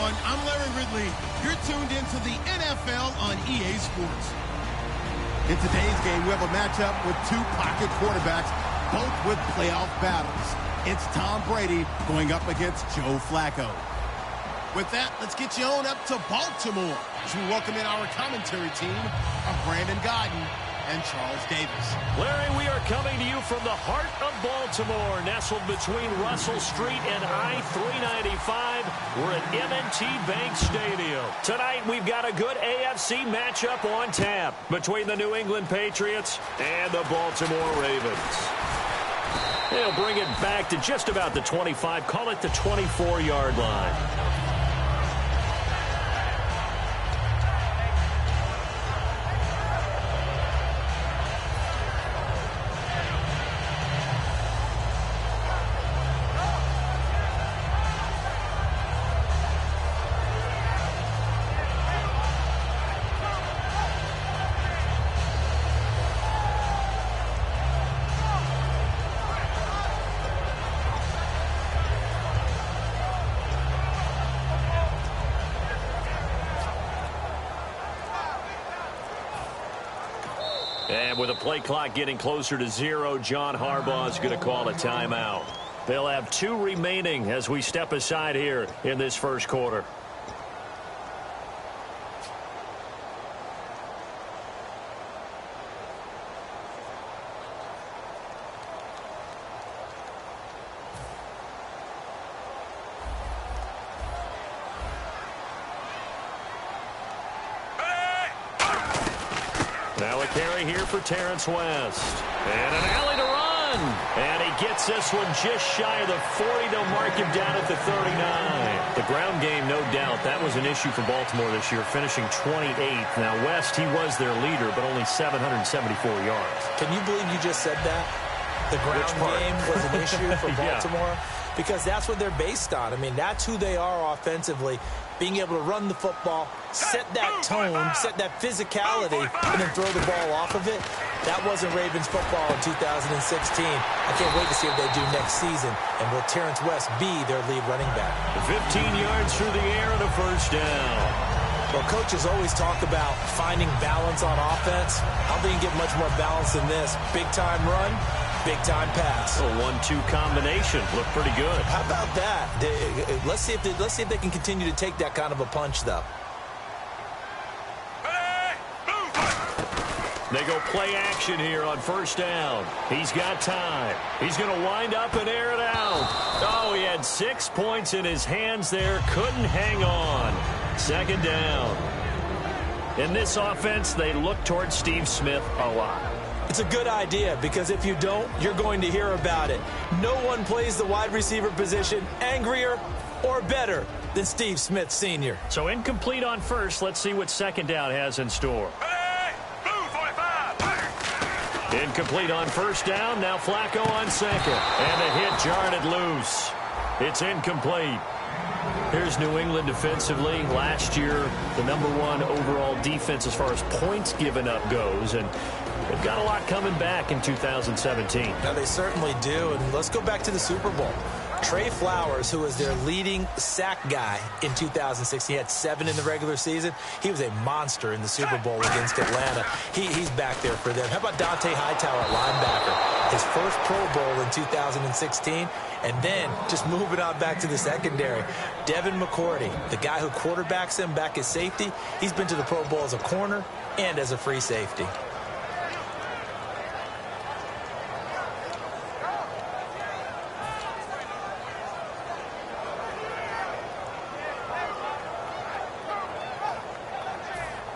I'm Larry Ridley. You're tuned into the NFL on EA Sports. In today's game, we have a matchup with two pocket quarterbacks, both with playoff battles. It's Tom Brady going up against Joe Flacco. With that, let's get you on up to Baltimore as we welcome in our commentary team of Brandon Godden and Charles Davis. Larry, we are coming to you from the heart of Baltimore, nestled between Russell Street and I-395. We're at M&T Bank Stadium. Tonight, we've got a good AFC matchup on tap between the New England Patriots and the Baltimore Ravens. They'll bring it back to just about the 25, call it the 24-yard line. And with the play clock getting closer to 0, John Harbaugh is going to call a timeout. They'll have 2 remaining as we step aside here in this first quarter. Now a carry here for Terrence West. And an alley to run. And he gets this one just shy of the 40. They'll mark him down at the 39. The ground game, no doubt, that was an issue for Baltimore this year, finishing 28th. Now, West, he was their leader, but only 774 yards. Can you believe you just said that? The ground game was an issue for Baltimore? Yeah. Because that's what they're based on. I mean, that's who they are offensively. Being able to run the football, set that tone, set that physicality, and then throw the ball off of it. That wasn't Ravens football in 2016. I can't wait to see what they do next season. And will Terrence West be their lead running back? 15 yards through the air and a first down. Well, coaches always talk about finding balance on offense. I don't think you can get much more balance than this. Big-time run, big-time pass. A 1-2 combination. Looked pretty good. How about that? Let's see if they can continue to take that kind of a punch, though. They go play action here on first down. He's got time. He's going to wind up and air it out. Oh, he had 6 points in his hands there. Couldn't hang on. Second down. In this offense, they look towards Steve Smith a lot. It's a good idea because if you don't, you're going to hear about it. No one plays the wide receiver position angrier or better than Steve Smith Sr. So incomplete on first. Let's see what second down has in store. Incomplete on first down. Now Flacco on second. And the hit jarred it loose. It's incomplete. Here's New England defensively. Last year, the #1 overall defense as far as points given up goes. And they've got a lot coming back in 2017. Now, they certainly do. And let's go back to the Super Bowl. Trey Flowers, who was their leading sack guy in 2016, he had 7 in the regular season. He was a monster in the Super Bowl against Atlanta. He's back there for them. How about Dante Hightower at linebacker? His first Pro Bowl in 2016, and then just moving on back to the secondary. Devin McCourty, the guy who quarterbacks him back at safety, he's been to the Pro Bowl as a corner and as a free safety.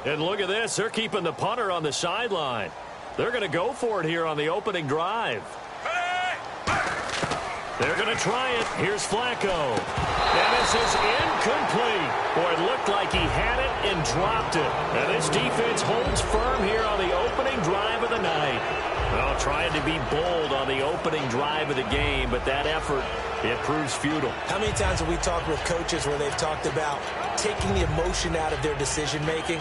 And look at this. They're keeping the punter on the sideline. They're going to go for it here on the opening drive. They're going to try it. Here's Flacco. And this is incomplete. Boy, it looked like he had it and dropped it. And this defense holds firm here on the opening drive of the night. Well, trying to be bold on the opening drive of the game, but that effort, it proves futile. How many times have we talked with coaches where they've talked about taking the emotion out of their decision-making?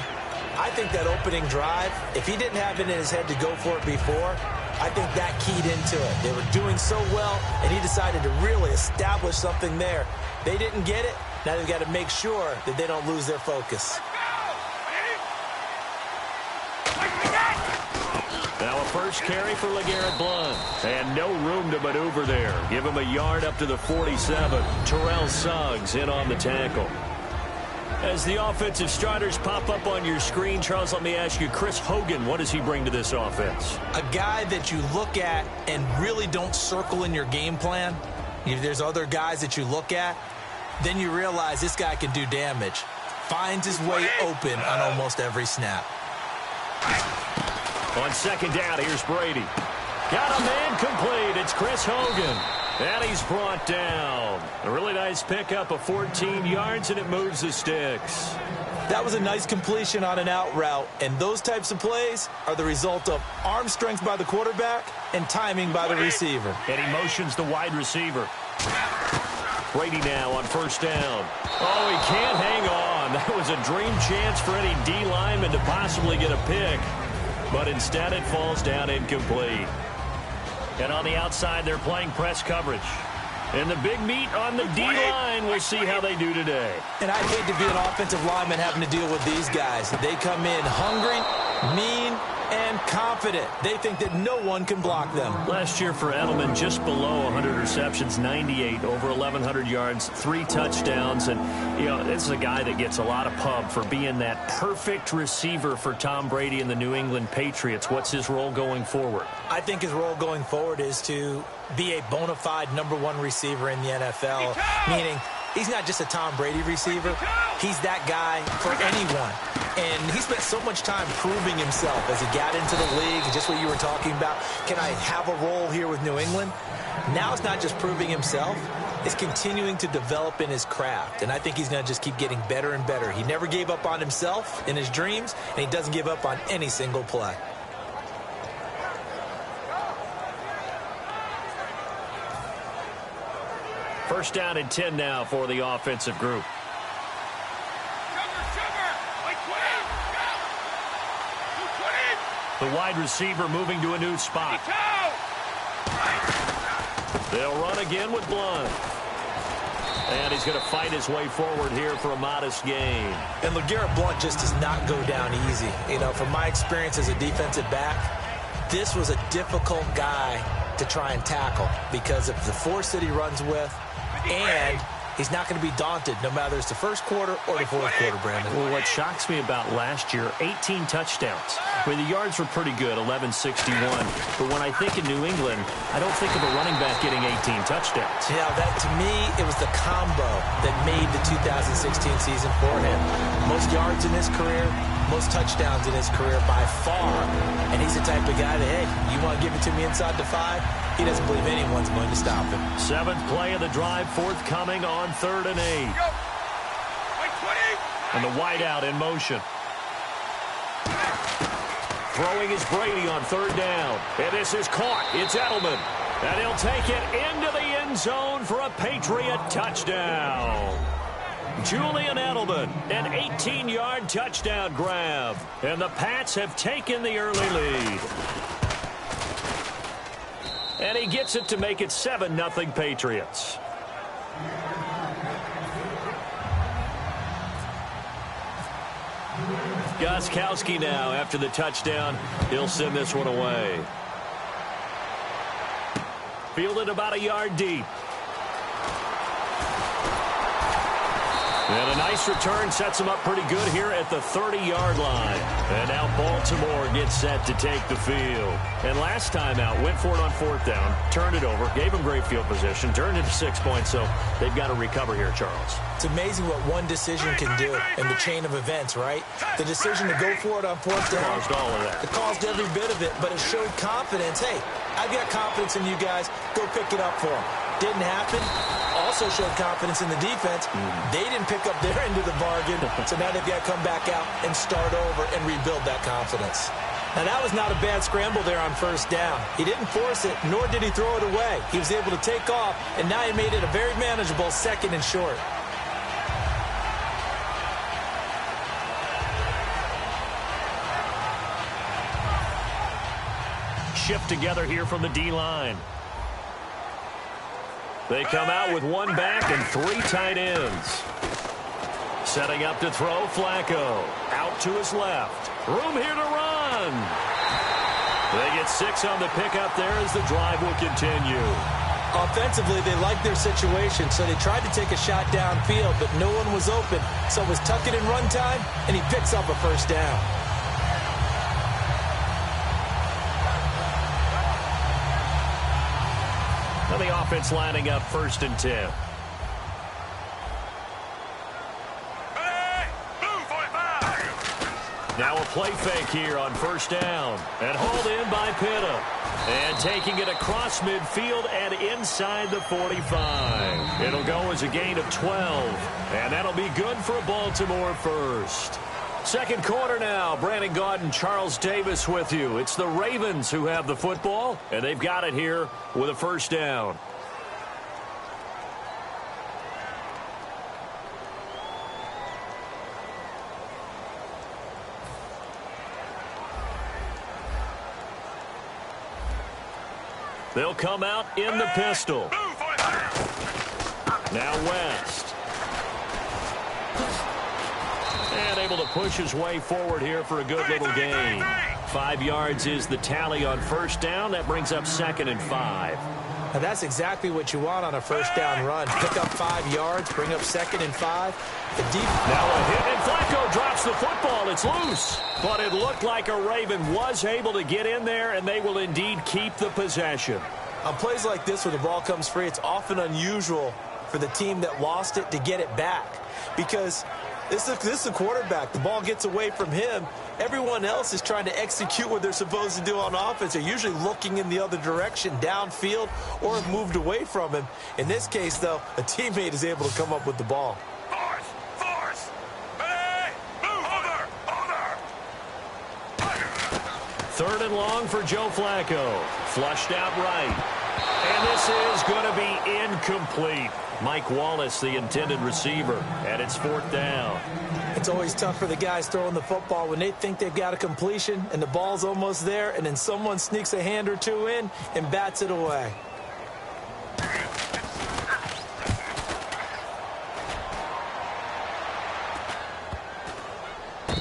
I think that opening drive, if he didn't have it in his head to go for it before, I think that keyed into it. They were doing so well, and he decided to really establish something there. They didn't get it. Now they've got to make sure that they don't lose their focus. Now a first carry for LeGarrette Blount. And no room to maneuver there. Give him a yard up to the 47. Terrell Suggs in on the tackle. As the offensive starters pop up on your screen, Charles, let me ask you, Chris Hogan, what does he bring to this offense? A guy that you look at and really don't circle in your game plan. If there's other guys that you look at, then you realize this guy can do damage. Finds his way open on almost every snap. On second down, here's Brady. Got a man complete. It's Chris Hogan. And he's brought down. A really nice pickup of 14 yards, and it moves the sticks. That was a nice completion on an out route, and those types of plays are the result of arm strength by the quarterback and timing by the receiver. And he motions the wide receiver. Brady now on first down. Oh, he can't hang on. That was a dream chance for any D lineman to possibly get a pick. But instead it falls down incomplete. And on the outside, they're playing press coverage. And the big meat on the D-line, we'll see how they do today. And I'd hate to be an offensive lineman having to deal with these guys. They come in hungry, mean, and confident. They think that no one can block them. Last year for Edelman, just below 100 receptions, 98, over 1,100 yards, 3 touchdowns. And, you know, this is a guy that gets a lot of pub for being that perfect receiver for Tom Brady and the New England Patriots. What's his role going forward? I think his role going forward is to be a bona fide #1 receiver in the NFL, meaning he's not just a Tom Brady receiver. He's that guy for anyone. And he spent so much time proving himself as he got into the league, just what you were talking about. Can I have a role here with New England? Now it's not just proving himself. It's continuing to develop in his craft. And I think he's going to just keep getting better and better. He never gave up on himself in his dreams, and he doesn't give up on any single play. First down and 10 now for the offensive group. The wide receiver moving to a new spot. They'll run again with Blount. And he's going to fight his way forward here for a modest gain. And LeGarrette Blount just does not go down easy. You know, from my experience as a defensive back, this was a difficult guy to try and tackle because of the force that he runs with, and he's not going to be daunted no matter it's the first quarter or the fourth quarter, Brandon. Well, what shocks me about last year, 18 touchdowns. I mean, the yards were pretty good, 1161. But when I think of New England, I don't think of a running back getting 18 touchdowns. Yeah, that to me, it was the combo that made the 2016 season for him. Most yards in his career, most touchdowns in his career by far. And he's the type of guy that, hey, you want to give it to me inside the 5? He doesn't believe anyone's going to stop him. 7th play of the drive, forthcoming on 3rd and 8. And the wideout in motion. Throwing is Brady on 3rd down. And this is caught. It's Edelman. And he'll take it into the end zone for a Patriot touchdown. Julian Edelman, an 18-yard touchdown grab. And the Pats have taken the early lead. And he gets it to make it 7-0 Patriots. Gostkowski now after the touchdown. He'll send this one away. Fielded about a yard deep. And a nice return sets him up pretty good here at the 30-yard line. And now Baltimore gets set to take the field. And last time out, went for it on 4th down, turned it over, gave him great field position, turned it to 6 points, so they've got to recover here, Charles. It's amazing what one decision can do in the chain of events, right? The decision to go for it on 4th down. Caused all of that. It caused every bit of it, but it showed confidence. Hey, I've got confidence in you guys. Go pick it up for them. Didn't happen. Also showed confidence in the defense. They didn't pick up their end of the bargain, so now they've got to come back out and start over and rebuild that confidence. Now, that was not a bad scramble there on 1st down. He didn't force it, nor did he throw it away. He was able to take off, and now he made it a very manageable 2nd and short. Shift together here from the D-line. They come out with 1 back and 3 tight ends. Setting up to throw, Flacco. Out to his left. Room here to run. They get 6 on the pickup there as the drive will continue. Offensively, they liked their situation, so they tried to take a shot downfield, but no one was open. So it was tuck it in run time, and he picks up a 1st down. Now the offense lining up 1st and 10. Now a play fake here on 1st down. And hauled in by Pitta. And taking it across midfield and inside the 45. It'll go as a gain of 12. And that'll be good for a Baltimore 1st. 2nd quarter now. Brandon Gaudin, Charles Davis with you. It's the Ravens who have the football, and they've got it here with a 1st down. They'll come out in the pistol. Now West. And able to push his way forward here for a good little gain. 5 yards is the tally on 1st down. That brings up 2nd and 5. Now that's exactly what you want on a 1st down run. Pick up 5 yards, bring up 2nd and 5. Now a hit, and Flacco drops the football. It's loose. But it looked like a Raven was able to get in there, and they will indeed keep the possession. On plays like this where the ball comes free, it's often unusual for the team that lost it to get it back. Because this is a quarterback. The ball gets away from him. Everyone else is trying to execute what they're supposed to do on offense. They're usually looking in the other direction, downfield, or have moved away from him. In this case, though, a teammate is able to come up with the ball. Force! Hey! Move! Over! 3rd and long for Joe Flacco. Flushed out right. And this is going to be incomplete. Mike Wallace, the intended receiver, and it's 4th down. It's always tough for the guys throwing the football when they think they've got a completion and the ball's almost there, and then someone sneaks a hand or two in and bats it away.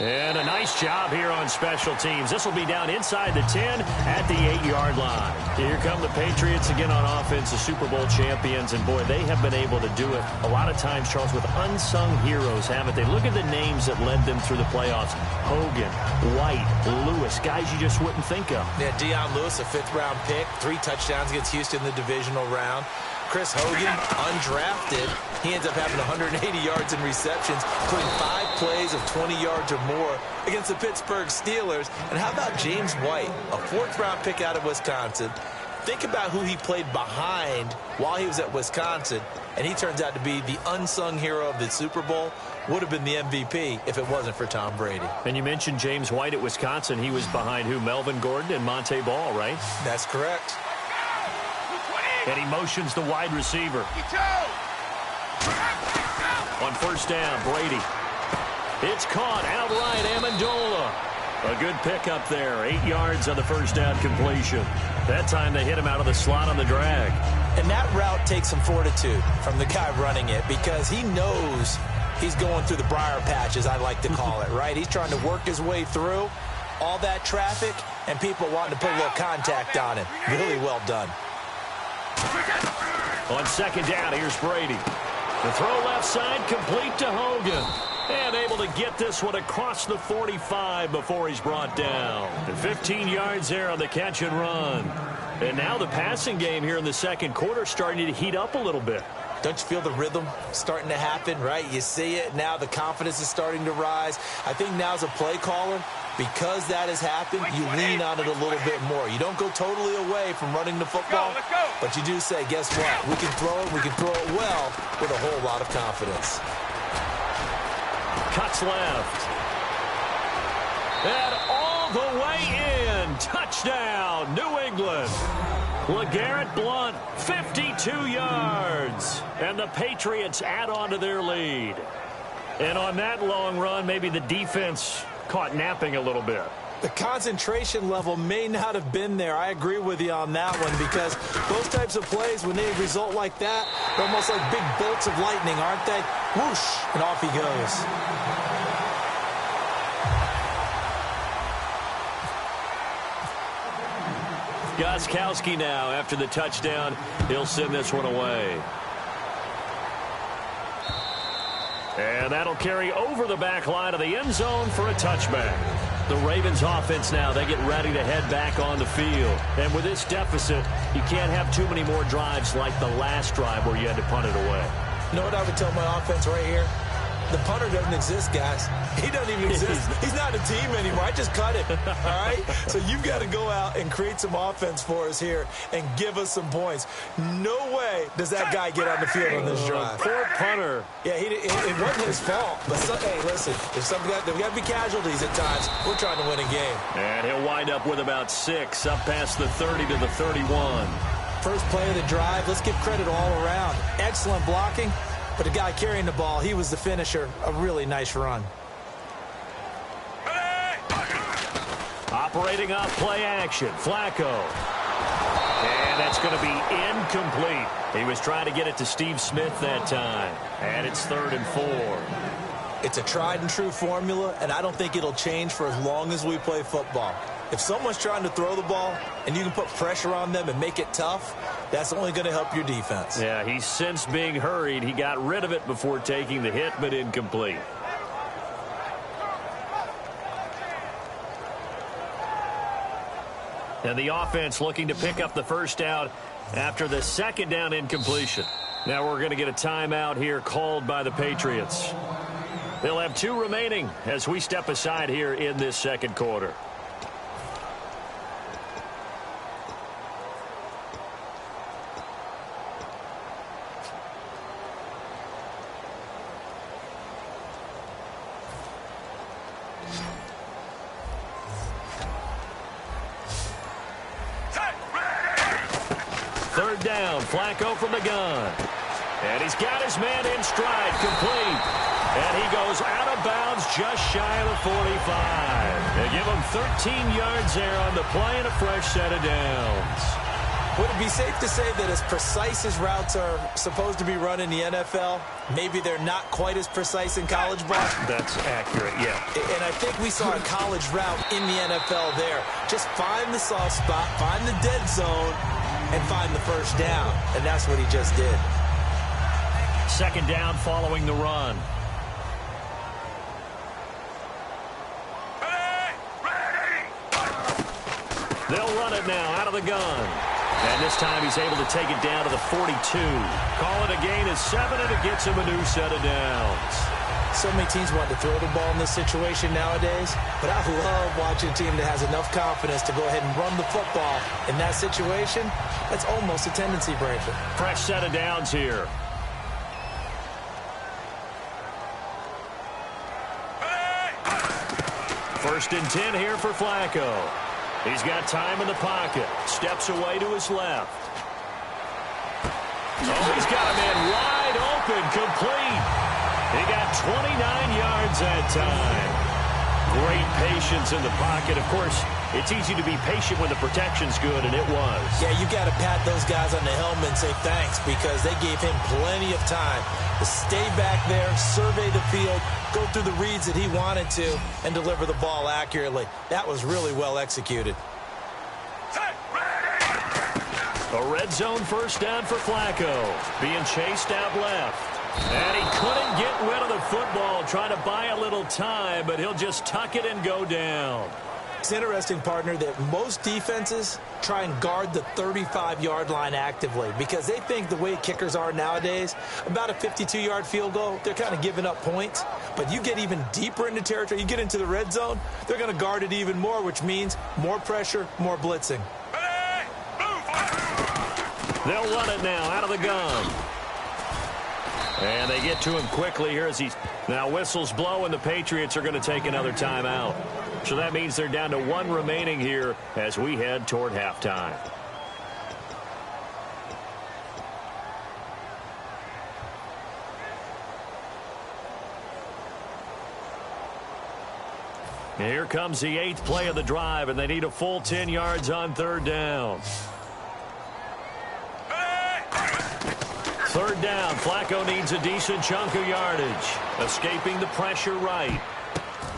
And a nice job here on special teams. This will be down inside the 10 at the 8-yard line. Here come the Patriots again on offense, the Super Bowl champions. And, boy, they have been able to do it a lot of times, Charles, with unsung heroes, haven't they? Look at the names that led them through the playoffs. Hogan, White, Lewis, guys you just wouldn't think of. Yeah, Deion Lewis, a 5th-round pick, 3 touchdowns against Houston in the divisional round. Chris Hogan, undrafted. He ends up having 180 yards in receptions, including 5 plays of 20 yards or more against the Pittsburgh Steelers. And how about James White, a 4th-round pick out of Wisconsin? Think about who he played behind while he was at Wisconsin, and he turns out to be the unsung hero of the Super Bowl. Would have been the MVP if it wasn't for Tom Brady. And you mentioned James White at Wisconsin. He was behind who? Melvin Gordon and Monte Ball, right? That's correct. And he motions the wide receiver. On 1st down, Brady. It's caught outright, Amendola. A good pickup there. 8 yards on the 1st down completion. That time they hit him out of the slot on the drag. And that route takes some fortitude from the guy running it, because he knows he's going through the briar patch, as I like to call it, right? He's trying to work his way through all that traffic and people wanting to put a little contact on it. Really well done. On second down, here's Brady. The throw left side, complete to Hogan. And able to get this one across the 45 before he's brought down. And 15 yards there on the catch and run. And now the passing game here in the second quarter starting to heat up a little bit. Don't you feel the rhythm starting to happen, right? You see it now. The confidence is starting to rise. I think now as a play caller, because that has happened, you lean on it a little bit more. You don't go totally away from running the football, but you do say, guess what? We can throw it. We can throw it well with a whole lot of confidence. Cuts left. And all the way in. Touchdown, New England. LeGarrette Blount, 52 yards. And the Patriots add on to their lead. And on that long run, maybe the defense caught napping a little bit. The concentration level may not have been there. I agree with you on that one, because those types of plays, when they result like that, they're almost like big bolts of lightning, aren't they? Whoosh, and off he goes. Gostkowski now, after the touchdown, he'll send this one away. And that'll carry over the back line of the end zone for a touchback. The Ravens offense now, they get ready to head back on the field. And with this deficit, you can't have too many more drives like the last drive where you had to punt it away. You know what I would tell my offense right here? The punter doesn't exist, guys. He doesn't even exist. He's not a team anymore. I just cut it, all right? So you've got to go out and create some offense for us here and give us some points. No way does that guy get on the field on this drive. Poor punter. Yeah, it wasn't his fault. But, hey, listen, there's got to be casualties at times. We're trying to win a game. And he'll wind up with about 6, up past the 30 to the 31. First play of the drive, let's give credit all around. Excellent blocking. But the guy carrying the ball, he was the finisher. A really nice run. Operating off play action, Flacco. And that's going to be incomplete. He was trying to get it to Steve Smith that time. And it's 3rd and 4. It's a tried and true formula, and I don't think it'll change for as long as we play football. If someone's trying to throw the ball and you can put pressure on them and make it tough, that's only going to help your defense. Yeah, he's since being hurried. He got rid of it before taking the hit, but incomplete. And the offense looking to pick up the first down after the second down incompletion. Now we're going to get a timeout here called by the Patriots. They'll have 2 remaining as we step aside here in this second quarter. Third down, Flacco from the gun. And he's got his man in stride, complete. And he goes out of bounds just shy of the 45. They give him 13 yards there on the play and a fresh set of downs. Would it be safe to say that as precise as routes are supposed to be run in the NFL, maybe they're not quite as precise in college ball? That's accurate, yeah. And I think we saw a college route in the NFL there. Just find the soft spot, find the dead zone, and find the first down. And that's what he just did. Second down following the run. They'll run it now out of the gun. And this time he's able to take it down to the 42. Call it a gain of 7, and it gets him a new set of downs. So many teams want to throw the ball in this situation nowadays, but I love watching a team that has enough confidence to go ahead and run the football. In that situation, that's almost a tendency breaker. Fresh set of downs here. First and 10 here for Flacco. He's got time in the pocket. Steps away to his left. Oh, he's got a man wide open, complete. He got 29 yards that time. Great patience in the pocket. Of course, it's easy to be patient when the protection's good, and it was. Yeah, you got to pat those guys on the helmet and say thanks because they gave him plenty of time to stay back there, survey the field, go through the reads that he wanted to, and deliver the ball accurately. That was really well executed. A red zone first down for Flacco. Being chased out left. And he couldn't get rid of the football, trying to buy a little time, but he'll just tuck it and go down. It's interesting, partner, that most defenses try and guard the 35-yard line actively because they think the way kickers are nowadays, about a 52-yard field goal, they're kind of giving up points. But you get even deeper into territory, you get into the red zone, they're going to guard it even more, which means more pressure, more blitzing. They'll run it now out of the gun. And they get to him quickly here as he's now whistles blow, and the Patriots are going to take another timeout. So that means they're down to one remaining here as we head toward halftime. And here comes the 8th play of the drive, and they need a full 10 yards on third down. Third down, Flacco needs a decent chunk of yardage. Escaping the pressure right.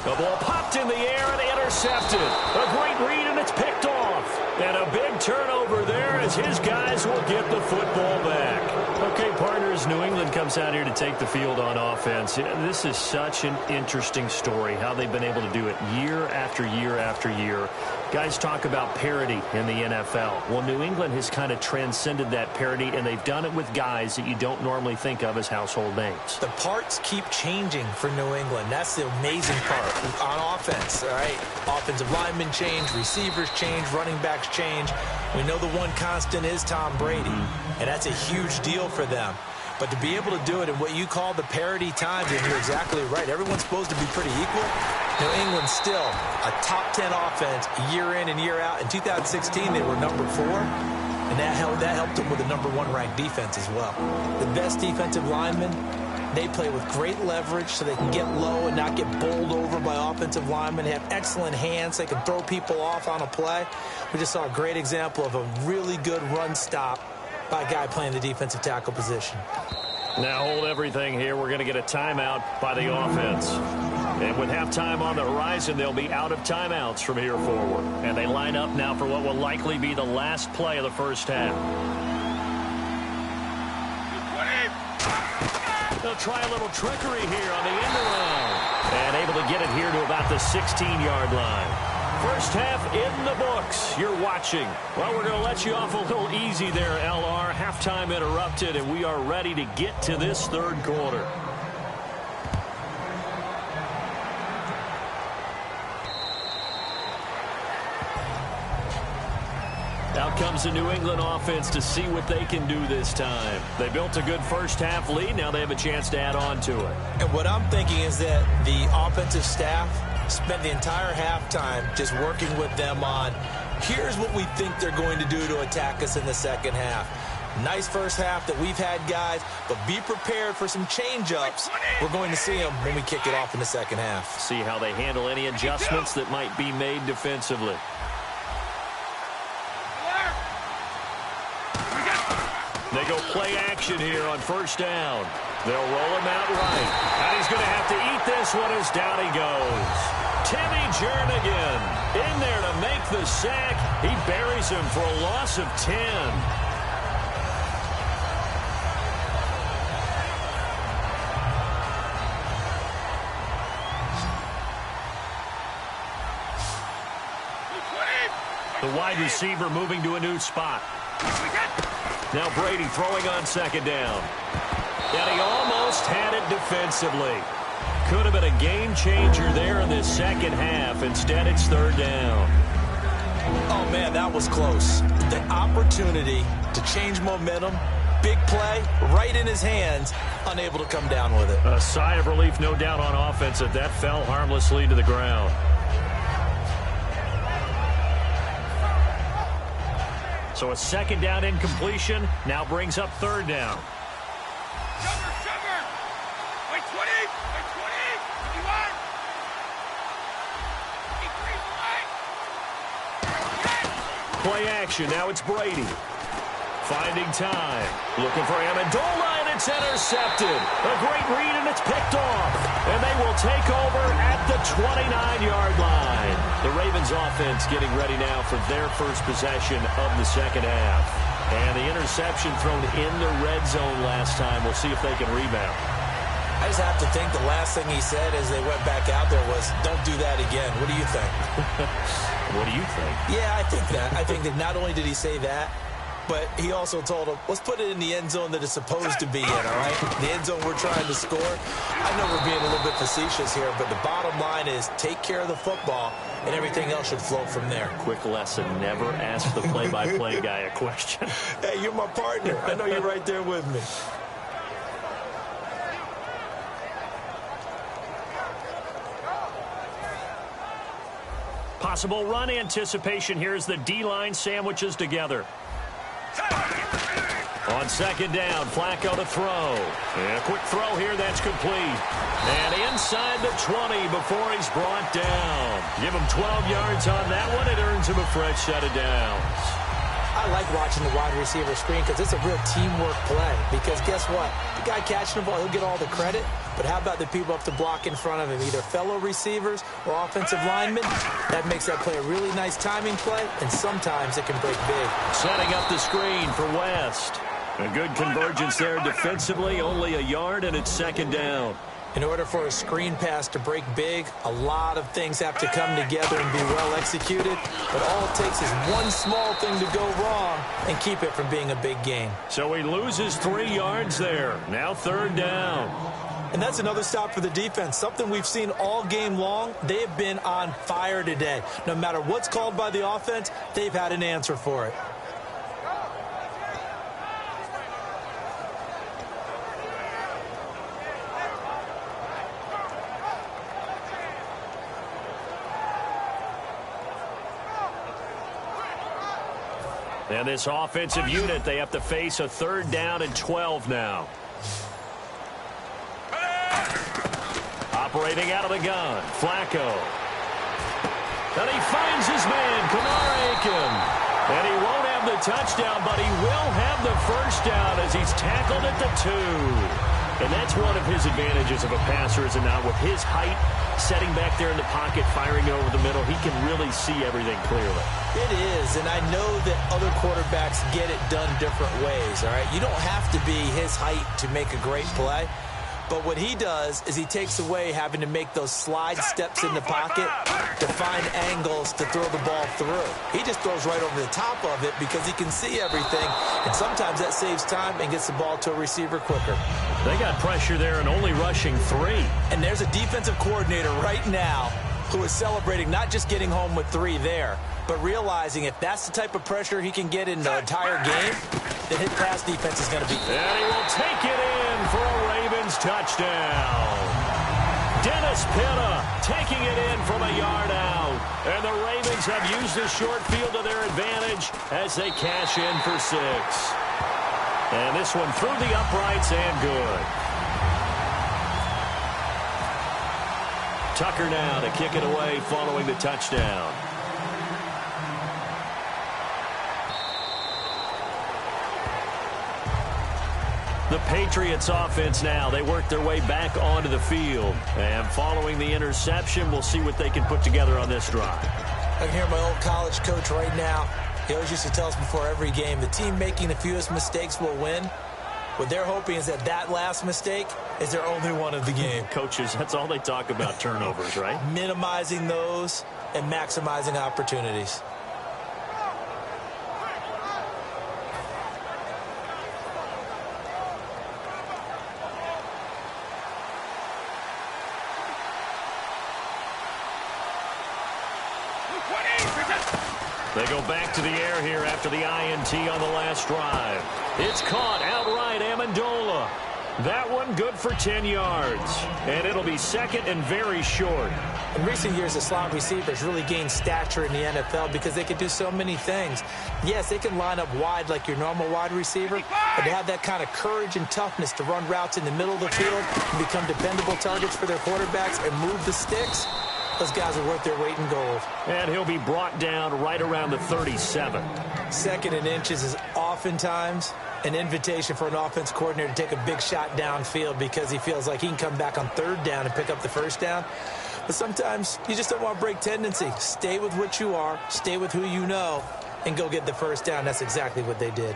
The ball popped in the air and intercepted. A great read, and it's picked off. And a big turnover there as his guys will get the football back. Okay, partners, New England comes out here to take the field on offense. This is such an interesting story, how they've been able to do it year after year after year. Guys talk about parity in the NFL. Well, New England has kind of transcended that parity, and they've done it with guys that you don't normally think of as household names. The parts keep changing for New England. That's the amazing part on offense, all right? Offensive linemen change, receivers change, running backs change. We know the one constant is Tom Brady, and that's a huge deal for them. But to be able to do it in what you call the parity times, and you're exactly right, everyone's supposed to be pretty equal. New England still a top 10 offense year in and year out. In 2016, they were number 4, and that helped them with a number 1 ranked defense as well. The best defensive linemen, they play with great leverage so they can get low and not get bowled over by offensive linemen. They have excellent hands. They can throw people off on a play. We just saw a great example of a really good run stop by a guy playing the defensive tackle position. Now hold everything here. We're going to get a timeout by the offense. And with halftime on the horizon, they'll be out of timeouts from here forward. And they line up now for what will likely be the last play of the first half. They'll try a little trickery here on the end around. And able to get it here to about the 16-yard line. First half in the books. You're watching. Well, we're going to let you off a little easy there, LR. Halftime interrupted, and we are ready to get to this third quarter. Out comes the New England offense to see what they can do this time. They built a good first half lead. Now they have a chance to add on to it. And what I'm thinking is that the offensive staff spent the entire halftime just working with them on, here's what we think they're going to do to attack us in the second half. Nice first half that we've had, guys, but be prepared for some change-ups. We're going to see them when we kick it off in the second half. See how they handle any adjustments that might be made defensively. They go play action here on first down. They'll roll him out right. And he's going to have to eat this one as down he goes. Timmy Jernigan in there to make the sack. He buries him for a loss of 10. The wide receiver moving to a new spot. Now Brady throwing on second down. And he almost had it defensively. Could have been a game changer there in this second half. Instead, it's third down. Oh, man, that was close. The opportunity to change momentum, big play, right in his hands, unable to come down with it. A sigh of relief, no doubt, on offense that that fell harmlessly to the ground. So a second down incompletion now brings up third down. Sugar! Wait, 20! Wait, 21! Play action. Now it's Brady. Finding time. Looking for Amendola, and it's intercepted. A great read, and it's picked off. And they will take over at the 29-yard line. The Ravens offense getting ready now for their first possession of the second half. And the interception thrown in the red zone last time. We'll see if they can rebound. I just have to think the last thing he said as they went back out there was, don't do that again. What do you think? What do you think? Yeah, I think that. I think that not only did he say that, but he also told him, let's put it in the end zone that it's supposed to be in, all right? The end zone we're trying to score. I know we're being a little bit facetious here, but the bottom line is take care of the football, and everything else should flow from there. Quick lesson, never ask the play-by-play guy a question. Hey, you're my partner. I know you're right there with me. Possible run anticipation here as the D-line sandwiches together. On second down, Flacco to throw. And a quick throw here, that's complete. And inside the 20 before he's brought down. Give him 12 yards on that one. It earns him a fresh set of downs. I like watching the wide receiver screen because it's a real teamwork play. Because guess what? The guy catching the ball, he'll get all the credit. But how about the people up to block in front of him, either fellow receivers or offensive linemen? That makes that play a really nice timing play, and sometimes it can break big. Setting up the screen for West. A good convergence there defensively, only a yard, and it's second down. In order for a screen pass to break big, a lot of things have to come together and be well executed. But all it takes is one small thing to go wrong and keep it from being a big gain. So he loses 3 yards there. Now third down. And that's another stop for the defense, something we've seen all game long. They have been on fire today. No matter what's called by the offense, they've had an answer for it. And this offensive unit, they have to face a third down and 12 now. Operating out of the gun, Flacco. And he finds his man, Kamar Aiken. And he won't have the touchdown, but he will have the first down as he's tackled at the 2. And that's one of his advantages of a passer, is it not? With his height, setting back there in the pocket, firing over the middle, he can really see everything clearly. It is, and I know that other quarterbacks get it done different ways, all right? You don't have to be his height to make a great play. But what he does is he takes away having to make those slide steps in the pocket to find angles to throw the ball through. He just throws right over the top of it because he can see everything, and sometimes that saves time and gets the ball to a receiver quicker. They got pressure there and only rushing 3. And there's a defensive coordinator right now who is celebrating not just getting home with 3 there, but realizing if that's the type of pressure he can get in the entire game, then his pass defense is going to be... And he will take it in for a Ravens touchdown. Dennis Pitta taking it in from a yard out. And the Ravens have used the short field to their advantage as they cash in for 6. And this one through the uprights and good. Tucker now to kick it away following the touchdown. The Patriots offense now, they work their way back onto the field. And following the interception, we'll see what they can put together on this drive. I can hear my old college coach right now. He always used to tell us before every game, the team making the fewest mistakes will win. What they're hoping is that last mistake is their only one of the game. Coaches, that's all they talk about, turnovers, right? Minimizing those and maximizing opportunities. They go back to the air here after the INT on the last drive. It's caught outright, Amendola. That one good for 10 yards. And it'll be second and very short. In recent years, the slot receivers really gained stature in the NFL because they can do so many things. Yes, they can line up wide like your normal wide receiver, but to have that kind of courage and toughness to run routes in the middle of the field and become dependable targets for their quarterbacks and move the sticks, Those guys are worth their weight in gold. And he'll be brought down right around the 37. Second and inches is oftentimes an invitation for an offense coordinator to take a big shot downfield because he feels like he can come back on third down and pick up the first down. But sometimes you just don't want to break tendency. Stay with what you are, stay with who you know, and go get the first down. That's exactly what they did.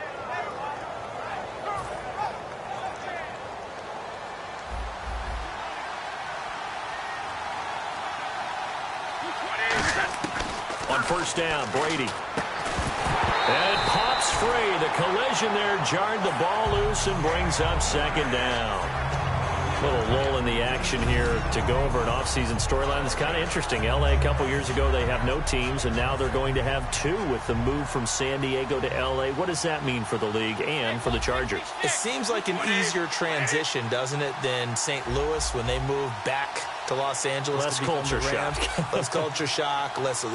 On first down, Brady. And pops free. The collision there jarred the ball loose and brings up second down. Little lull in the action here to go over an offseason storyline. It's kind of interesting. L.A. a couple years ago, they have no teams, and now they're going to have two with the move from San Diego to L.A. What does that mean for the league and for the Chargers? It seems like an easier transition, doesn't it, than St. Louis when they moved back to Los Angeles. Less to become culture the Rams. shock. Less culture shock, less,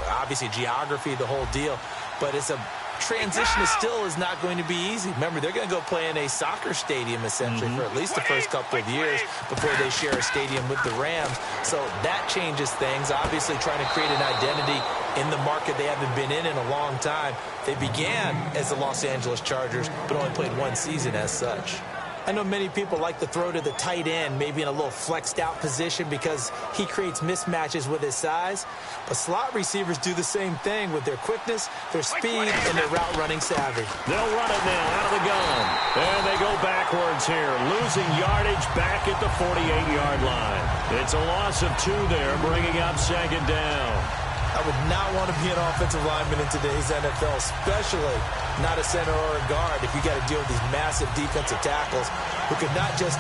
obviously geography, the whole deal. But it's a transition still is not going to be easy. Remember, they're going to go play in a soccer stadium, essentially, for at least the first couple of years before they share a stadium with the Rams. So that changes things. Obviously, trying to create an identity in the market they haven't been in a long time. They began as the Los Angeles Chargers, but only played one season as such. I know many people like to throw to the tight end, maybe in a little flexed out position because he creates mismatches with his size. But slot receivers do the same thing with their quickness, their speed, and their route running savvy. They'll run it now out of the gun. And they go backwards here, losing yardage back at the 48-yard line. It's a loss of 2 there, bringing up second down. I would not want to be an offensive lineman in today's NFL, especially not a center or a guard, if you got to deal with these massive defensive tackles who could not just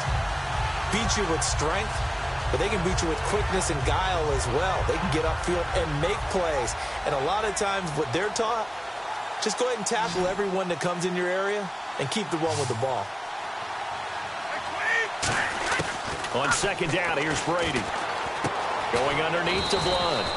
beat you with strength, but they can beat you with quickness and guile as well. They can get upfield and make plays. And a lot of times what they're taught, just go ahead and tackle everyone that comes in your area and keep the one with the ball. On second down, here's Brady. Going underneath to Blunt.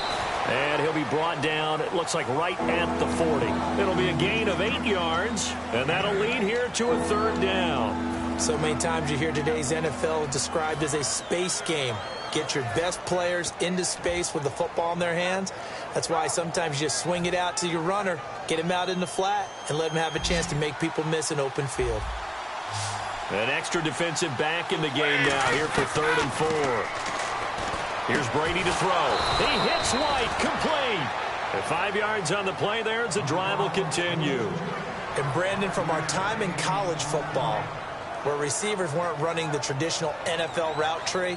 And he'll be brought down, it looks like right at the 40. It'll be a gain of 8 yards, and that'll lead here to a third down. So many times you hear today's NFL described as a space game. Get your best players into space with the football in their hands. That's why sometimes you just swing it out to your runner, get him out in the flat, and let him have a chance to make people miss an open field. An extra defensive back in the game now here for 3rd and 4. Here's Brady to throw. He hits White, complete. And 5 yards on the play there as the drive will continue. And Brandon, from our time in college football, where receivers weren't running the traditional NFL route tree,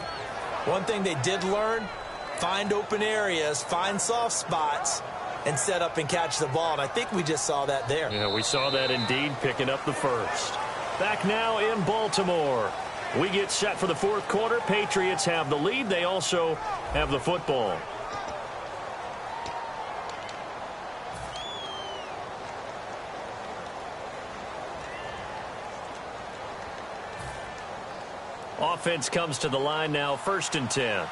one thing they did learn, find open areas, find soft spots, and set up and catch the ball. And I think we just saw that there. Yeah, we saw that indeed, picking up the first. Back now in Baltimore. We get set for the 4th quarter. Patriots have the lead. They also have the football. Offense comes to the line now, 1st and 10.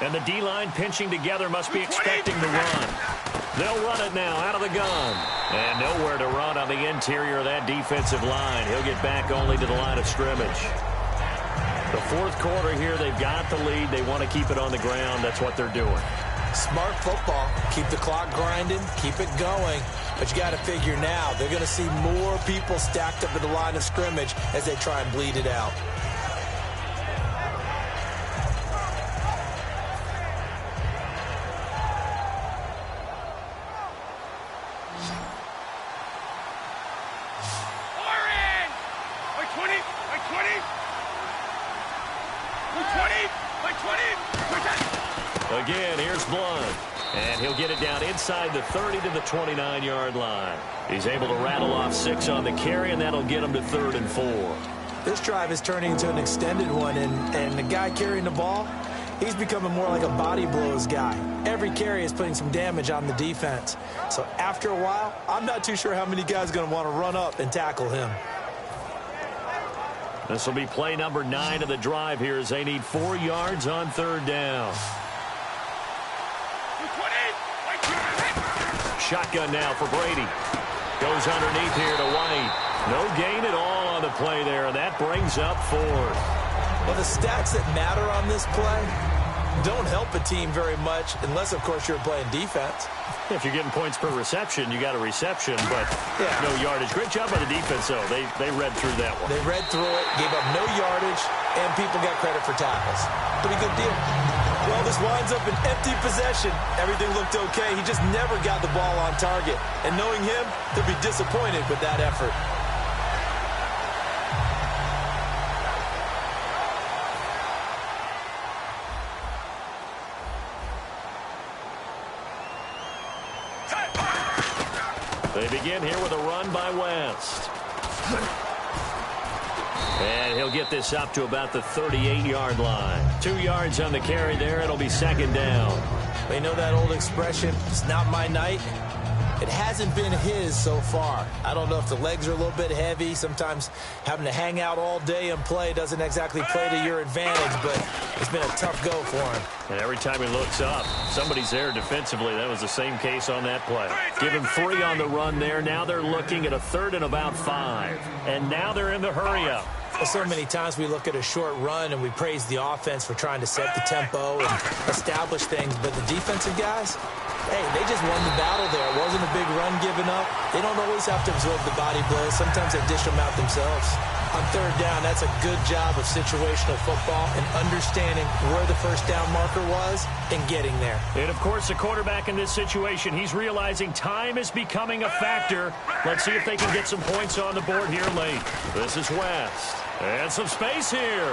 And the D-line pinching together, must be expecting the run. They'll run it now out of the gun. And nowhere to run on the interior of that defensive line. He'll get back only to the line of scrimmage. The 4th quarter here, they've got the lead. They want to keep it on the ground. That's what they're doing. Smart football. Keep the clock grinding. Keep it going. But you got to figure now, they're going to see more people stacked up at the line of scrimmage as they try and bleed it out. Again, here's Blunt. And he'll get it down inside the 30 to the 29-yard line. He's able to rattle off 6 on the carry, and that'll get him to 3rd and 4. This drive is turning into an extended one, and the guy carrying the ball, he's becoming more like a body blows guy. Every carry is putting some damage on the defense. So after a while, I'm not too sure how many guys are going to want to run up and tackle him. This will be play number 9 of the drive here as they need 4 yards on 3rd down. Shotgun now for Brady. Goes underneath here to White. No gain at all on the play there, and that brings up 4th. Well, the stats that matter on this play, don't help a team very much unless, of course, you're playing defense. If you're getting points per reception, you got a reception, but no yardage. Great job by the defense, though. They read through that one. They read through it, gave up no yardage, and people got credit for tackles. Pretty good deal. Well, this winds up an empty possession. Everything looked okay. He just never got the ball on target. And knowing him, he'll be disappointed with that effort. They begin here with a run by West. And he'll get this up to about the 38-yard line. 2 yards on the carry there. It'll be second down. You know that old expression, it's not my night? It hasn't been his so far. I don't know if the legs are a little bit heavy. Sometimes having to hang out all day and play doesn't exactly play to your advantage, but it's been a tough go for him. And every time he looks up, somebody's there defensively. That was the same case on that play. Give him 3 on the run there. Now they're looking at a 3rd and about 5. And now they're in the hurry-up. So many times we look at a short run and we praise the offense for trying to set the tempo and establish things, but the defensive guys, hey, they just won the battle there. It wasn't a big run given up. They don't always have to absorb the body blows. Sometimes they dish them out themselves. On 3rd down, that's a good job of situational football and understanding where the first down marker was and getting there. And, of course, the quarterback in this situation, he's realizing time is becoming a factor. Let's see if they can get some points on the board here late. This is West. And some space here.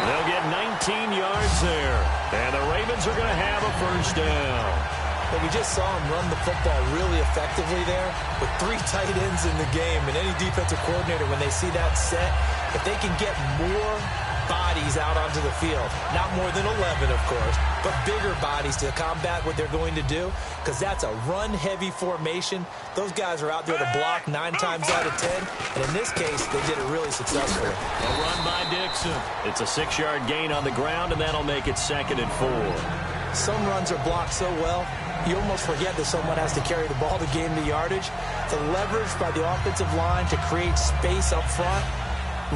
They'll get 19 yards there. And the Ravens are going to have a first down. But we just saw him run the football really effectively there with 3 tight ends in the game. And any defensive coordinator, when they see that set, if they can get more bodies out onto the field, not more than 11, of course, but bigger bodies to combat what they're going to do, because that's a run-heavy formation. Those guys are out there to block 9 times out of 10, and in this case, they did it really successfully. A run by Dixon. It's a 6-yard gain on the ground, and that'll make it 2nd and 4. Some runs are blocked so well, you almost forget that someone has to carry the ball to gain the yardage. The leverage by the offensive line to create space up front,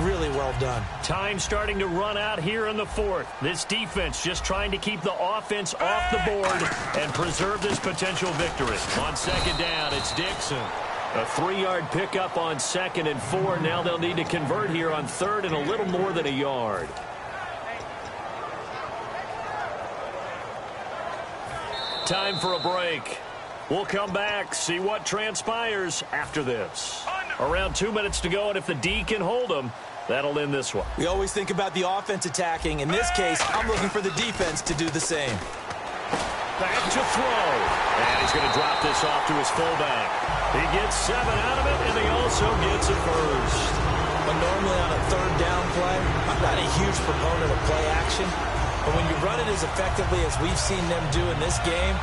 really well done. Time starting to run out here in the 4th. This defense just trying to keep the offense off the board and preserve this potential victory. On 2nd down, it's Dixon. A 3-yard pickup on 2nd and 4. Now they'll need to convert here on 3rd and a little more than a yard. Time for a break. We'll come back, see what transpires after this. Around 2 minutes to go, and if the D can hold them, that'll end this one. We always think about the offense attacking. In this case, I'm looking for the defense to do the same. Back to throw. And he's going to drop this off to his fullback. He gets 7 out of it, and he also gets a first. But normally on a 3rd down play, I'm not a huge proponent of play action. But when you run it as effectively as we've seen them do in this game,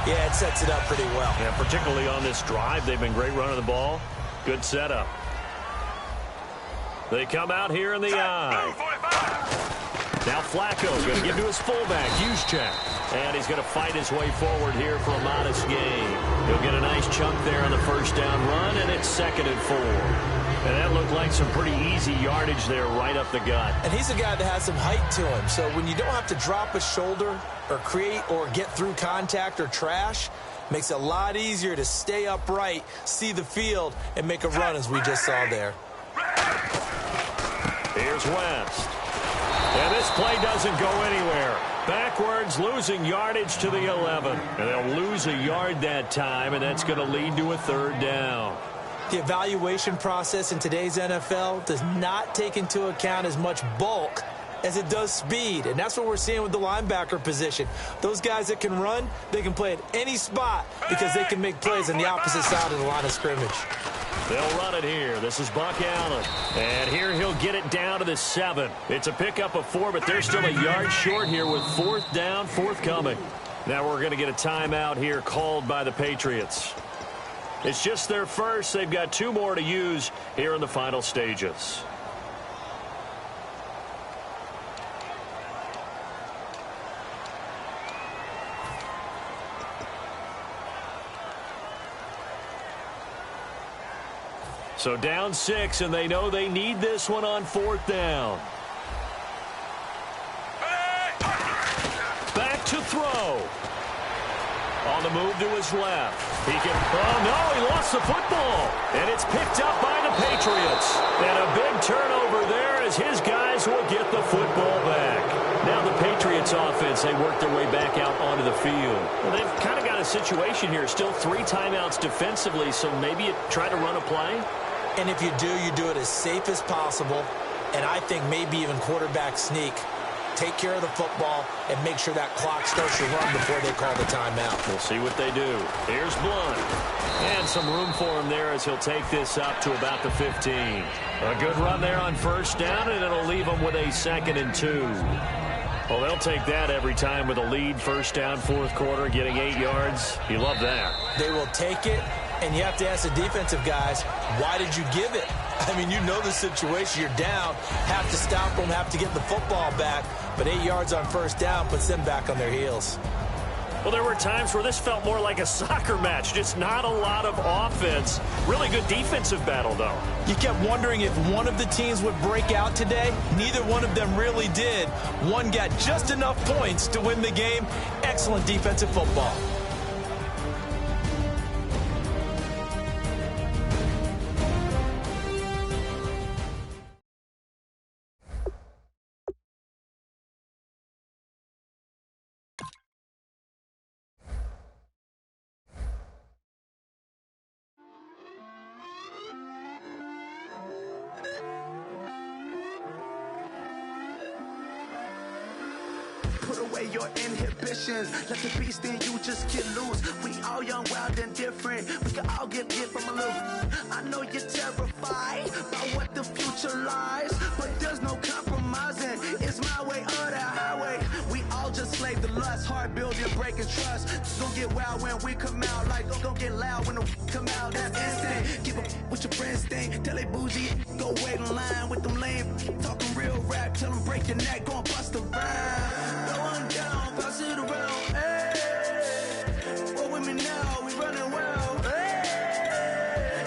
yeah, it sets it up pretty well. Yeah, particularly on this drive. They've been great running the ball. Good setup. They come out here in the eye. Now Flacco going to give to his fullback, Juszczyk. And he's going to fight his way forward here for a modest gain. He'll get a nice chunk there on the first down run, and it's 2nd and 4. And that looked like some pretty easy yardage there right up the gut. And he's a guy that has some height to him. So when you don't have to drop a shoulder or create or get through contact or trash, makes it a lot easier to stay upright, see the field, and make a run as we just saw there. Here's West. And this play doesn't go anywhere. Backwards, losing yardage to the 11. And they'll lose a yard that time, and that's going to lead to a 3rd down. The evaluation process in today's NFL does not take into account as much bulk as it does speed. And that's what we're seeing with the linebacker position. Those guys that can run, they can play at any spot because they can make plays on the opposite side of the line of scrimmage. They'll run it here. This is Buck Allen. And here he'll get it down to the 7. It's a pickup of 4, but they're still a yard short here with 4th down, forthcoming. Now we're going to get a timeout here called by the Patriots. It's just their first. They've got 2 more to use here in the final stages. So down 6, and they know they need this one on 4th down. On the move to his left. He can, oh no, he lost the football. And it's picked up by the Patriots. And a big turnover there as his guys will get the football back. Now the Patriots offense, they work their way back out onto the field. Well, they've kind of got a situation here. Still 3 timeouts defensively, so maybe you try to run a play. And if you do it as safe as possible. And I think maybe even quarterback sneak. Take care of the football and make sure that clock starts to run before they call the timeout. We'll see what they do. Here's Blunt. And some room for him there as he'll take this up to about the 15. A good run there on first down, and it'll leave him with a 2nd and 2. Well, they'll take that every time with a lead. First down, fourth quarter, getting 8 yards. You love that. They will take it, and you have to ask the defensive guys, why did you give it? I mean, you know the situation. You're down, have to stop them, have to get the football back. But 8 yards on first down puts them back on their heels. Well, there were times where this felt more like a soccer match. Just not a lot of offense. Really good defensive battle, though. You kept wondering if one of the teams would break out today. Neither one of them really did. One got just enough points to win the game. Excellent defensive football. Put away your inhibitions. Let the beast in you just get loose. We all young, wild, and different. We can all get hit from a little. I know you're terrified by what the future lies, but there's no compromising. It's my way or the highway. We all just slave the lust. Hard building, breaking trust. Don't get wild when we come out. Like, don't get loud when the come out. That's instant. Give up what your friends think. Tell they bougie. Go wait in line with them lame. Talking real rap. Tell them break your neck. Go and bust a rhyme. Down, pass it around, hey. Roll with me now, we running wild, hey.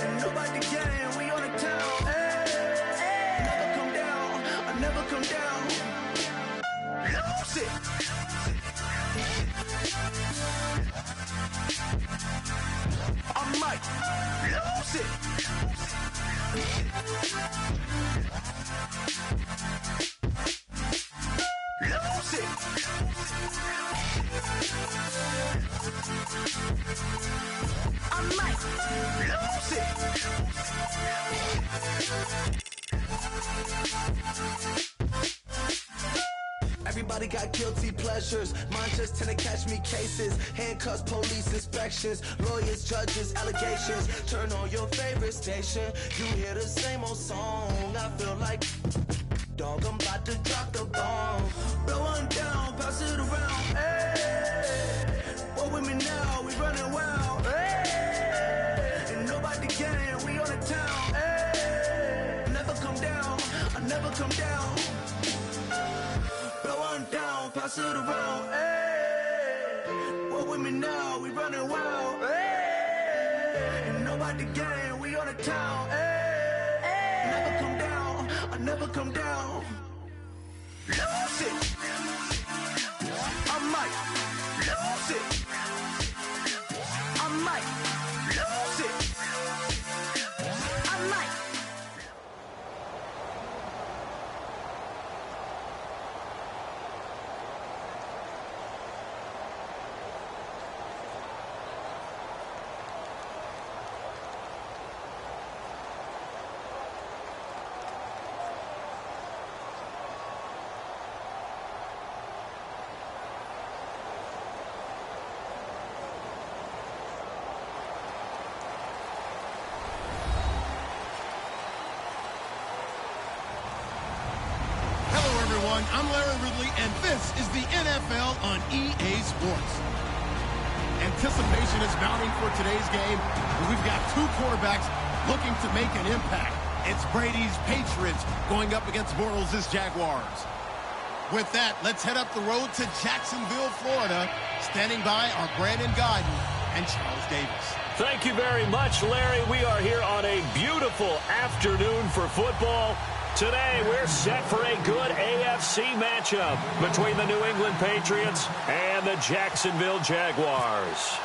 And nobody can, we on the town, hey. Never come down, I never come down. Lose it. I might lose it. Lose it. I might lose it. Everybody got guilty pleasures. Mine just tend to catch me cases. Handcuffs, police inspections, lawyers, judges, allegations. Turn on your favorite station. You hear the same old song. I feel like dog, I'm about to drop the bomb. Blow one down, pass it around, hey. Roll with me now, we running wild, hey. And nobody can, we on the town, hey. Never come down, I never come down. Blow one down, pass it around, hey. Roll with me now, we running wild, hey. And nobody can, we on the town, hey. Never come down, I never come down. Lose it. I might lose it. I might lose it. I might. I'm Larry Ridley, and this is the NFL on EA Sports. Anticipation is mounting for today's game. We've got 2 quarterbacks looking to make an impact. It's Brady's Patriots going up against Bortles' Jaguars. With that, let's head up the road to Jacksonville, Florida. Standing by are Brandon Godden and Charles Davis. Thank you very much, Larry. We are here on a beautiful afternoon for football. Today, we're set for a good AFC matchup between the New England Patriots and the Jacksonville Jaguars.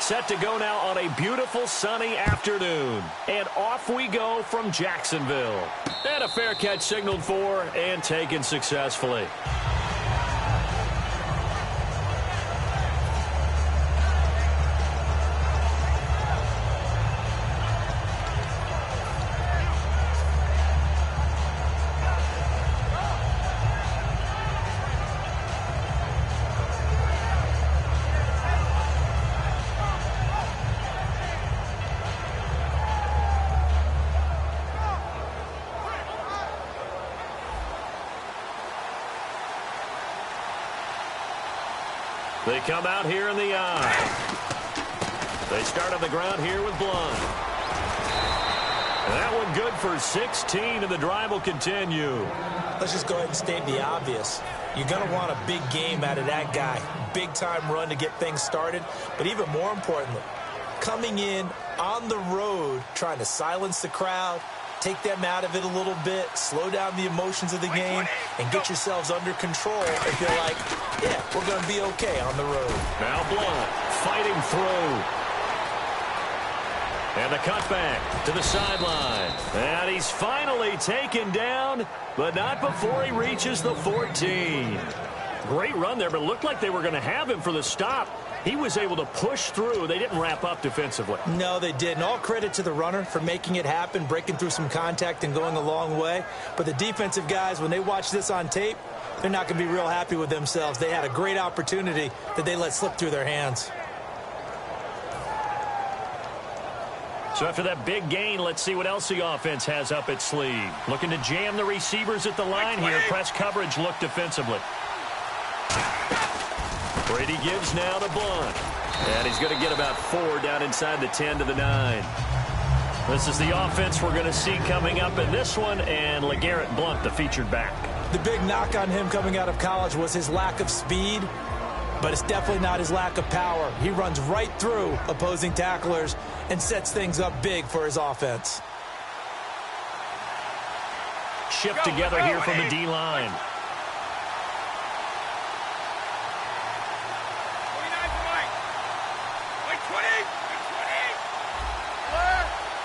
Set to go now on a beautiful sunny afternoon. And off we go from Jacksonville. And a fair catch signaled for and taken successfully. They come out here in the eye. They start on the ground here with Blunt. And that one good for 16, and the drive will continue. Let's just go ahead and state the obvious. You're going to want a big game out of that guy. Big-time run to get things started. But even more importantly, coming in on the road, trying to silence the crowd, take them out of it a little bit, slow down the emotions of the game, and get yourselves under control and feel like, yeah, we're going to be okay on the road. Now Blunt fighting through. And the cutback to the sideline. And he's finally taken down, but not before he reaches the 14. Great run there, but it looked like they were going to have him for the stop. He was able to push through. They didn't wrap up defensively. No, they didn't. All credit to the runner for making it happen, breaking through some contact and going a long way. But the defensive guys, when they watch this on tape, they're not going to be real happy with themselves. They had a great opportunity that they let slip through their hands. So after that big gain, let's see what else the offense has up its sleeve. Looking to jam the receivers at the line here. Press coverage look defensively. Brady gives now to Blunt. And he's going to get about 4 down inside the 10 to the 9. This is the offense we're going to see coming up in this one, and LeGarrette Blunt, the featured back. The big knock on him coming out of college was his lack of speed, but it's definitely not his lack of power. He runs right through opposing tacklers and sets things up big for his offense. Shipped together here from the D-line.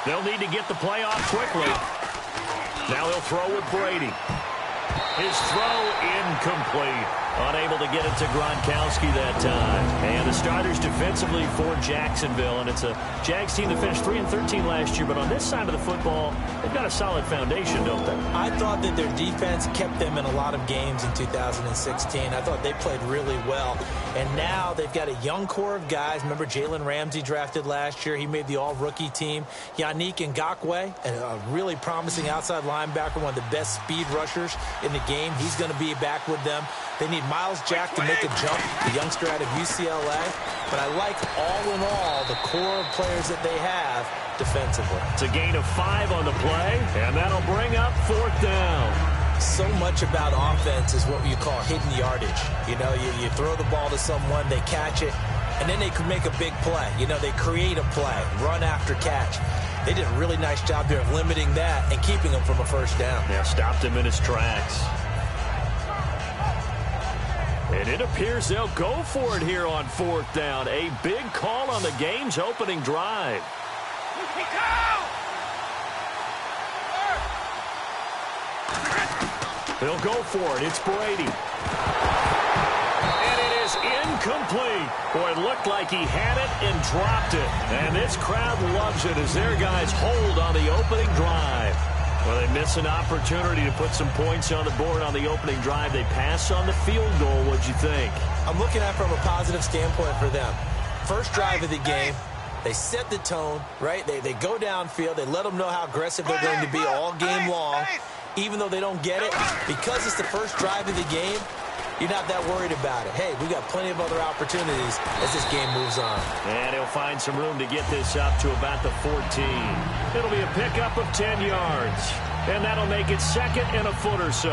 They'll need to get the play off quickly. Now he'll throw with Brady. His throw incomplete. Unable to get it to Gronkowski that time. And the starters defensively for Jacksonville. And it's a Jags team that finished 3-13 last year. But on this side of the football, they've got a solid foundation, don't they? I thought that their defense kept them in a lot of games in 2016. I thought they played really well. And now they've got a young core of guys. Remember Jalen Ramsey drafted last year. He made the all-rookie team. Yannick Ngakoue, a really promising outside linebacker, one of the best speed rushers in the game. He's going to be back with them. They need Miles Jack to make a jump, the youngster out of UCLA. But I like, all in all, the core of players that they have defensively. It's a gain of 5 on the play, and that'll bring up 4th down. So much about offense is what you call hidden yardage. You know, you throw the ball to someone, they catch it, and then they can make a big play. You know, they create a play, run after catch. They did a really nice job there of limiting that and keeping him from a first down. Yeah, stopped him in his tracks. And it appears they'll go for it here on 4th down. A big call on the game's opening drive. They'll go for it. It's Brady. And it is incomplete. Boy, it looked like he had it and dropped it. And this crowd loves it as their guys hold on the opening drive. Well, they miss an opportunity to put some points on the board on the opening drive. They pass on the field goal. What'd you think? I'm looking at it from a positive standpoint for them. First drive of the game, they set the tone, right? They go downfield. They let them know how aggressive they're going to be all game long. Even though they don't get it, because it's the first drive of the game, you're not that worried about it. Hey, we got plenty of other opportunities as this game moves on. And he'll find some room to get this up to about the 14. It'll be a pickup of 10 yards. And that'll make it 2nd and a foot or so.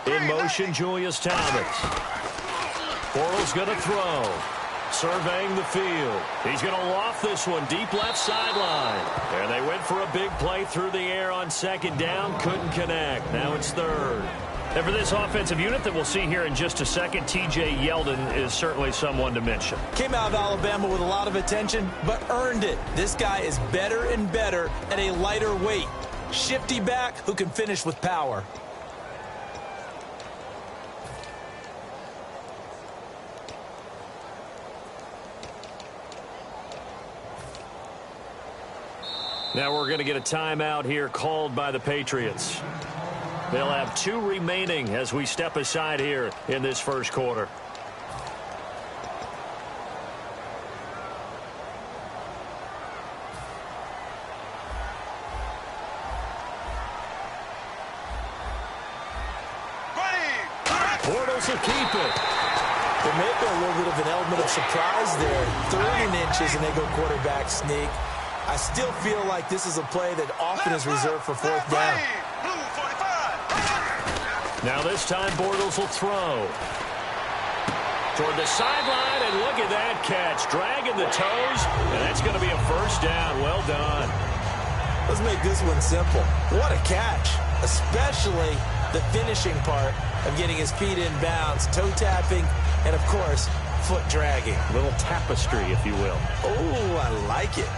In motion, Julius Thomas. Bortles going to throw. Surveying the field. He's going to loft this one deep left sideline. And they went for a big play through the air on second down. Couldn't connect. Now it's third. And for this offensive unit that we'll see here in just a second, T.J. Yeldon is certainly someone to mention. Came out of Alabama with a lot of attention, but earned it. This guy is better and better at a lighter weight. Shifty back who can finish with power. Now we're going to get a timeout here called by the Patriots. They'll have 2 remaining as we step aside here in this first quarter. Bortles will keep it. There may be a little bit of an element of surprise there. 3rd and inches, and they go quarterback sneak. I still feel like this is a play that often is reserved for 4th down. Now this time Bortles will throw. Toward the sideline, and look at that catch. Dragging the toes, and that's going to be a first down. Well done. Let's make this one simple. What a catch, especially the finishing part of getting his feet in bounds, toe tapping, and, of course, foot dragging. A little tapestry, if you will. Oh, I like it.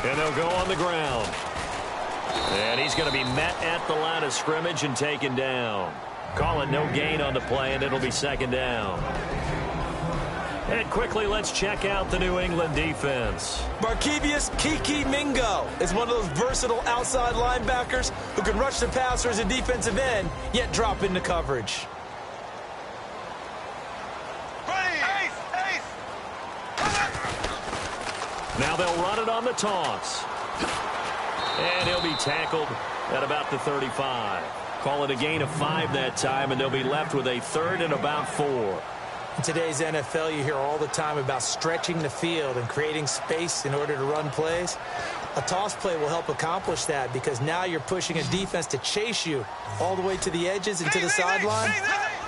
And they'll go on the ground. And he's going to be met at the line of scrimmage and taken down. Call it no gain on the play, and it'll be second down. And quickly, let's check out the New England defense. Barkevius Kiki Mingo is one of those versatile outside linebackers who can rush the passer as a defensive end, yet drop into coverage. Now they'll run it on the toss. And he'll be tackled at about the 35. Call it a gain of 5 that time, and they'll be left with a 3rd and about 4. In today's NFL, you hear all the time about stretching the field and creating space in order to run plays. A toss play will help accomplish that because now you're pushing a defense to chase you all the way to the edges and to the sideline.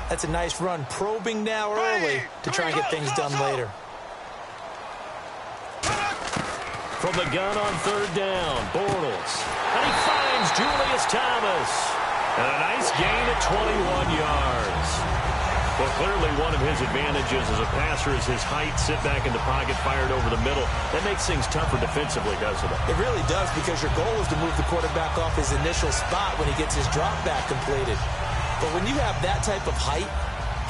That's a nice run, probing now early to try and get things done later. From the gun on 3rd down, Bortles. And he finds Julius Thomas. And a nice gain at 21 yards. Well, clearly one of his advantages as a passer is his height, sit back in the pocket, fired over the middle. That makes things tougher defensively, doesn't it? It really does, because your goal is to move the quarterback off his initial spot when he gets his drop back completed. But when you have that type of height,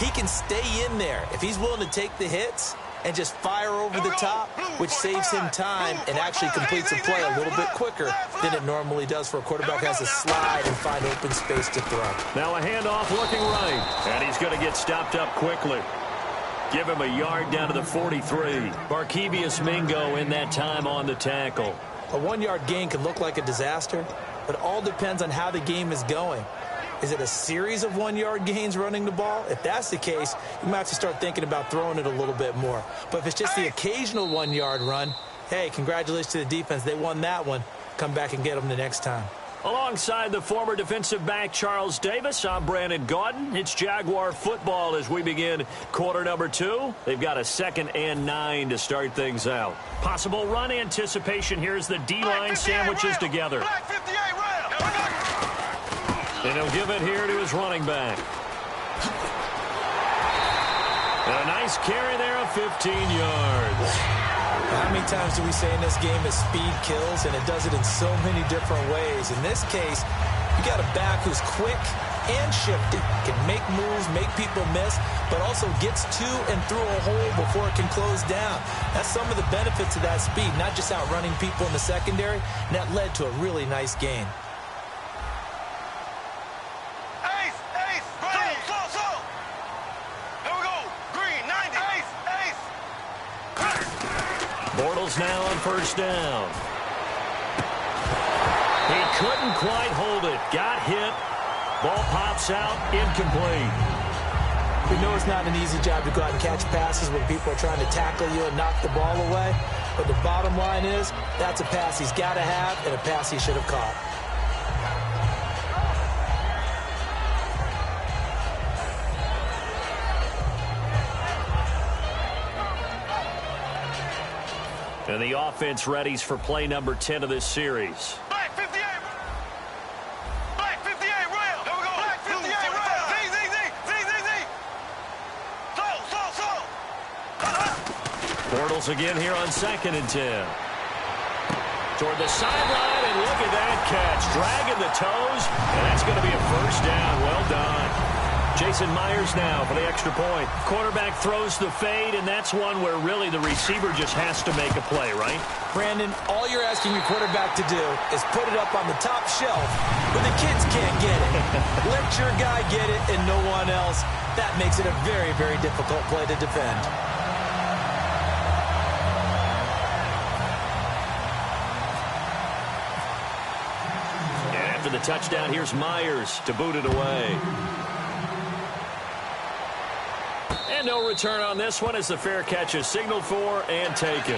he can stay in there. If he's willing to take the hits and just fire over the top, which saves him time and actually completes a play a little bit quicker than it normally does for a quarterback who has to slide and find open space to throw. Now a handoff looking right, and he's going to get stopped up quickly. Give him a yard down to the 43. Barkevius Mingo in that time on the tackle. A 1-yard gain can look like a disaster, but it all depends on how the game is going. Is it a series of 1-yard gains running the ball? If that's the case, you might have to start thinking about throwing it a little bit more. But if it's just the occasional 1-yard run, hey, congratulations to the defense. They won that one. Come back and get them the next time. Alongside the former defensive back Charles Davis, I'm Brandon Gaudin. It's Jaguar football as we begin quarter number 2. They've got a 2nd and 9 to start things out. Possible run anticipation. Here's the D-line sandwiches together. And he'll give it here to his running back. And a nice carry there of 15 yards. How many times do we say in this game that speed kills, and it does it in so many different ways? In this case, you got a back who's quick and shifty, can make moves, make people miss, but also gets to and through a hole before it can close down. That's some of the benefits of that speed, not just outrunning people in the secondary, and that led to a really nice gain. Bortles now on first down. He couldn't quite hold it. Got hit. Ball pops out. Incomplete. We know it's not an easy job to go out and catch passes when people are trying to tackle you and knock the ball away. But the bottom line is, that's a pass he's got to have and a pass he should have caught. And the offense readies for play number 10 of this series. Black 58. Black 58, rail. There we go. Black 58, rail. Z. Bortles again here on 2nd and 10. Toward the sideline, and look at that catch. Dragging the toes, and that's going to be a first down. Well done. Jason Myers now for the extra point. Quarterback throws the fade, and that's one where really the receiver just has to make a play, right? Brandon, all you're asking your quarterback to do is put it up on the top shelf where the kids can't get it. Let your guy get it and no one else. That makes it a very, very difficult play to defend. And after the touchdown, here's Myers to boot it away. And no return on this one as the fair catch is signaled for and taken.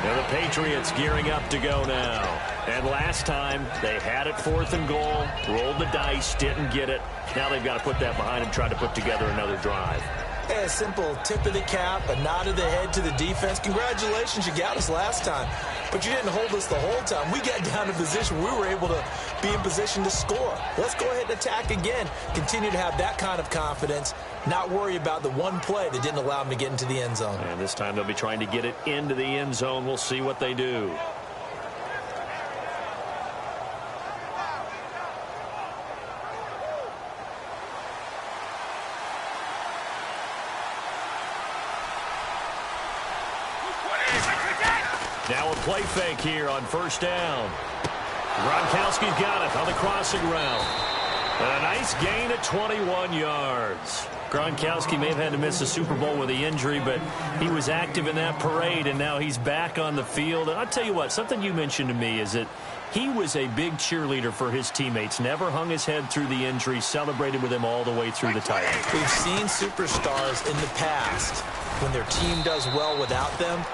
Now the Patriots gearing up to go now. And last time they had it 4th and goal, rolled the dice, didn't get it. Now they've got to put that behind them, try to put together another drive. A simple tip of the cap, a nod of the head to the defense. Congratulations, you got us last time. But you didn't hold us the whole time. We got down to position. We were able to be in position to score. Let's go ahead and attack again. Continue to have that kind of confidence. Not worry about the one play that didn't allow them to get into the end zone. And this time they'll be trying to get it into the end zone. We'll see what they do. Now a play fake here on first down. Gronkowski's got it on the crossing route. And a nice gain of 21 yards. Gronkowski may have had to miss the Super Bowl with the injury, but he was active in that parade, and now he's back on the field. And I'll tell you what, something you mentioned to me is that he was a big cheerleader for his teammates, never hung his head through the injury, celebrated with them all the way through the title. We've seen superstars in the past, when their team does well without them,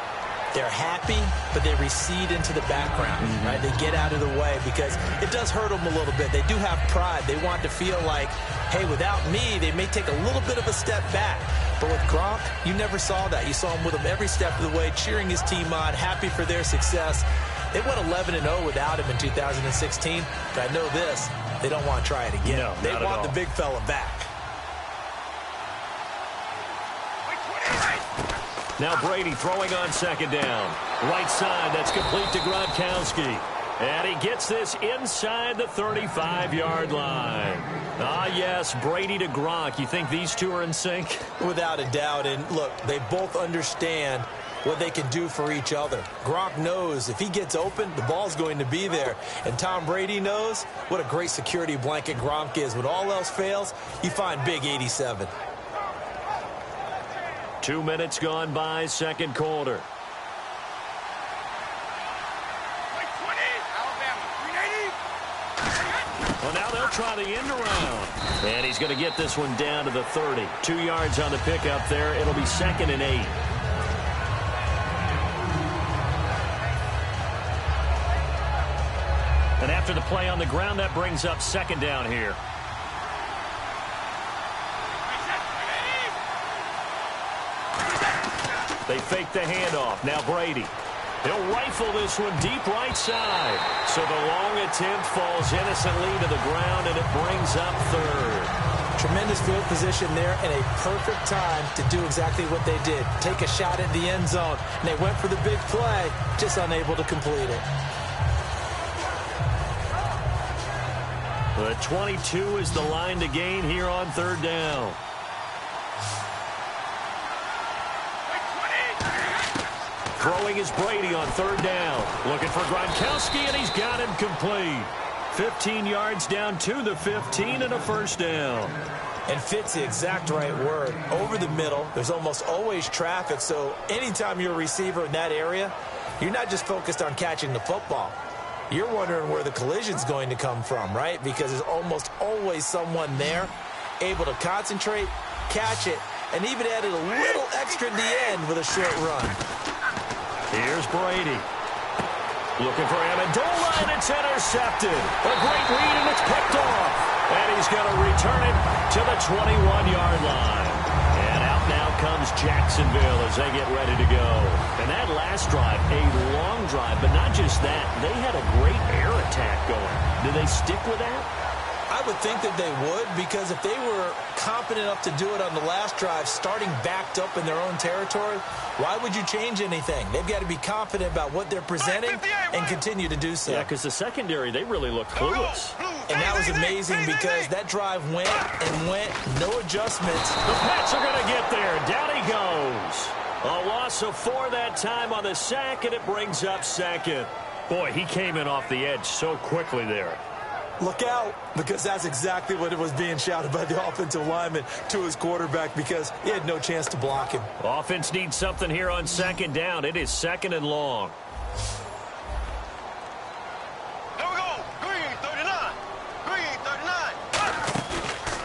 they're happy, but they recede into the background, right? They get out of the way because it does hurt them a little bit. They do have pride. They want to feel like, hey, without me, they may take a little bit of a step back. But with Gronk, you never saw that. You saw him with him every step of the way, cheering his team on, happy for their success. They went 11-0 without him in 2016, but I know this, they don't want to try it again. No, they want the big fella back. Now Brady throwing on second down. Right side, that's complete to Gronkowski. And he gets this inside the 35-yard line. Ah, yes, Brady to Gronk. You think these two are in sync? Without a doubt. And look, they both understand what they can do for each other. Gronk knows if he gets open, the ball's going to be there. And Tom Brady knows what a great security blanket Gronk is. When all else fails, you find Big 87. 2 minutes gone by, second quarter. Well, now they'll try the end around. And he's going to get this one down to the 30. 2 yards on the pickup there. It'll be 2nd and 8. And after the play on the ground, that brings up second down here. They fake the handoff. Now Brady. He'll rifle this one deep right side. So the long attempt falls innocently to the ground, and it brings up third. Tremendous field position there and a perfect time to do exactly what they did. Take a shot at the end zone. And they went for the big play, just unable to complete it. The 22 is the line to gain here on third down. Throwing is Brady on third down. Looking for Gronkowski, and he's got him complete. 15 yards down to the 15 and a first down. And fit's the exact right word. Over the middle, there's almost always traffic, so anytime you're a receiver in that area, you're not just focused on catching the football. You're wondering where the collision's going to come from, right? Because there's almost always someone there able to concentrate, catch it, and even added a little extra at the end with a short run. Here's Brady. Looking for Amendola, and it's intercepted. A great read, and it's picked off. And he's going to return it to the 21-yard line. And out now comes Jacksonville as they get ready to go. And that last drive, a long drive, but not just that. They had a great air attack going. Do they stick with that? I would think that they would, because if they were confident enough to do it on the last drive, starting backed up in their own territory, why would you change anything? They've got to be confident about what they're presenting and continue to do so. Yeah, because the secondary, they really looked clueless. And that was amazing because that drive went and went, no adjustments. The Pats are going to get there. Down he goes. A loss of 4 that time on the sack, and it brings up second. Boy, he came in off the edge so quickly there. Look out, because that's exactly what it was being shouted by the offensive lineman to his quarterback, because he had no chance to block him. Offense needs something here on second down. It is 2nd and long. There we go. Green 39. Green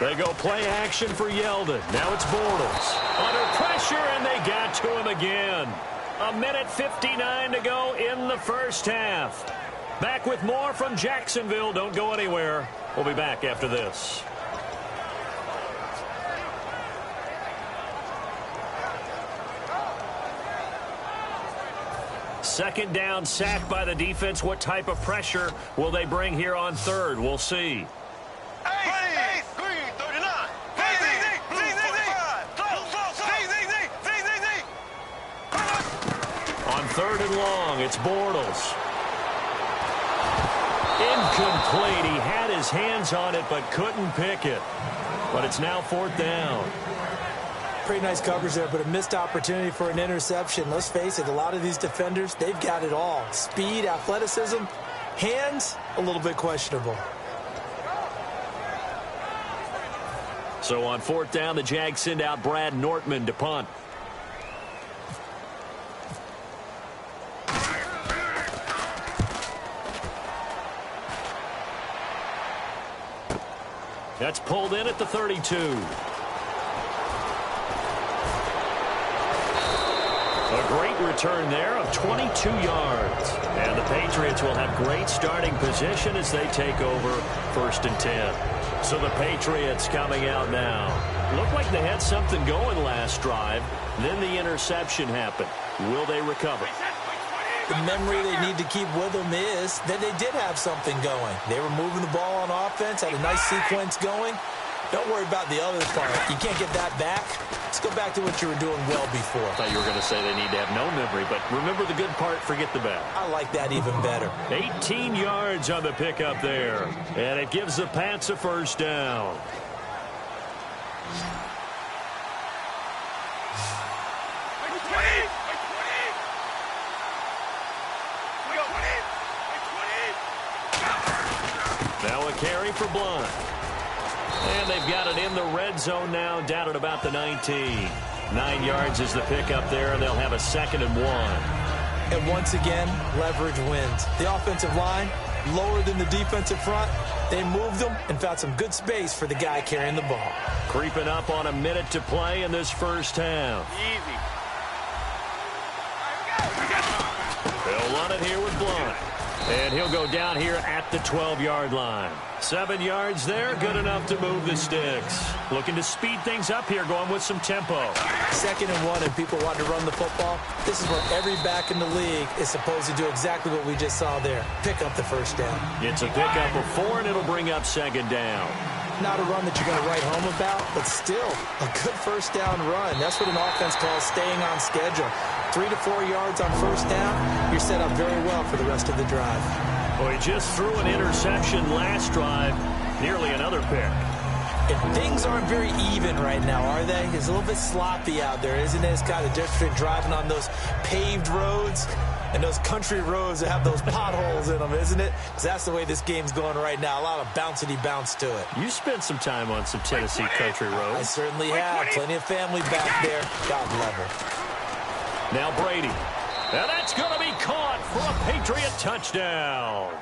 39. They go play action for Yeldon. Now it's Bortles. Under pressure, and they got to him again. 1:59 to go in the first half. Back with more from Jacksonville. Don't go anywhere. We'll be back after this. Second down, sack by the defense. What type of pressure will they bring here on third? We'll see. Ace. Green 39. On 3rd and long, it's Bortles. Incomplete. He had his hands on it but couldn't pick it. But it's now 4th down. Pretty nice coverage there, but a missed opportunity for an interception. Let's face it, a lot of these defenders, they've got it all. Speed, athleticism, hands, a little bit questionable. So on 4th down, the Jags send out Brad Nortman to punt. That's pulled in at the 32. A great return there of 22 yards. And the Patriots will have great starting position as they take over 1st and 10. So the Patriots coming out now. Looked like they had something going last drive. Then the interception happened. Will they recover? The memory they need to keep with them is that they did have something going. They were moving the ball on offense, had a nice sequence going. Don't worry about the other part. You can't get that back. Let's go back to what you were doing well before. I thought you were going to say they need to have no memory, but remember the good part, forget the bad. I like that even better. 18 yards on the pickup there, and it gives the Pats a 1st down. Now a carry for Blunt. And they've got it in the red zone now, down at about the 19. 9 yards is the pickup there, and they'll have a 2nd and 1. And once again, leverage wins. The offensive line, lower than the defensive front. They moved them and found some good space for the guy carrying the ball. Creeping up on a minute to play in this first half. Easy. They'll run it here with Blunt. And he'll go down here at the 12-yard line. 7 yards there, good enough to move the sticks. Looking to speed things up here, going with some tempo. 2nd and 1, and people want to run the football. This is where every back in the league is supposed to do exactly what we just saw there. Pick up the 1st down. It's a pickup of 4, and it'll bring up 2nd down. Not a run that you're going to write home about, but still a good 1st down run. That's what an offense calls staying on schedule. 3 to 4 yards on 1st down, you're set up very well for the rest of the drive. Well, he just threw an interception last drive, nearly another pick. And things aren't very even right now, are they? It's a little bit sloppy out there, isn't it? It's kind of different between driving on those paved roads and those country roads that have those potholes in them, isn't it? Because that's the way this game's going right now. A lot of bouncy-bounce to it. You spent some time on some Tennessee country roads. I certainly have. Plenty of family back there. God love her. Now Brady. And that's going to be caught for a Patriot touchdown.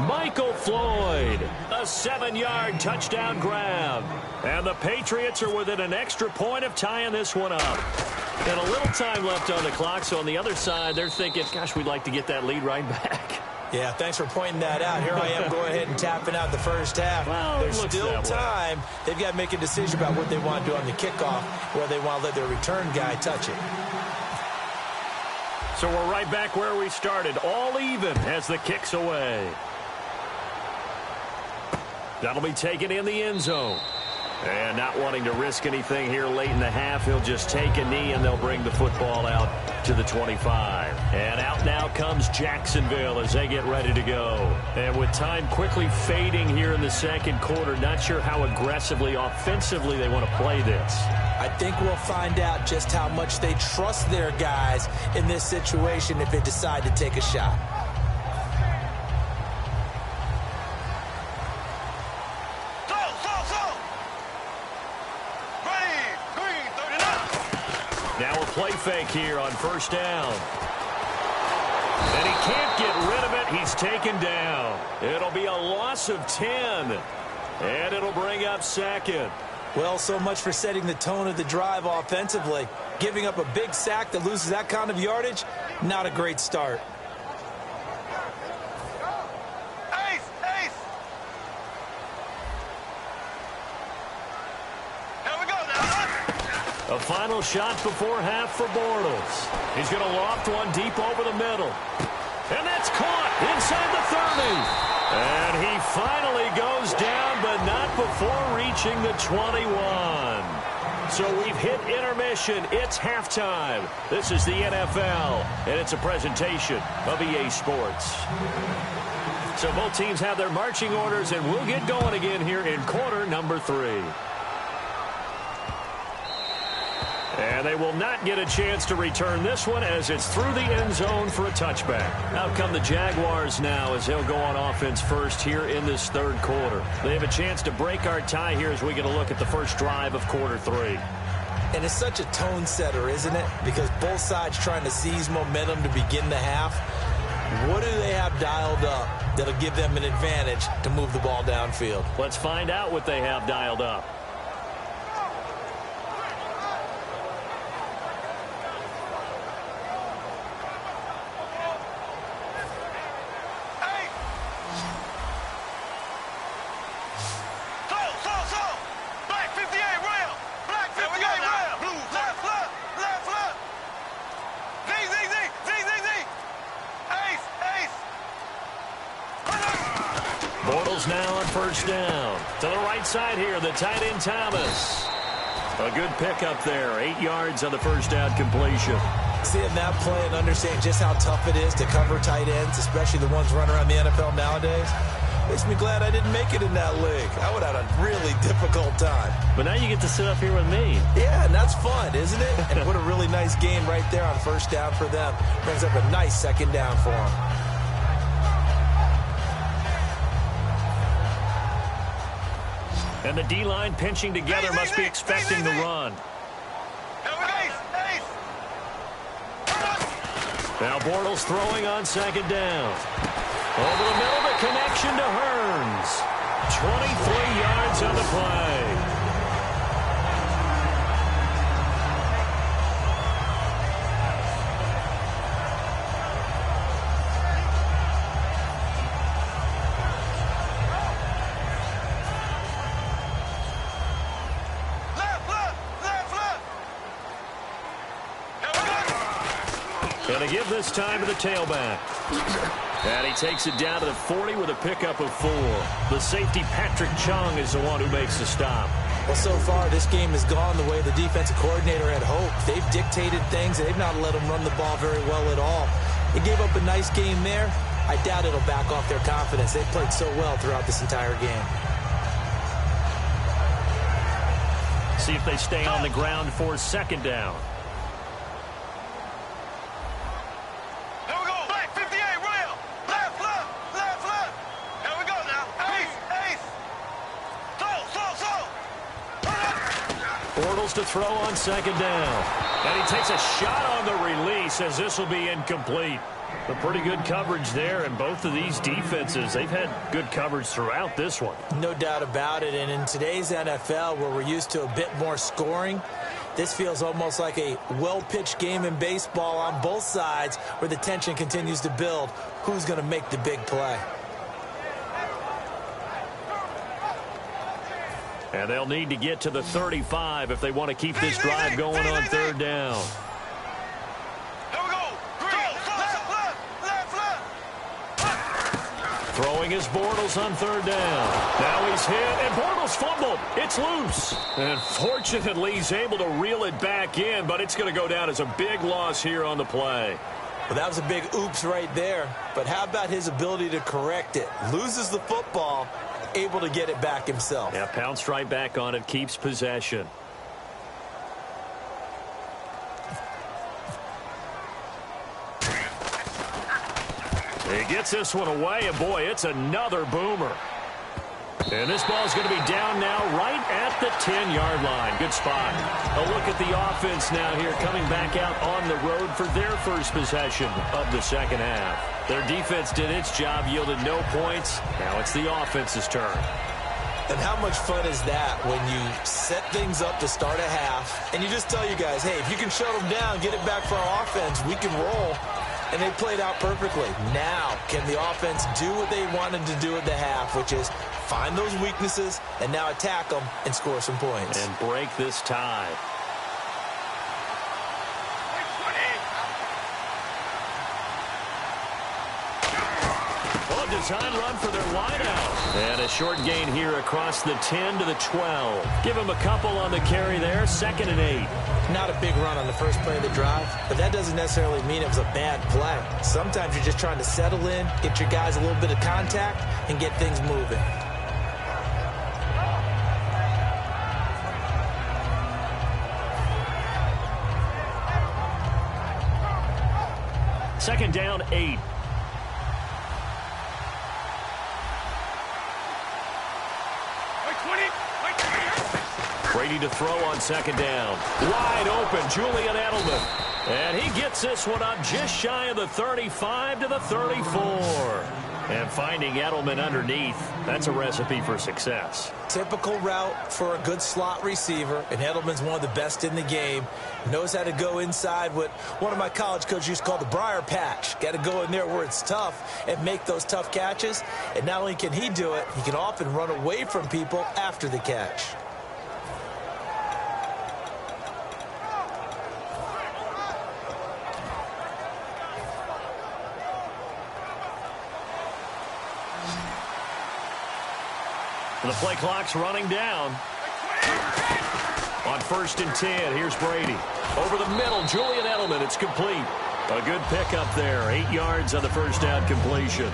Michael Floyd, a 7-yard touchdown grab. And the Patriots are within an extra point of tying this one up. And a little time left on the clock, so on the other side, they're thinking, gosh, we'd like to get that lead right back. Yeah, thanks for pointing that out. Here I am going ahead and tapping out the first half. Well, there's still time. They've got to make a decision about what they want to do on the kickoff, whether they want to let their return guy touch it. So we're right back where we started, all even as the kick's away. That'll be taken in the end zone. And not wanting to risk anything here late in the half, he'll just take a knee and they'll bring the football out to the 25. And out now comes Jacksonville as they get ready to go. And with time quickly fading here in the second quarter, not sure how aggressively, offensively they want to play this. I think we'll find out just how much they trust their guys in this situation if they decide to take a shot. Now a play fake here on first down. And he can't get rid of it. He's taken down. It'll be a loss of 10. And it'll bring up second. Well, so much for setting the tone of the drive offensively. Giving up a big sack that loses that kind of yardage, not a great start. A final shot before half for Bortles. He's going to loft one deep over the middle. And that's caught inside the 30. And he finally goes down, but not before reaching the 21. So we've hit intermission. It's halftime. This is the NFL, and it's a presentation of EA Sports. So both teams have their marching orders, and we'll get going again here in quarter number 3. And they will not get a chance to return this one as it's through the end zone for a touchback. Out come the Jaguars now as they'll go on offense first here in this third quarter. They have a chance to break our tie here as we get a look at the first drive of quarter 3. And it's such a tone setter, isn't it? Because both sides trying to seize momentum to begin the half. What do they have dialed up that'll give them an advantage to move the ball downfield? Let's find out what they have dialed up. Now on first down. To the right side here, the tight end Thomas. A good pickup there. 8 yards on the first down completion. Seeing that play and understand just how tough it is to cover tight ends, especially the ones running around the NFL nowadays, makes me glad I didn't make it in that league. I would have had a really difficult time. But now you get to sit up here with me. Yeah, and that's fun, isn't it? And what a really nice game right there on first down for them. Brings up a nice second down for them. And the D-line pinching together must be expecting the run. Now Bortles throwing on second down. Over the middle, the connection to Hearns. 23 yards on the play. And to give this time to the tailback. And he takes it down to the 40 with a pickup of 4. The safety, Patrick Chung, is the one who makes the stop. Well, so far, this game has gone the way the defensive coordinator had hoped. They've dictated things. They've not let them run the ball very well at all. They gave up a nice game there. I doubt it'll back off their confidence. They've played so well throughout this entire game. See if they stay on the ground for second down. Here we go. Black 58, real. Left, left, left, left. Here we go now. Ace. Slow. Bortles to throw on second down. And he takes a shot on the release as this will be incomplete. A pretty good coverage there, and both of these defenses, they've had good coverage throughout this one. No doubt about it, and in today's NFL, where we're used to a bit more scoring, this feels almost like a well-pitched game in baseball on both sides where the tension continues to build. Who's going to make the big play? And they'll need to get to the 35 if they want to keep this drive going on third down. Throwing is Bortles on third down. Now he's hit, and Bortles fumbled. It's loose. And fortunately, he's able to reel it back in, but it's going to go down as a big loss here on the play. Well, that was a big oops right there. But how about his ability to correct it? Loses the football, able to get it back himself. Yeah, pounced right back on it, keeps possession. He gets this one away, and boy, it's another boomer. And this ball is going to be down now right at the 10-yard line. Good spot. A look at the offense now here, coming back out on the road for their first possession of the second half. Their defense did its job, yielded no points. Now it's the offense's turn. And how much fun is that when you set things up to start a half, and you just tell you guys, hey, if you can shut them down, get it back for our offense, we can roll. And they played out perfectly. Now, can the offense do what they wanted to do at the half, which is find those weaknesses and now attack them and score some points. And break this tie. Well, a design run for their wideout. And a short gain here across the 10 to the 12. Give him a couple on the carry there, 2nd and 8. Not a big run on the first play of the drive, but that doesn't necessarily mean it was a bad play. Sometimes you're just trying to settle in, get your guys a little bit of contact, and get things moving. Second down, 8. Brady to throw on second down. Wide open, Julian Edelman. And he gets this one up just shy of the 35 to the 34. And finding Edelman underneath, that's a recipe for success. Typical route for a good slot receiver, and Edelman's one of the best in the game. Knows how to go inside what one of my college coaches used to call the briar patch. Got to go in there where it's tough and make those tough catches. And not only can he do it, he can often run away from people after the catch. The play clock's running down. On 1st and 10, here's Brady. Over the middle, Julian Edelman. It's complete. A good pickup there. 8 yards on the first down completion.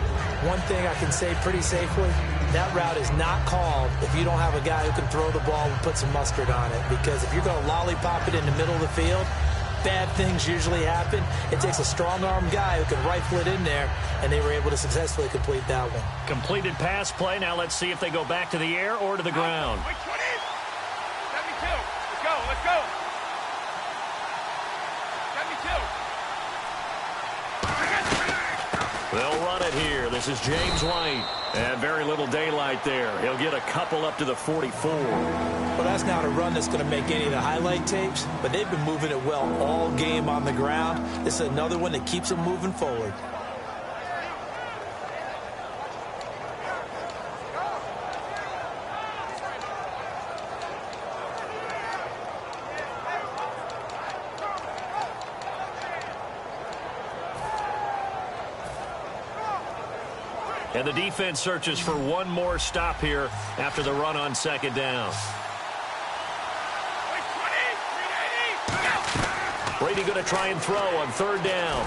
One thing I can say pretty safely, that route is not called if you don't have a guy who can throw the ball and put some mustard on it. Because if you're going to lollipop it in the middle of the field, bad things usually happen. It takes a strong-arm guy who can rifle it in there, and they were able to successfully complete that one. Completed pass play. Now let's see if they go back to the air or to the ground. 72. Let's go. 72. They'll run it here. This is James White. And very little daylight there. He'll get a couple up to the 44. Well, that's not a run that's going to make any of the highlight tapes, but they've been moving it well all game on the ground. This is another one that keeps them moving forward. And the defense searches for one more stop here after the run on second down. Brady going to try and throw on third down.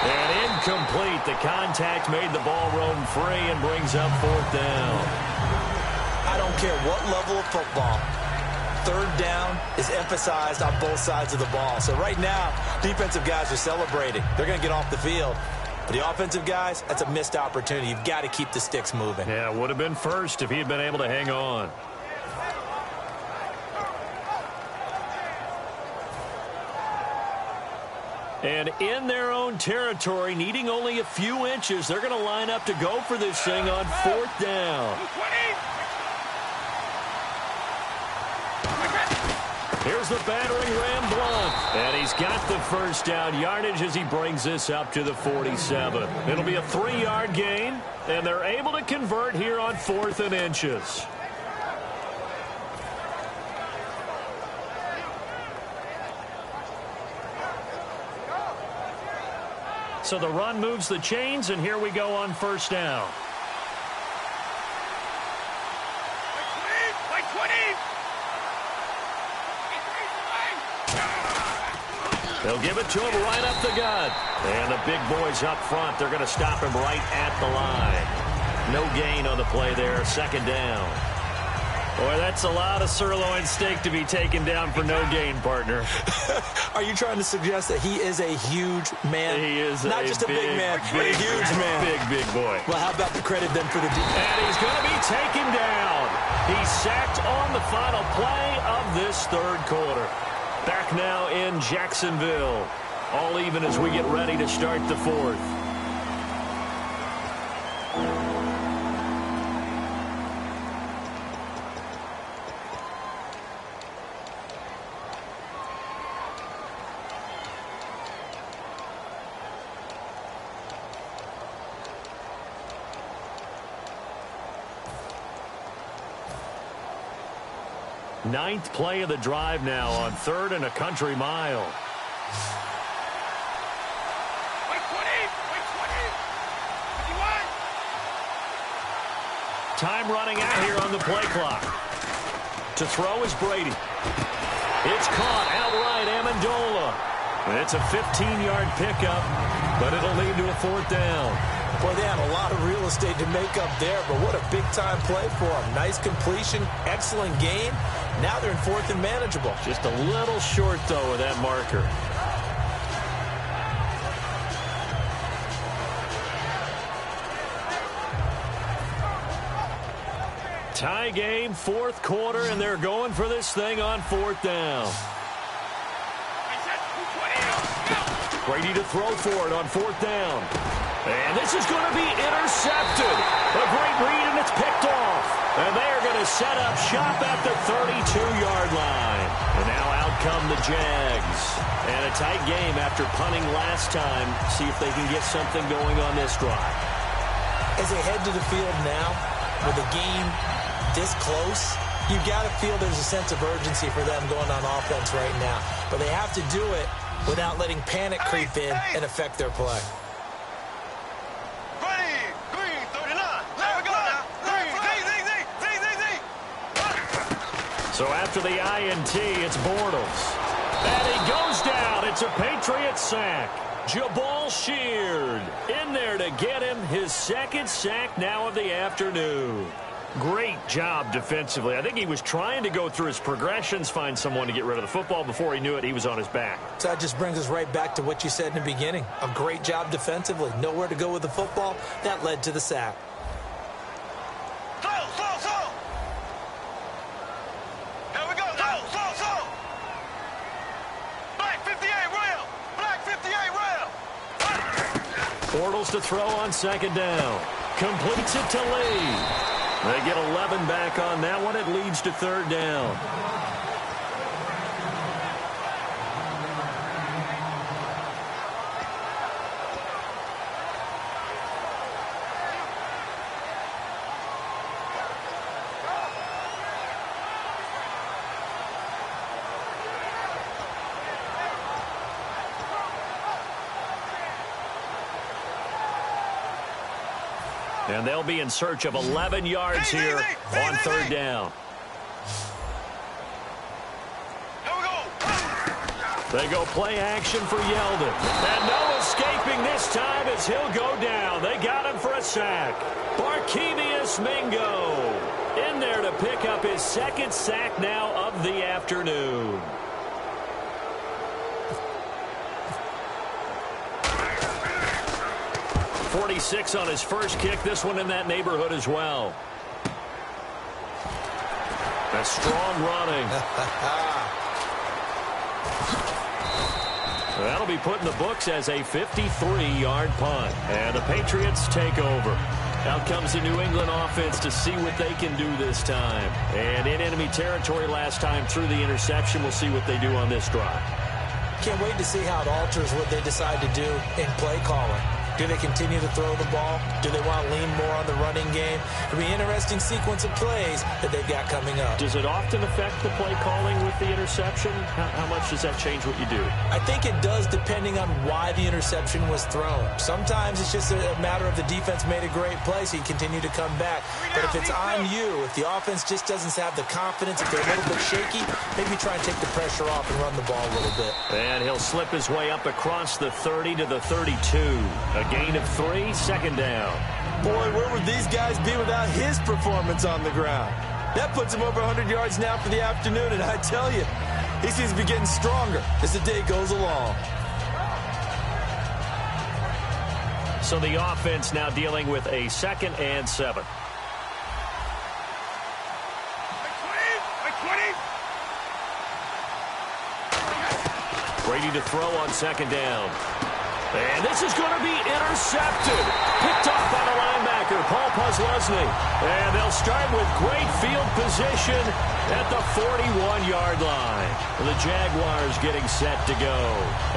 And incomplete. The contact made the ball roam free and brings up 4th down. I don't care what level of football. third down is emphasized on both sides of the ball. So right now, defensive guys are celebrating. They're going to get off the field. For the offensive guys, that's a missed opportunity. You've got to keep the sticks moving. Yeah, would have been first if he had been able to hang on. And in their own territory, needing only a few inches, they're going to line up to go for this thing on fourth down. Here's the battering ram Blunt. And he's got the first down yardage as he brings this up to the 47. It'll be a 3-yard gain, and they're able to convert here on 4th and inches. So the run moves the chains, and here we go on first down. They'll give it to him right up the gut. And the big boys up front, they're going to stop him right at the line. No gain on the play there, second down. Boy, that's a lot of sirloin steak to be taken down for no gain, partner. Are you trying to suggest that he is a huge man? He is not just a big man, but a huge man. Big boy. Well, how about the credit then for the defense? And he's going to be taken down. He's sacked on the final play of this third quarter. Back now in Jacksonville. All even as we get ready to start the fourth. Ninth play of the drive now on 3rd and a country mile. Time running out here on the play clock. To throw is Brady. It's caught outright, Amendola. It's a 15-yard pickup, but it'll lead to a 4th down. Boy, they had a lot of real estate to make up there, but what a big-time play for them. Nice completion, excellent gain. Now they're in 4th and manageable. Just a little short, though, with that marker. Tie game, 4th quarter, and they're going for this thing on 4th down. Brady to throw for it on 4th down. And this is going to be intercepted. A great read, and it's picked off. And they are going to set up shop at the 32-yard line. And now out come the Jags. And a tight game after punting last time. See if they can get something going on this drive. As they head to the field now, with the game this close, you've got to feel there's a sense of urgency for them going on offense right now. But they have to do it without letting panic creep in and affect their play. So after the INT, it's Bortles. And he goes down. It's a Patriot sack. Jabal Sheard in there to get him his second sack now of the afternoon. Great job defensively. I think he was trying to go through his progressions, find someone to get rid of the football. Before he knew it, he was on his back. So that just brings us right back to what you said in the beginning. A great job defensively. Nowhere to go with the football. That led to the sack. Bortles to throw on second down. Completes it to Lee. They get 11 back on that one. It leads to 3rd down. And they'll be in search of 11 yards here on 3rd down. They go play action for Yeldon. And no escaping this this time as he'll go down. They got him for a sack. Barkevious Mingo in there to pick up his second sack now of the afternoon. .46 on his first kick. This one in that neighborhood as well. A strong running. That'll be put in the books as a 53-yard punt. And the Patriots take over. Out comes the New England offense to see what they can do this time. And in enemy territory last time through the interception. We'll see what they do on this drive. Can't wait to see how it alters what they decide to do in play calling. Do they continue to throw the ball? Do they want to lean more on the running game? It'll be an interesting sequence of plays that they've got coming up. Does it often affect the play calling with the interception? How much does that change what you do? I think it does depending on why the interception was thrown. Sometimes it's just a matter of the defense made a great play, so you continue to come back. But if it's on you, if the offense just doesn't have the confidence, if they're a little bit shaky, maybe try and take the pressure off and run the ball a little bit. And he'll slip his way up across the 30 to the 32. A gain of 3, second down. Boy, where would these guys be without his performance on the ground? That puts him over 100 yards now for the afternoon, and I tell you, he seems to be getting stronger as the day goes along. So the offense now dealing with a 2nd and 7. Brady to throw on 2nd down. And this is going to be intercepted. Picked off by the linebacker, Paul Posluszny. And they'll start with great field position at the 41-yard line. The Jaguars getting set to go.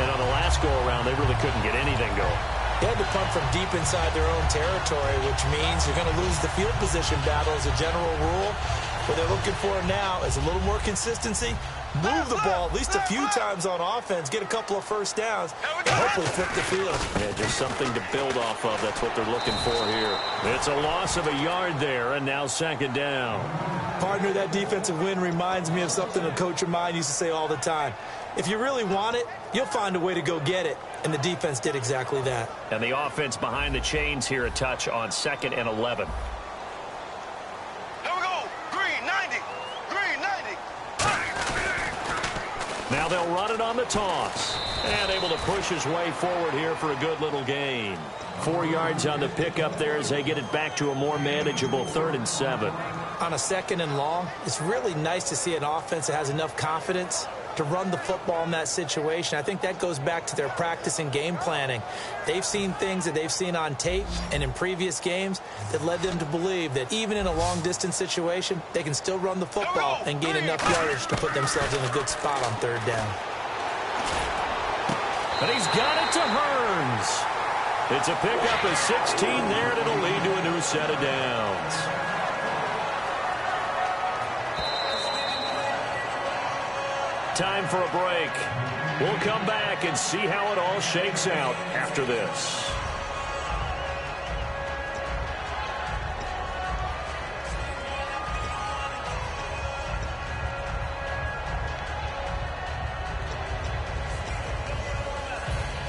And on the last go-around, they really couldn't get anything going. They had to punt from deep inside their own territory, which means you're going to lose the field position battle as a general rule. What they're looking for now is a little more consistency. Move the ball at least a few times on offense, get a couple of first downs, and hopefully flip the field. Yeah, just something to build off of. That's what they're looking for here. It's a loss of a yard there, and now 2nd down. Partner, that defensive win reminds me of something a coach of mine used to say all the time. If you really want it, you'll find a way to go get it. And the defense did exactly that. And the offense behind the chains here, a touch on 2nd and 11. Now they'll run it on the toss. And able to push his way forward here for a good little gain. 4 yards on the pickup there as they get it back to a more manageable 3rd and 7. On a 2nd and long, it's really nice to see an offense that has enough confidence to run the football in that situation. I think that goes back to their practice and game planning. They've seen things that they've seen on tape and in previous games that led them to believe that even in a long-distance situation, they can still run the football and gain enough yardage to put themselves in a good spot on 3rd down. And he's got it to Hearns. It's a pickup of 16 there, and it'll lead to a new set of downs. Time for a break. We'll come back and see how it all shakes out after this.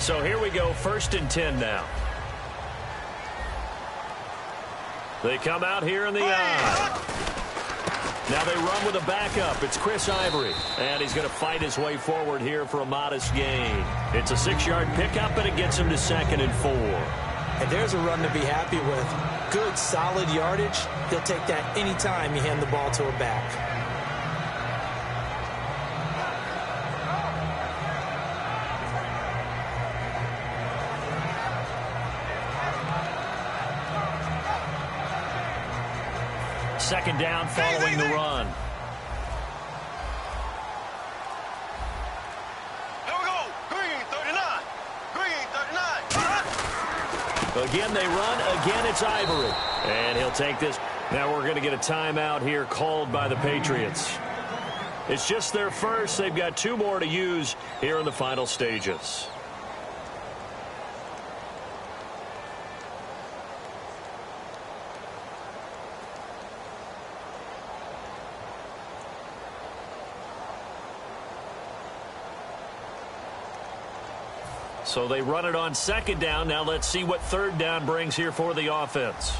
So here we go, 1st and 10 now. They come out here in the eye. Now they run with a backup. It's Chris Ivory. And he's going to fight his way forward here for a modest gain. It's a 6-yard pickup, and it gets him to 2nd and 4. And there's a run to be happy with. Good, solid yardage. He'll take that anytime you hand the ball to a back. Second down following the run. Here we go. Green 39. Green 39. Again, they run. Again, it's Ivory. And he'll take this. Now we're going to get a timeout here called by the Patriots. It's just their first. They've got 2 more to use here in the final stages. So they run it on second down. Now let's see what third down brings here for the offense.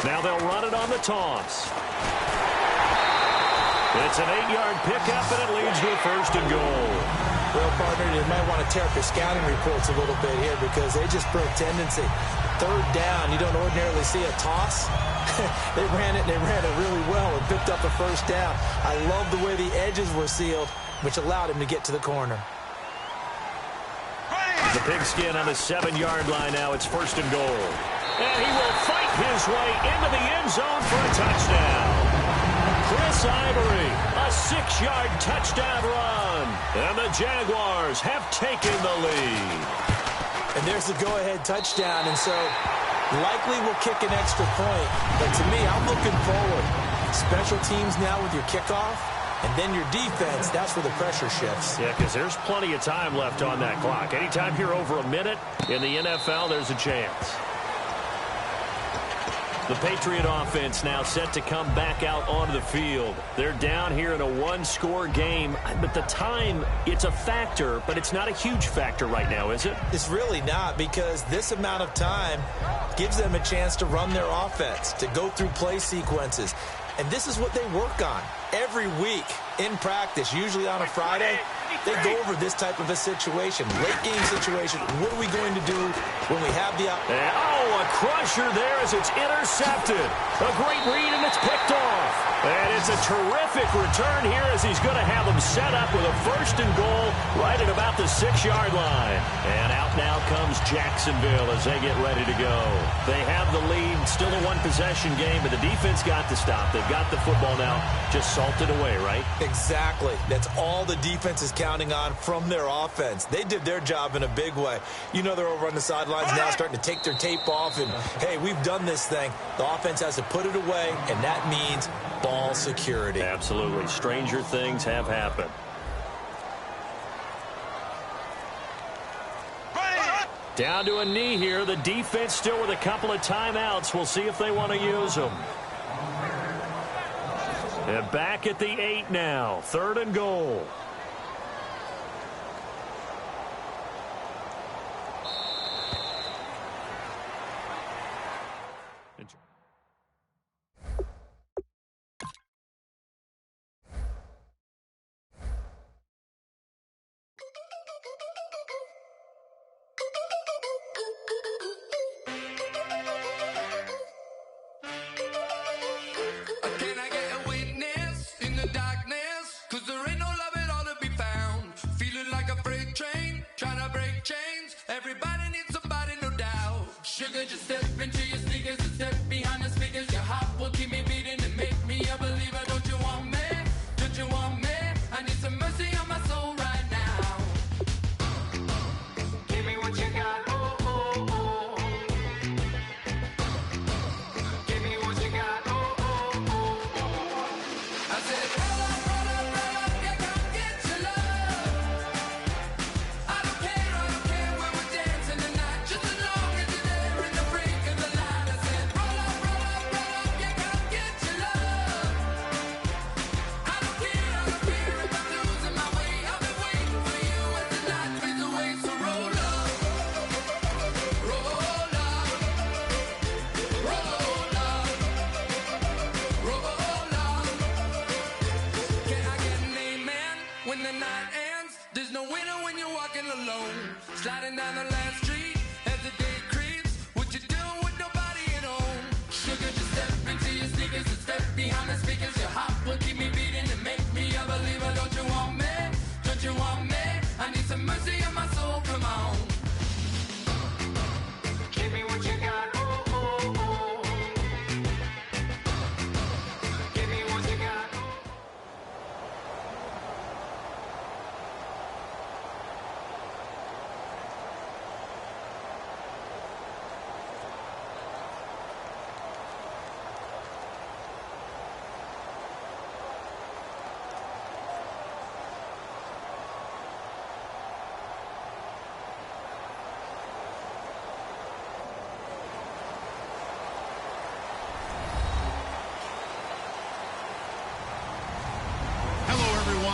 Now they'll run it on the toss. It's an 8-yard pickup, and it leads to a first and goal. Well, partner, you might want to tear up your scouting reports a little bit here because they just put a tendency. Third down, you don't ordinarily see a toss. They ran it really well and picked up a first down. I love the way the edges were sealed, which allowed him to get to the corner. The pigskin on the 7-yard line now. It's first and goal. And he will fight his way into the end zone for a touchdown. Chris Ivory, a 6-yard touchdown run. And the Jaguars have taken the lead. And there's the go-ahead touchdown, and so likely will kick an extra point. But to me, I'm looking forward. Special teams now with your kickoff, and then your defense, that's where the pressure shifts. Yeah, because there's plenty of time left on that clock. Anytime you're over a minute in the NFL, there's a chance. The Patriot offense now set to come back out onto the field. They're down here in a one-score game, but the time, it's a factor, but it's not a huge factor right now, is it? It's really not, because this amount of time gives them a chance to run their offense, to go through play sequences. And this is what they work on every week in practice, usually on a Friday. They go over this type of a situation, late-game situation. What are we going to do when we have the opportunity? Oh, a crusher there as it's intercepted. A great read, and it's picked off. And it's a terrific return here as he's going to have them set up with a first and goal right at about the 6-yard line. And out now comes Jacksonville as they get ready to go. They have the lead, still a one-possession game, but the defense got to stop. They've got the football now, just salted away, right? Exactly. That's all the defense is counting on from their offense. They did their job in a big way. You know, they're over on the sidelines now starting to take their tape off and, hey, we've done this thing. The offense has to put it away, and that means ball security. Absolutely. Stranger things have happened. Down to a knee here. The defense still with a couple of timeouts. We'll see if they want to use them. And back at the 8 now. Third and goal.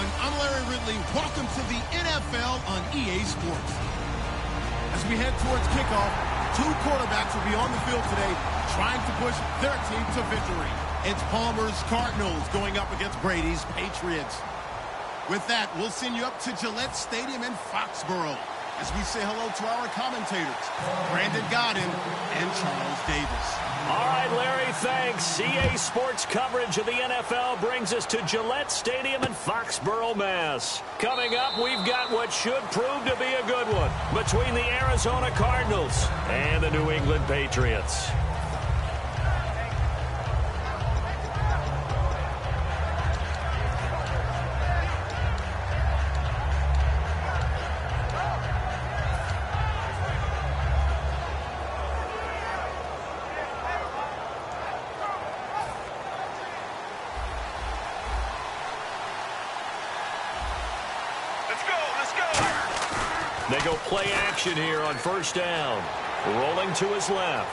everyone. I'm Larry Ridley. Welcome to the NFL on EA Sports. As we head towards kickoff, two quarterbacks will be on the field today trying to push their team to victory. It's Palmer's Cardinals going up against Brady's Patriots. With that, we'll send you up to Gillette Stadium in Foxborough as we say hello to our commentators, Brandon Godden and Charles Davis. All right, Larry, thanks. EA Sports coverage of the NFL brings us to Gillette Stadium in Foxborough, Mass. Coming up, we've got what should prove to be a good one between the Arizona Cardinals and the New England Patriots. They go play action here on first down. Rolling to his left.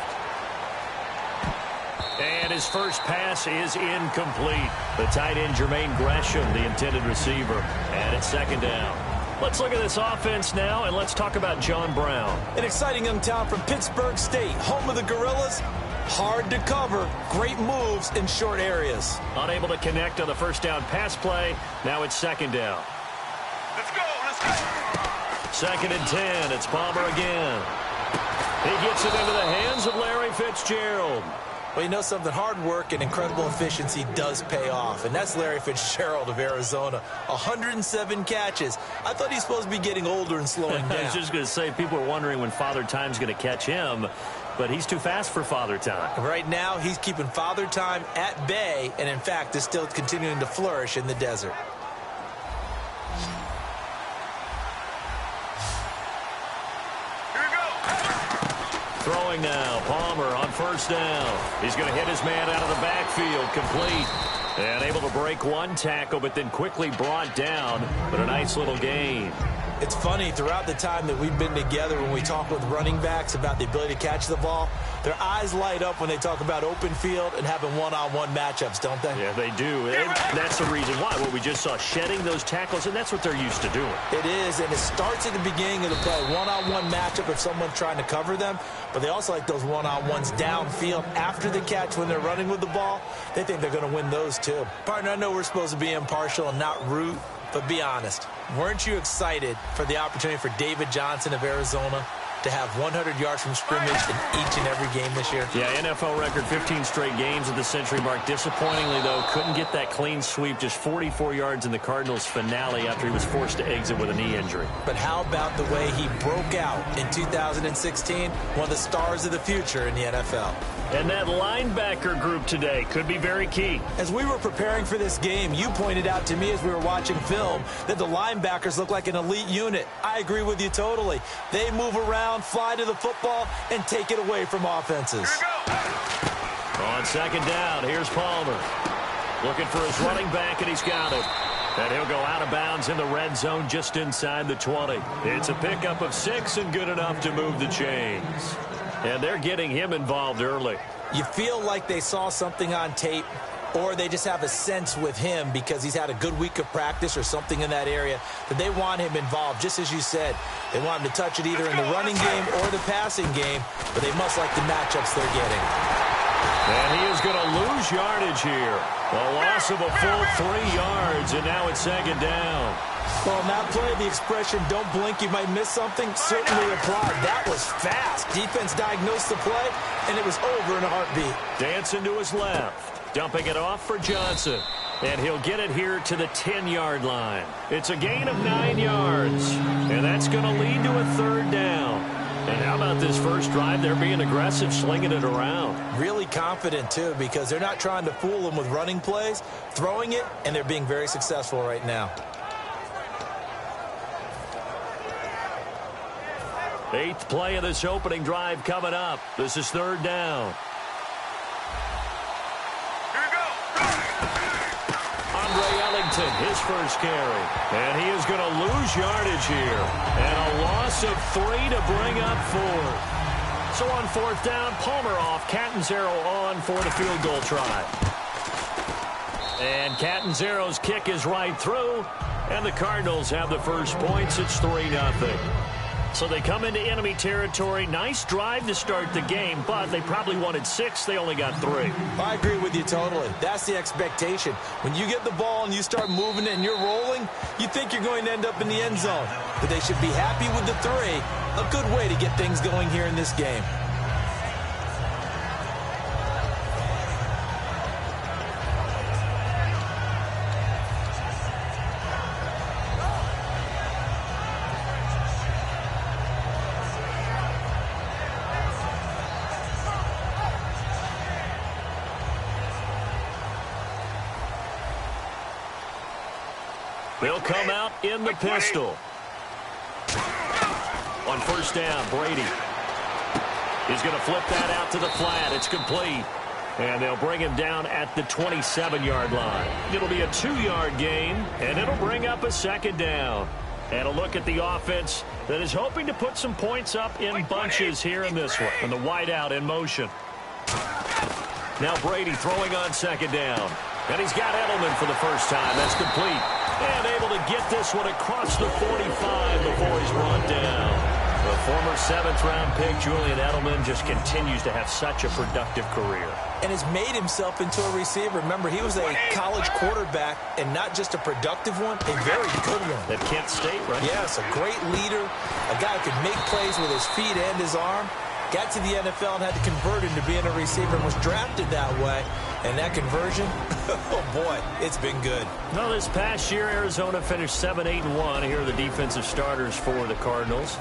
And his first pass is incomplete. The tight end, Jermaine Gresham, the intended receiver. And it's second down. Let's look at this offense now, and let's talk about John Brown. An exciting young talent from Pittsburgh State, home of the Gorillas. Hard to cover. Great moves in short areas. Unable to connect on the first down pass play. Now it's second down. Let's go, let's go. Second and 10. It's Palmer again. He gets it into the hands of Larry Fitzgerald. Well, you know something, hard work and incredible efficiency does pay off, and that's Larry Fitzgerald of Arizona. 107 catches. I thought he's supposed to be getting older and slowing down. I was just going to say, people are wondering when Father Time's going to catch him, but he's too fast for Father Time. Right now, he's keeping Father Time at bay, and in fact, is still continuing to flourish in the desert. Throwing now, Palmer on first down. He's going to hit his man out of the backfield, complete. And able to break one tackle, but then quickly brought down. But a nice little gain. It's funny, throughout the time that we've been together, when we talk with running backs about the ability to catch the ball, their eyes light up when they talk about open field and having one-on-one matchups, don't they? Yeah, they do. And that's the reason why. What we just saw, shedding those tackles, and that's what they're used to doing. It is, and it starts at the beginning of the play. One-on-one matchup if someone's trying to cover them, but they also like those one-on-ones downfield after the catch when they're running with the ball. They think they're going to win those, too. Partner, I know we're supposed to be impartial and not root, but be honest. Weren't you excited for the opportunity for David Johnson of Arizona to have 100 yards from scrimmage in each and every game this year? Yeah, NFL record 15 straight games at the century mark. Disappointingly, though, couldn't get that clean sweep. Just 44 yards in the Cardinals' finale after he was forced to exit with a knee injury. But how about the way he broke out in 2016? One of the stars of the future in the NFL. And that linebacker group today could be very key. As we were preparing for this game, you pointed out to me as we were watching film that the linebackers look like an elite unit. I agree with you totally. They move around, fly to the football, and take it away from offenses. On second down, here's Palmer. Looking for his running back, and he's got it. And he'll go out of bounds in the red zone just inside the 20. It's a pickup of 6 and good enough to move the chains. And they're getting him involved early. You feel like they saw something on tape, or they just have a sense with him because he's had a good week of practice or something in that area that they want him involved. Just as you said, they want him to touch it either in the running game or the passing game, but they must like the matchups they're getting. And he is going to lose yardage here. A loss of a full 3 yards, and now it's second down. Well, in that play, the expression, don't blink, you might miss something, certainly applied. That was fast. Defense diagnosed the play, and it was over in a heartbeat. Dancing to his left. Dumping it off for Johnson. And he'll get it here to the 10-yard line. It's a gain of 9 yards. And that's going to lead to a third down. And how about this first drive? They're being aggressive, slinging it around. Really confident, too, because they're not trying to fool them with running plays, throwing it, and they're being very successful right now. 8th play of this opening drive coming up. This is third down. His first carry. And he is going to lose yardage here. And a loss of 3 to bring up 4. So on fourth down, Palmer off. Catanzaro on for the field goal try. And Catanzaro's kick is right through. And the Cardinals have the first points. It's 3-0. So they come into enemy territory. Nice drive to start the game, but they probably wanted 6. They only got 3. I agree with you totally. That's the expectation. When you get the ball and you start moving it and you're rolling, you think you're going to end up in the end zone. But they should be happy with the 3. A good way to get things going here in this game. They'll come out in the pistol. On first down, Brady. He's going to flip that out to the flat. It's complete. And they'll bring him down at the 27-yard line. It'll be a 2-yard gain, and it'll bring up a second down. And a look at the offense that is hoping to put some points up in bunches here in this one. And the wideout in motion. Now Brady throwing on second down. And he's got Edelman for the first time. That's complete. And able to get this one across the 45 before he's brought down. The former 7th-round pick, Julian Edelman, just continues to have such a productive career. And has made himself into a receiver. Remember, he was a college quarterback, and not just a productive one, a very good one. At Kent State, right? Yes, a great leader, a guy who could make plays with his feet and his arm. Got to the NFL and had to convert into being a receiver and was drafted that way. And that conversion, oh boy, it's been good. Well, this past year, Arizona finished 7-8-1. Here are the defensive starters for the Cardinals.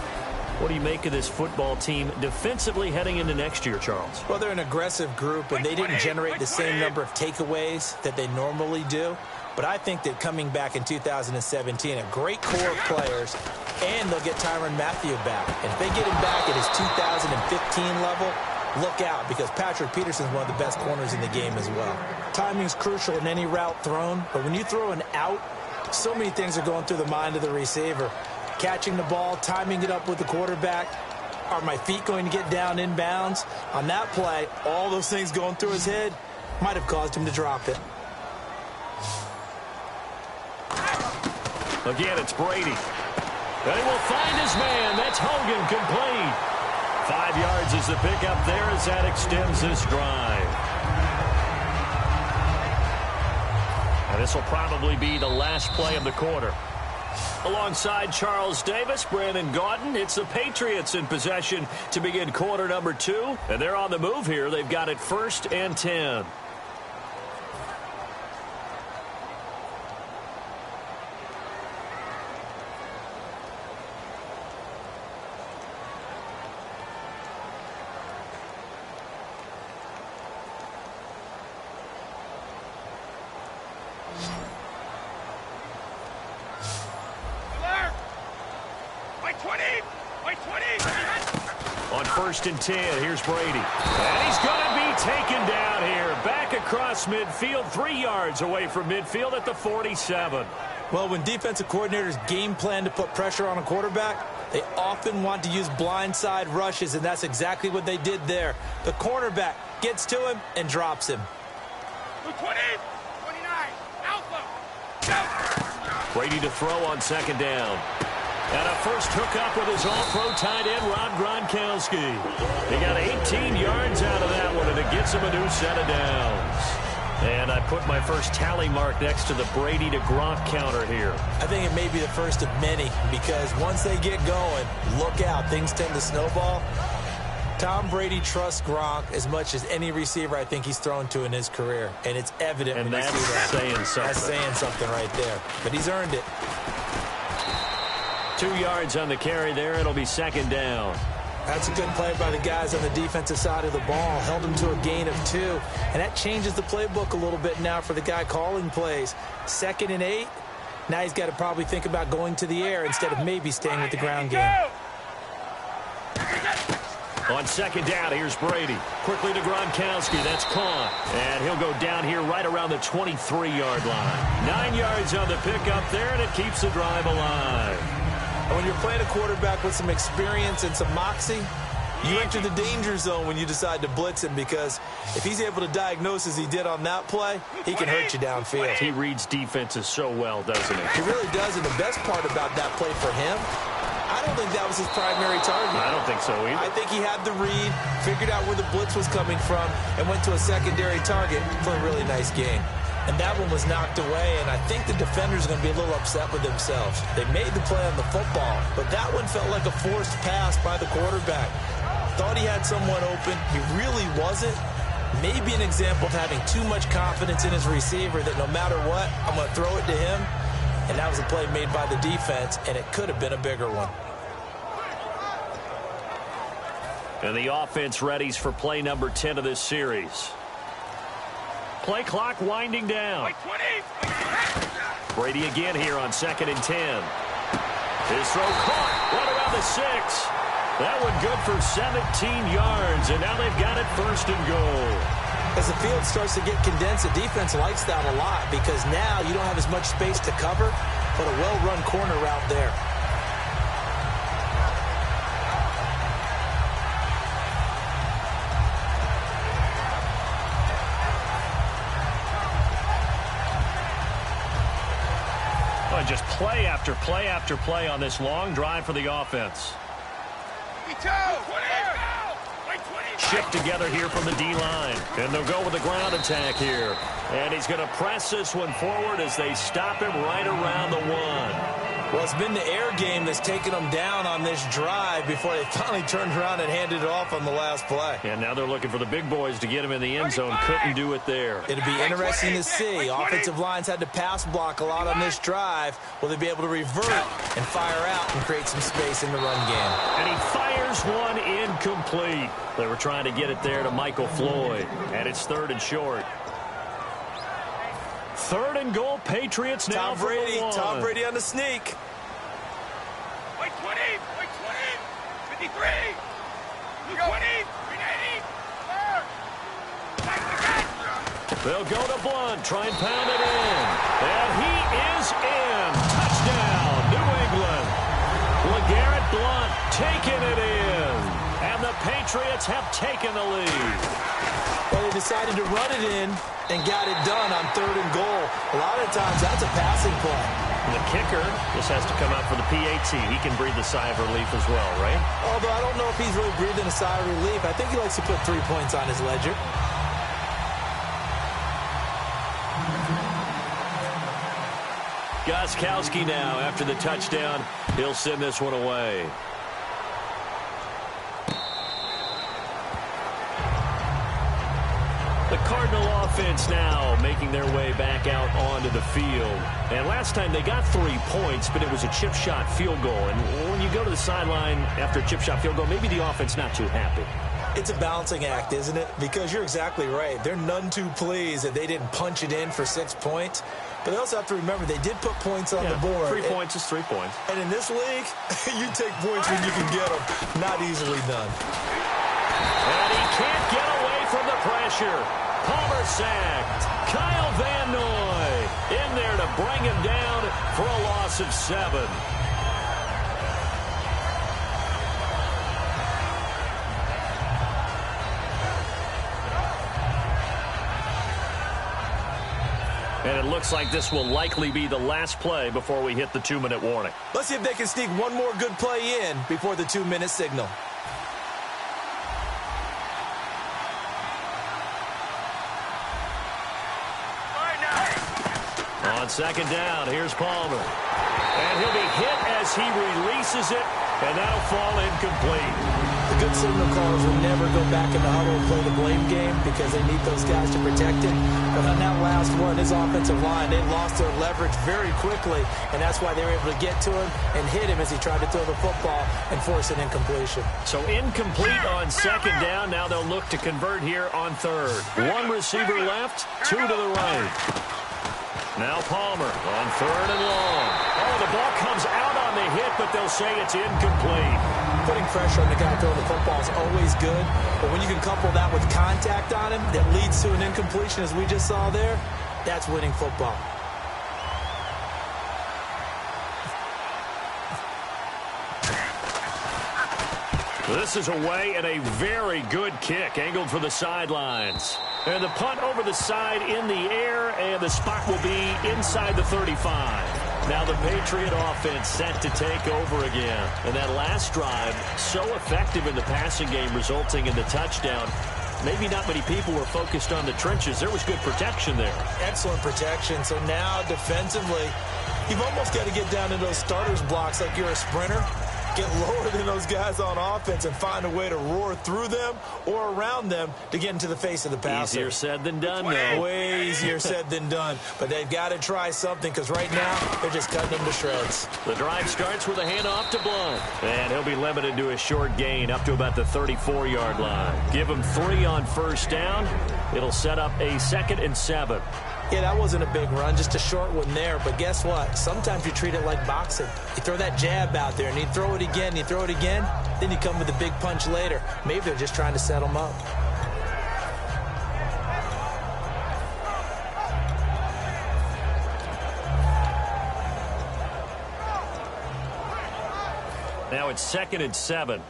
What do you make of this football team defensively heading into next year, Charles? Well, they're an aggressive group, and they didn't generate the same number of takeaways that they normally do. But I think that coming back in 2017, a great core of players, and they'll get Tyrann Mathieu back. And if they get him back at his 2015 level, look out, because Patrick Peterson's one of the best corners in the game as well. Timing's crucial in any route thrown, but when you throw an out, so many things are going through the mind of the receiver. Catching the ball, timing it up with the quarterback. Are my feet going to get down inbounds? On that play, all those things going through his head might have caused him to drop it. Again, it's Brady. And he will find his man. That's Hogan, complete. 5 yards is the pickup there as that extends this drive. And this will probably be the last play of the quarter. Alongside Charles Davis, Brandon Gaudin, it's the Patriots in possession to begin quarter number 2. And they're on the move here. They've got it 1st and 10. On 1st and 10, here's Brady. And he's going to be taken down here. Back across midfield, 3 yards away from midfield at the 47. Well, when defensive coordinators game plan to put pressure on a quarterback, they often want to use blindside rushes, and that's exactly what they did there. The cornerback gets to him and drops him. 20, 29, Alpha. Brady to throw on 2nd down. And a first hookup with his all-pro tight end, Rob Gronkowski. He got 18 yards out of that one, and it gets him a new set of downs. And I put my first tally mark next to the Brady to Gronk counter here. I think it may be the first of many, because once they get going, look out, things tend to snowball. Tom Brady trusts Gronk as much as any receiver I think he's thrown to in his career, and it's evident. And that's saying something. That's saying something right there, but he's earned it. 2 yards on the carry there. It'll be 2nd down. That's a good play by the guys on the defensive side of the ball. Held him to a gain of 2. And that changes the playbook a little bit now for the guy calling plays. 2nd and 8. Now he's got to probably think about going to the air instead of maybe staying with the ground game. On 2nd down, here's Brady. Quickly to Gronkowski. That's caught. And he'll go down here right around the 23-yard line. 9 yards on the pickup there, and it keeps the drive alive. When you're playing a quarterback with some experience and some moxie, You enter the danger zone when you decide to blitz him, because if he's able to diagnose as he did on that play, he can hurt you downfield. He reads defenses so well, doesn't he? He really does, and the best part about that play for him, I don't think that was his primary target. I don't think so either. I think he had the read, figured out where the blitz was coming from, and went to a secondary target for a really nice gain. And that one was knocked away, and I think the defenders are going to be a little upset with themselves. They made the play on the football, but that one felt like a forced pass by the quarterback. Thought he had someone open. He really wasn't. Maybe an example of having too much confidence in his receiver that no matter what, I'm going to throw it to him. And that was a play made by the defense, and it could have been a bigger one. And the offense readies for play number 10 of this series. Play clock winding down. Brady again here on 2nd and 10. His throw caught right around the 6. That one good for 17 yards, and now they've got it 1st and goal. As the field starts to get condensed, the defense likes that a lot, because now you don't have as much space to cover, but a well-run corner route there. Just play after play after play on this long drive for the offense. Shift together here from the D-line. And they'll go with the ground attack here. And he's going to press this one forward as they stop him right around the 1. Well, it's been the air game that's taken them down on this drive before they finally turned around and handed it off on the last play. And now they're looking for the big boys to get him in the end zone. Couldn't do it there. It'll be interesting to see. Offensive lines had to pass block a lot on this drive. Will they be able to revert and fire out and create some space in the run game? And he fires one incomplete. They were trying to get it there to Michael Floyd. And it's 3rd and short. 3rd and goal, Patriots now. Tom Brady on the sneak. Wait 20, 53, 20, 380. They'll go to Blunt, try and pound it in. And he is in. Touchdown, New England. LeGarrette Blunt taking it in. And the Patriots have taken the lead. Well, they decided to run it in and got it done on 3rd and goal. A lot of times that's a passing play. And the kicker just has to come out for the PAT. He can breathe a sigh of relief as well, right? Although I don't know if he's really breathing a sigh of relief. I think he likes to put 3 points on his ledger. Gostkowski now after the touchdown. He'll send this one away. The Cardinal offense now making their way back out onto the field. And last time they got 3 points, but it was a chip shot field goal. And when you go to the sideline after a chip shot field goal, maybe the offense not too happy. It's a balancing act, isn't it? Because you're exactly right. They're none too pleased that they didn't punch it in for 6 points. But they also have to remember they did put points on the board. 3 points is 3 points. And in this league, you take points when you can get them. Not easily done. And he can't get away from the pressure. Palmer sacked. Kyle Van Noy in there to bring him down for a loss of 7. And it looks like this will likely be the last play before we hit the 2-minute warning. Let's see if they can sneak one more good play in before the 2-minute signal. On 2nd down, here's Palmer. And he'll be hit as he releases it, and that'll fall incomplete. The good signal callers will never go back in the huddle and play the blame game because they need those guys to protect him. But on that last one, his offensive line, they lost their leverage very quickly, and that's why they were able to get to him and hit him as he tried to throw the football and force an incompletion. So incomplete on 2nd down. Now they'll look to convert here on 3rd. 1 receiver left, 2 to the right. Now Palmer on 3rd and long. Oh, the ball comes out on the hit, but they'll say it's incomplete. Putting pressure on the guy throwing the football is always good, but when you can couple that with contact on him that leads to an incompletion, as we just saw there, that's winning football. This is away and a very good kick angled for the sidelines. And the punt over the side in the air, and the spot will be inside the 35. Now the Patriot offense set to take over again. And that last drive, so effective in the passing game, resulting in the touchdown. Maybe not many people were focused on the trenches. There was good protection there. Excellent protection. So now defensively, you've almost got to get down to those starters blocks like you're a sprinter. Get lower than those guys on offense and find a way to roar through them or around them to get into the face of the passer. Easier said than done, though. Way easier said than done. But they've got to try something because right now they're just cutting them to shreds. The drive starts with a handoff to Blunt. And he'll be limited to a short gain up to about the 34-yard line. Give him 3 on first down. It'll set up a 2nd and 7. Yeah, that wasn't a big run, just a short one there. But guess what? Sometimes you treat it like boxing. You throw that jab out there, and you throw it again, you throw it again, then you come with a big punch later. Maybe they're just trying to set them up. Now it's 2nd and 7.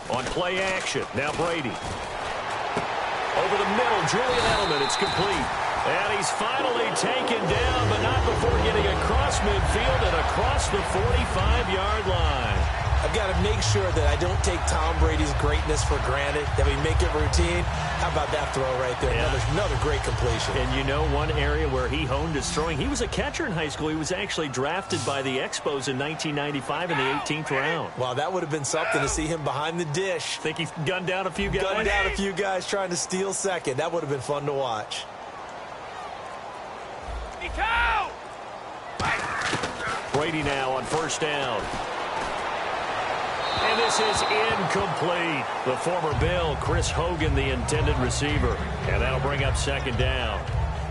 On play action, now Brady. Over the middle, Julian Edelman, it's complete. And he's finally taken down, but not before getting across midfield and across the 45-yard line. I've got to make sure that I don't take Tom Brady's greatness for granted, that we make it routine. How about that throw right there? Yeah. Another great completion. And you know one area where he honed his throwing, he was a catcher in high school. He was actually drafted by the Expos in 1995 in the 18th round. Wow, that would have been something to see him behind the dish. Think he gunned down a few guys? Gunned down a few guys trying to steal second. That would have been fun to watch. Brady now on first down. And this is incomplete. The former Bill, Chris Hogan, the intended receiver. And that'll bring up 2nd down.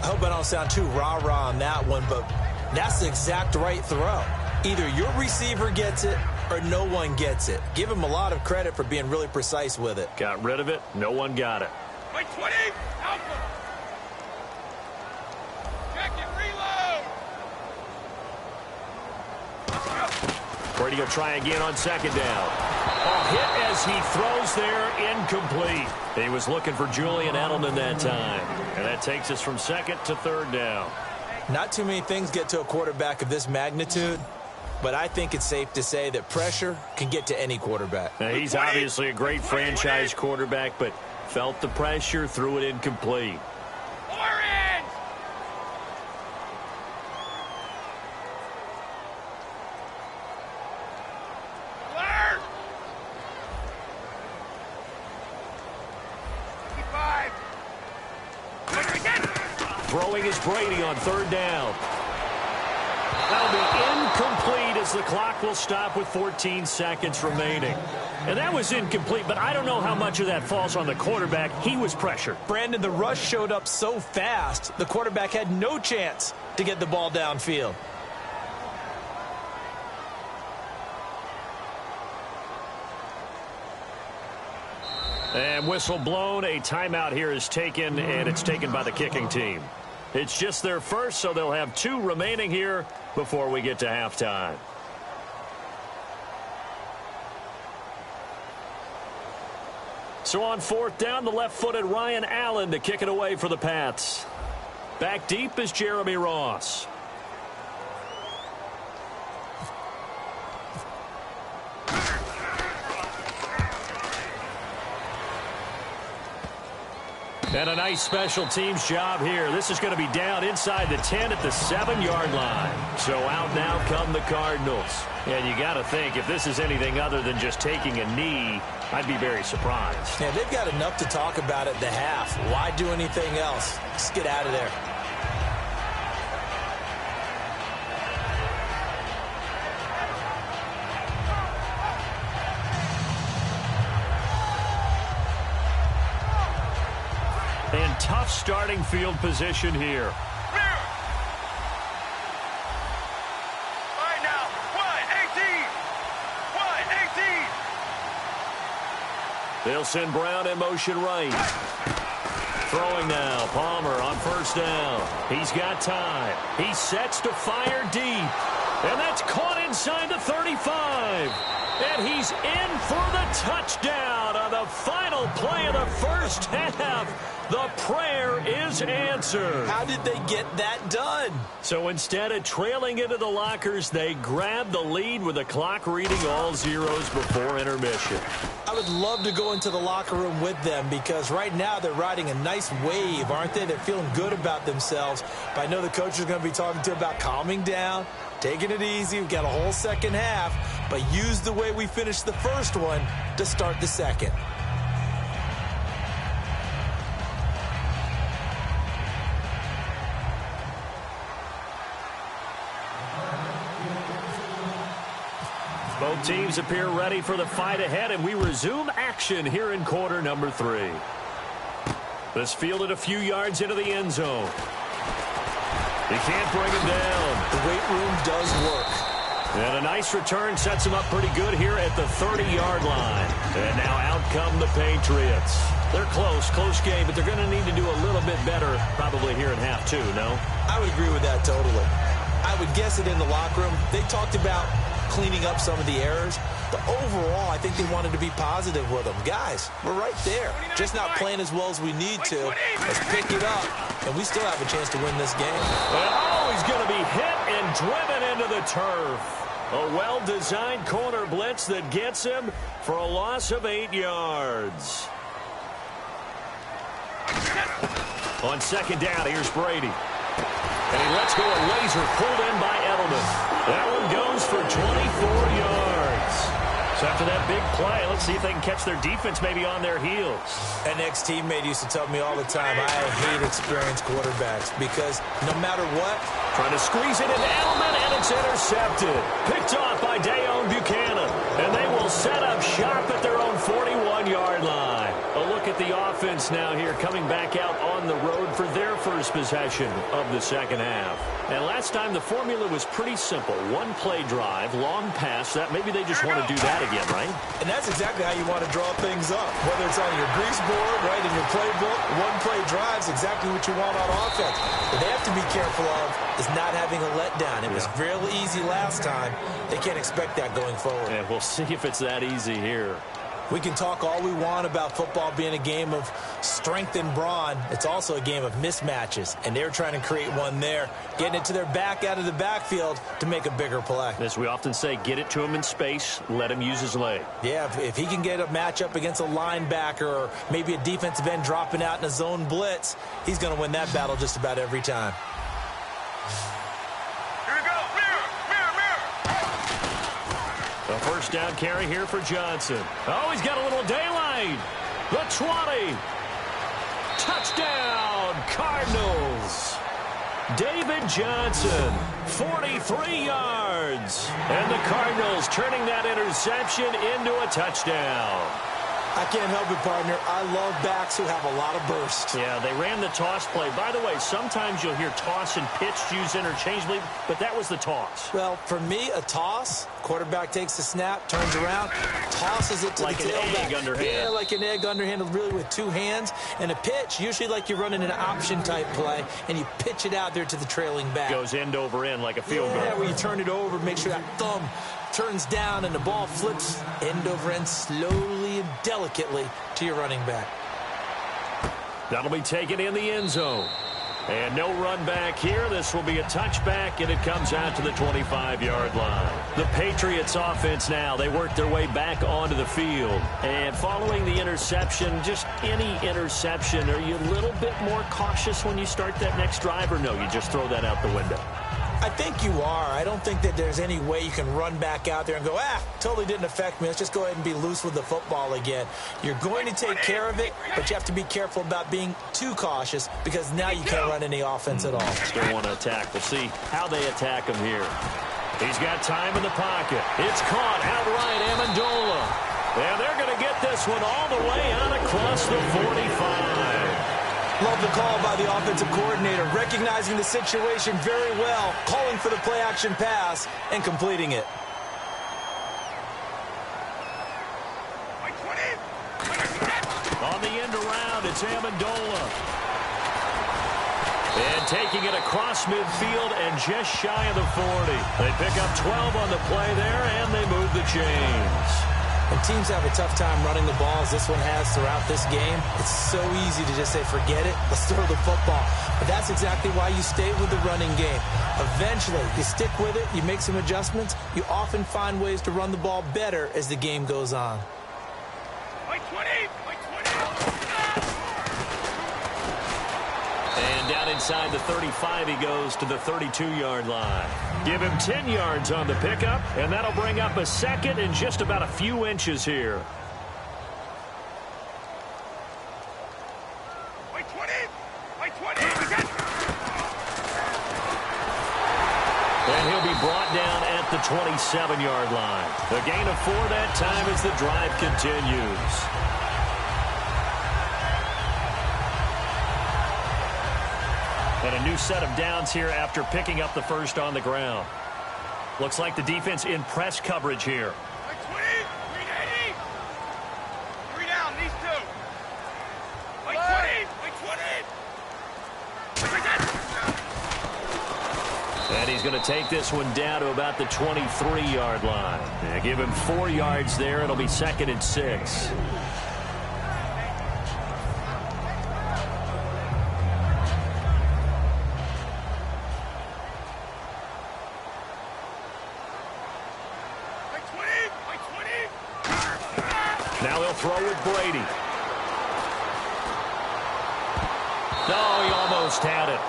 I hope I don't sound too rah-rah on that one, but that's the exact right throw. Either your receiver gets it or no one gets it. Give him a lot of credit for being really precise with it. Got rid of it. No one got it. Wait, 20. Alpha. Check it. Reload. Brady will try again on 2nd down. A hit as he throws there, incomplete. He was looking for Julian Edelman that time. And that takes us from 2nd to 3rd down. Not too many things get to a quarterback of this magnitude, but I think it's safe to say that pressure can get to any quarterback. Now, he's obviously a great franchise quarterback, but felt the pressure, threw it incomplete. Orange. Alert. 55. Throwing is Brady on 3rd down. That'll be incomplete as the clock will stop with 14 seconds remaining. And that was incomplete, but I don't know how much of that falls on the quarterback. He was pressured. Brandon, the rush showed up so fast, the quarterback had no chance to get the ball downfield. And whistle blown. A timeout here is taken, and it's taken by the kicking team. It's just their first, so they'll have 2 remaining here before we get to halftime. So on 4th down, the left-footed Ryan Allen to kick it away for the Pats. Back deep is Jeremy Ross. And a nice special teams job here. This is going to be down inside the 10 at the 7-yard line. So out now come the Cardinals. And you got to think, if this is anything other than just taking a knee, I'd be very surprised. Yeah, they've got enough to talk about at the half. Why do anything else? Just get out of there. And tough starting field position here. Right now, 118. 118. They'll send Brown in motion right. throwing now. Palmer on first down. He's got time. He sets to fire deep. And that's caught inside the 35. And he's in for the touchdown on the final play of the first half. The prayer is answered. How did they get that done? So instead of trailing into the lockers, they grabbed the lead with the clock reading all zeros before intermission. I would love to go into the locker room with them because right now they're riding a nice wave, aren't they? They're feeling good about themselves. But I know the coach is going to be talking to them about calming down, taking it easy. We've got a whole second half, but use the way we finished the first one to start the second. Both teams appear ready for the fight ahead, and we resume action here in quarter number 3. This fielded a few yards into the end zone. He can't bring him down. The weight room does work. And a nice return sets him up pretty good here at the 30-yard line. And now out come the Patriots. They're close game, but they're going to need to do a little bit better probably here in half 2, no? I would agree with that totally. I would guess it in the locker room. They talked about cleaning up some of the errors, but overall, I think they wanted to be positive with them. Guys, we're right there. Just not playing as well as we need to. Let's pick it up, and we still have a chance to win this game. Oh, he's going to be hit and driven into the turf. A well-designed corner blitz that gets him for a loss of 8 yards. On second down, here's Brady. And he lets go a laser pulled in by Edelman. That one goes for 24 yards. So after that big play, let's see if they can catch their defense maybe on their heels. An ex-teammate used to tell me all the time, I hate experienced quarterbacks because no matter what. Trying to squeeze it into Edelman, and it's intercepted. Picked off by Dayon Buchanan. And they will set up shop at their own 41-yard line. A look at the offense now here, coming back out on the road for their first possession of the second half. And last time the formula was pretty simple. One play drive, long pass. That maybe they just want to do that again, right? And that's exactly how you want to draw things up. Whether it's on your grease board, right, in your playbook, one play drive's exactly what you want on offense. What they have to be careful of is not having a letdown. It was real easy last time. They can't expect that going forward. And we'll see if it's that easy here. We can talk all we want about football being a game of strength and brawn. It's also a game of mismatches, and they're trying to create one there, getting it to their back out of the backfield to make a bigger play. As we often say, get it to him in space, let him use his leg. Yeah, if he can get a matchup against a linebacker or maybe a defensive end dropping out in a zone blitz, he's going to win that battle just about every time. A first down carry here for Johnson. Oh, he's got a little daylight. The 20. Touchdown, Cardinals. David Johnson, 43 yards. And the Cardinals turning that interception into a touchdown. I can't help it, partner. I love backs who have a lot of burst. Yeah, they ran the toss play. By the way, sometimes you'll hear toss and pitch used interchangeably, but that was the toss. Well, for me, a toss, quarterback takes the snap, turns around, tosses it to like the tailback. Like an egg underhand. Yeah, like an egg underhand, really with two hands. And a pitch, usually like you're running an option-type play, and you pitch it out there to the trailing back. Goes end over end like a field goal. Yeah, where you turn it over, make sure that thumb turns down and the ball flips end over end slowly and delicately to your running back. That'll be taken in the end zone. And no run back here. This will be a touchback, and it comes out to the 25-yard line. The Patriots offense now, they work their way back onto the field. And following the interception, just any interception, are you a little bit more cautious when you start that next drive, or no, you just throw that out the window? I think you are. I don't think that there's any way you can run back out there and go, totally didn't affect me. Let's just go ahead and be loose with the football again. You're going to take care of it, but you have to be careful about being too cautious because now you can't run any offense at all. Still want to attack. We'll see how they attack him here. He's got time in the pocket. It's caught outright, Amendola. And they're going to get this one all the way out across the 45. Love the call by the offensive coordinator, recognizing the situation very well, calling for the play-action pass, and completing it. On the end around, it's Amendola. And taking it across midfield and just shy of the 40. They pick up 12 on the play there, and they move the chains. And teams have a tough time running the ball as this one has throughout this game. It's so easy to just say, forget it, let's throw the football. But that's exactly why you stay with the running game. Eventually, you stick with it, you make some adjustments, you often find ways to run the ball better as the game goes on. And down inside the 35, he goes to the 32-yard line. Give him 10 yards on the pickup, and that'll bring up a second in just about a few inches here. And he'll be brought down at the 27-yard line. A gain of 4 that time as the drive continues. And a new set of downs here after picking up the first on the ground. Looks like the defense in press coverage here. And he's going to take this one down to about the 23-yard line. They give him 4 yards there. It'll be 2nd and 6. Now he'll throw with Brady. No, he almost had it.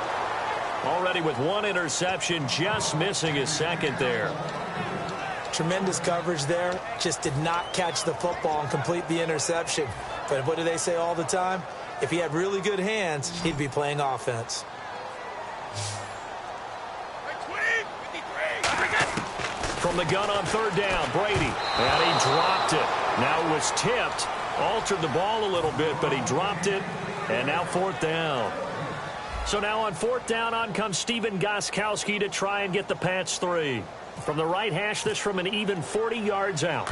Already with 1 interception, just missing his 2nd there. Tremendous coverage there. Just did not catch the football and complete the interception. But what do they say all the time? If he had really good hands, he'd be playing offense. From the gun on 3rd down, Brady. And he dropped it. Now it was tipped. Altered the ball a little bit, but he dropped it. And now 4th down. So now on 4th down, on comes Steven Gostkowski to try and get the Pats 3. From the right hash, this from an even 40 yards out.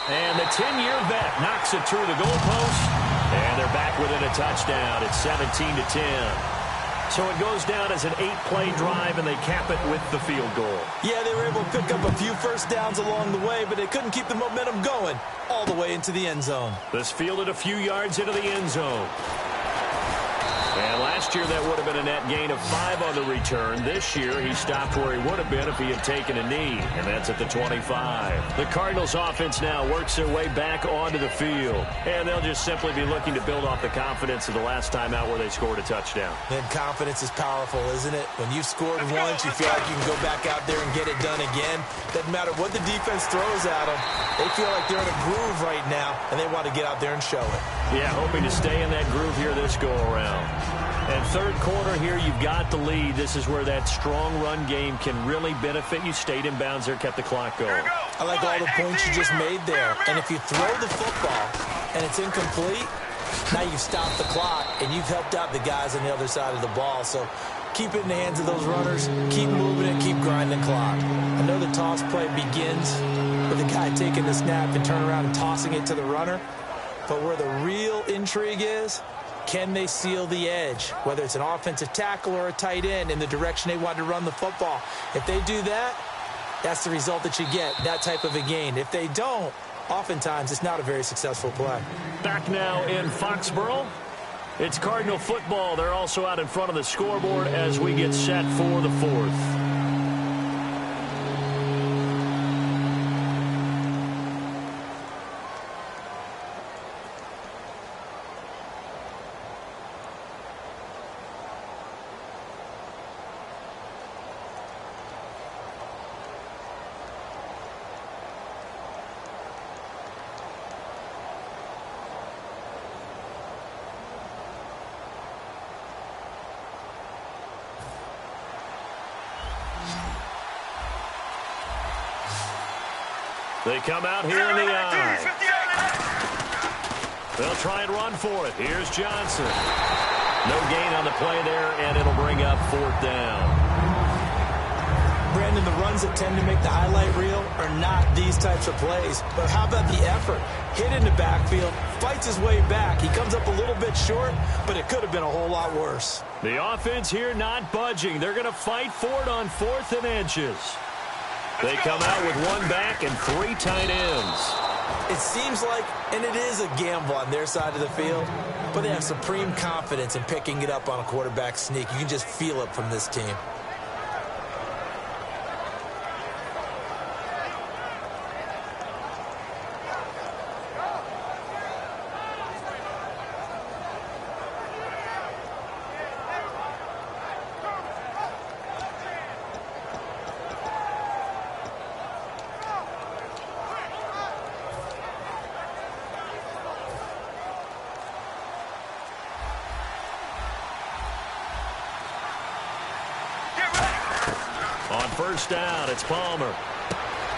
And the 10-year vet knocks it through the goalpost. And they're back within a touchdown. It's 17-10. So it goes down as an 8-play drive, and they cap it with the field goal. Yeah, they were able to pick up a few first downs along the way, but they couldn't keep the momentum going all the way into the end zone. This fielded a few yards into the end zone. And last year that would have been a net gain of 5 on the return. This year he stopped where he would have been if he had taken a knee, and that's at the 25. The Cardinals offense now works their way back onto the field, and they'll just simply be looking to build off the confidence of the last time out where they scored a touchdown. And confidence is powerful, isn't it? When you've scored once, you feel like you can go back out there and get it done again. Doesn't matter what the defense throws at them. They feel like they're in a groove right now, and they want to get out there and show it. Yeah, hoping to stay in that groove here this go-around. And 3rd quarter here, you've got the lead. This is where that strong run game can really benefit you. Stayed in bounds there, kept the clock going. I like all the points you just made there. And if you throw the football and it's incomplete, now you've stopped the clock and you've helped out the guys on the other side of the ball. So keep it in the hands of those runners. Keep moving it, keep grinding the clock. I know the toss play begins with the guy taking the snap and turning around and tossing it to the runner. But where the real intrigue is, can they seal the edge, whether it's an offensive tackle or a tight end, in the direction they want to run the football? If they do that, that's the result that you get, that type of a gain. If they don't, oftentimes it's not a very successful play. Back now in Foxborough. It's Cardinal football. They're also out in front of the scoreboard as we get set for the 4th. They come out here in the eye. They'll try and run for it. Here's Johnson. No gain on the play there, and it'll bring up 4th down. Brandon, the runs that tend to make the highlight reel are not these types of plays. But how about the effort? Hit in the backfield, fights his way back. He comes up a little bit short, but it could have been a whole lot worse. The offense here not budging. They're going to fight for it on 4th and inches. They come out with 1 back and 3 tight ends. It seems like, and it is a gamble on their side of the field, but they have supreme confidence in picking it up on a quarterback sneak. You can just feel it from this team. On first down, it's Palmer.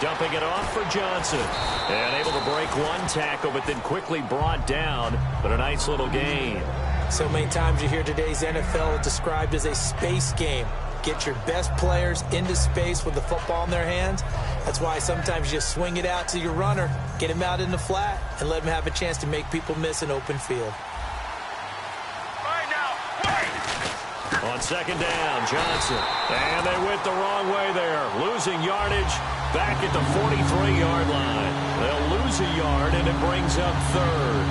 Dumping it off for Johnson. And able to break 1 tackle, but then quickly brought down. But a nice little gain. So many times you hear today's NFL described as a space game. Get your best players into space with the football in their hands. That's why sometimes you just swing it out to your runner, get him out in the flat, and let him have a chance to make people miss an open field. On second down, Johnson. And they went the wrong way there. Losing yardage back at the 43-yard line. They'll lose a yard, and it brings up 3rd.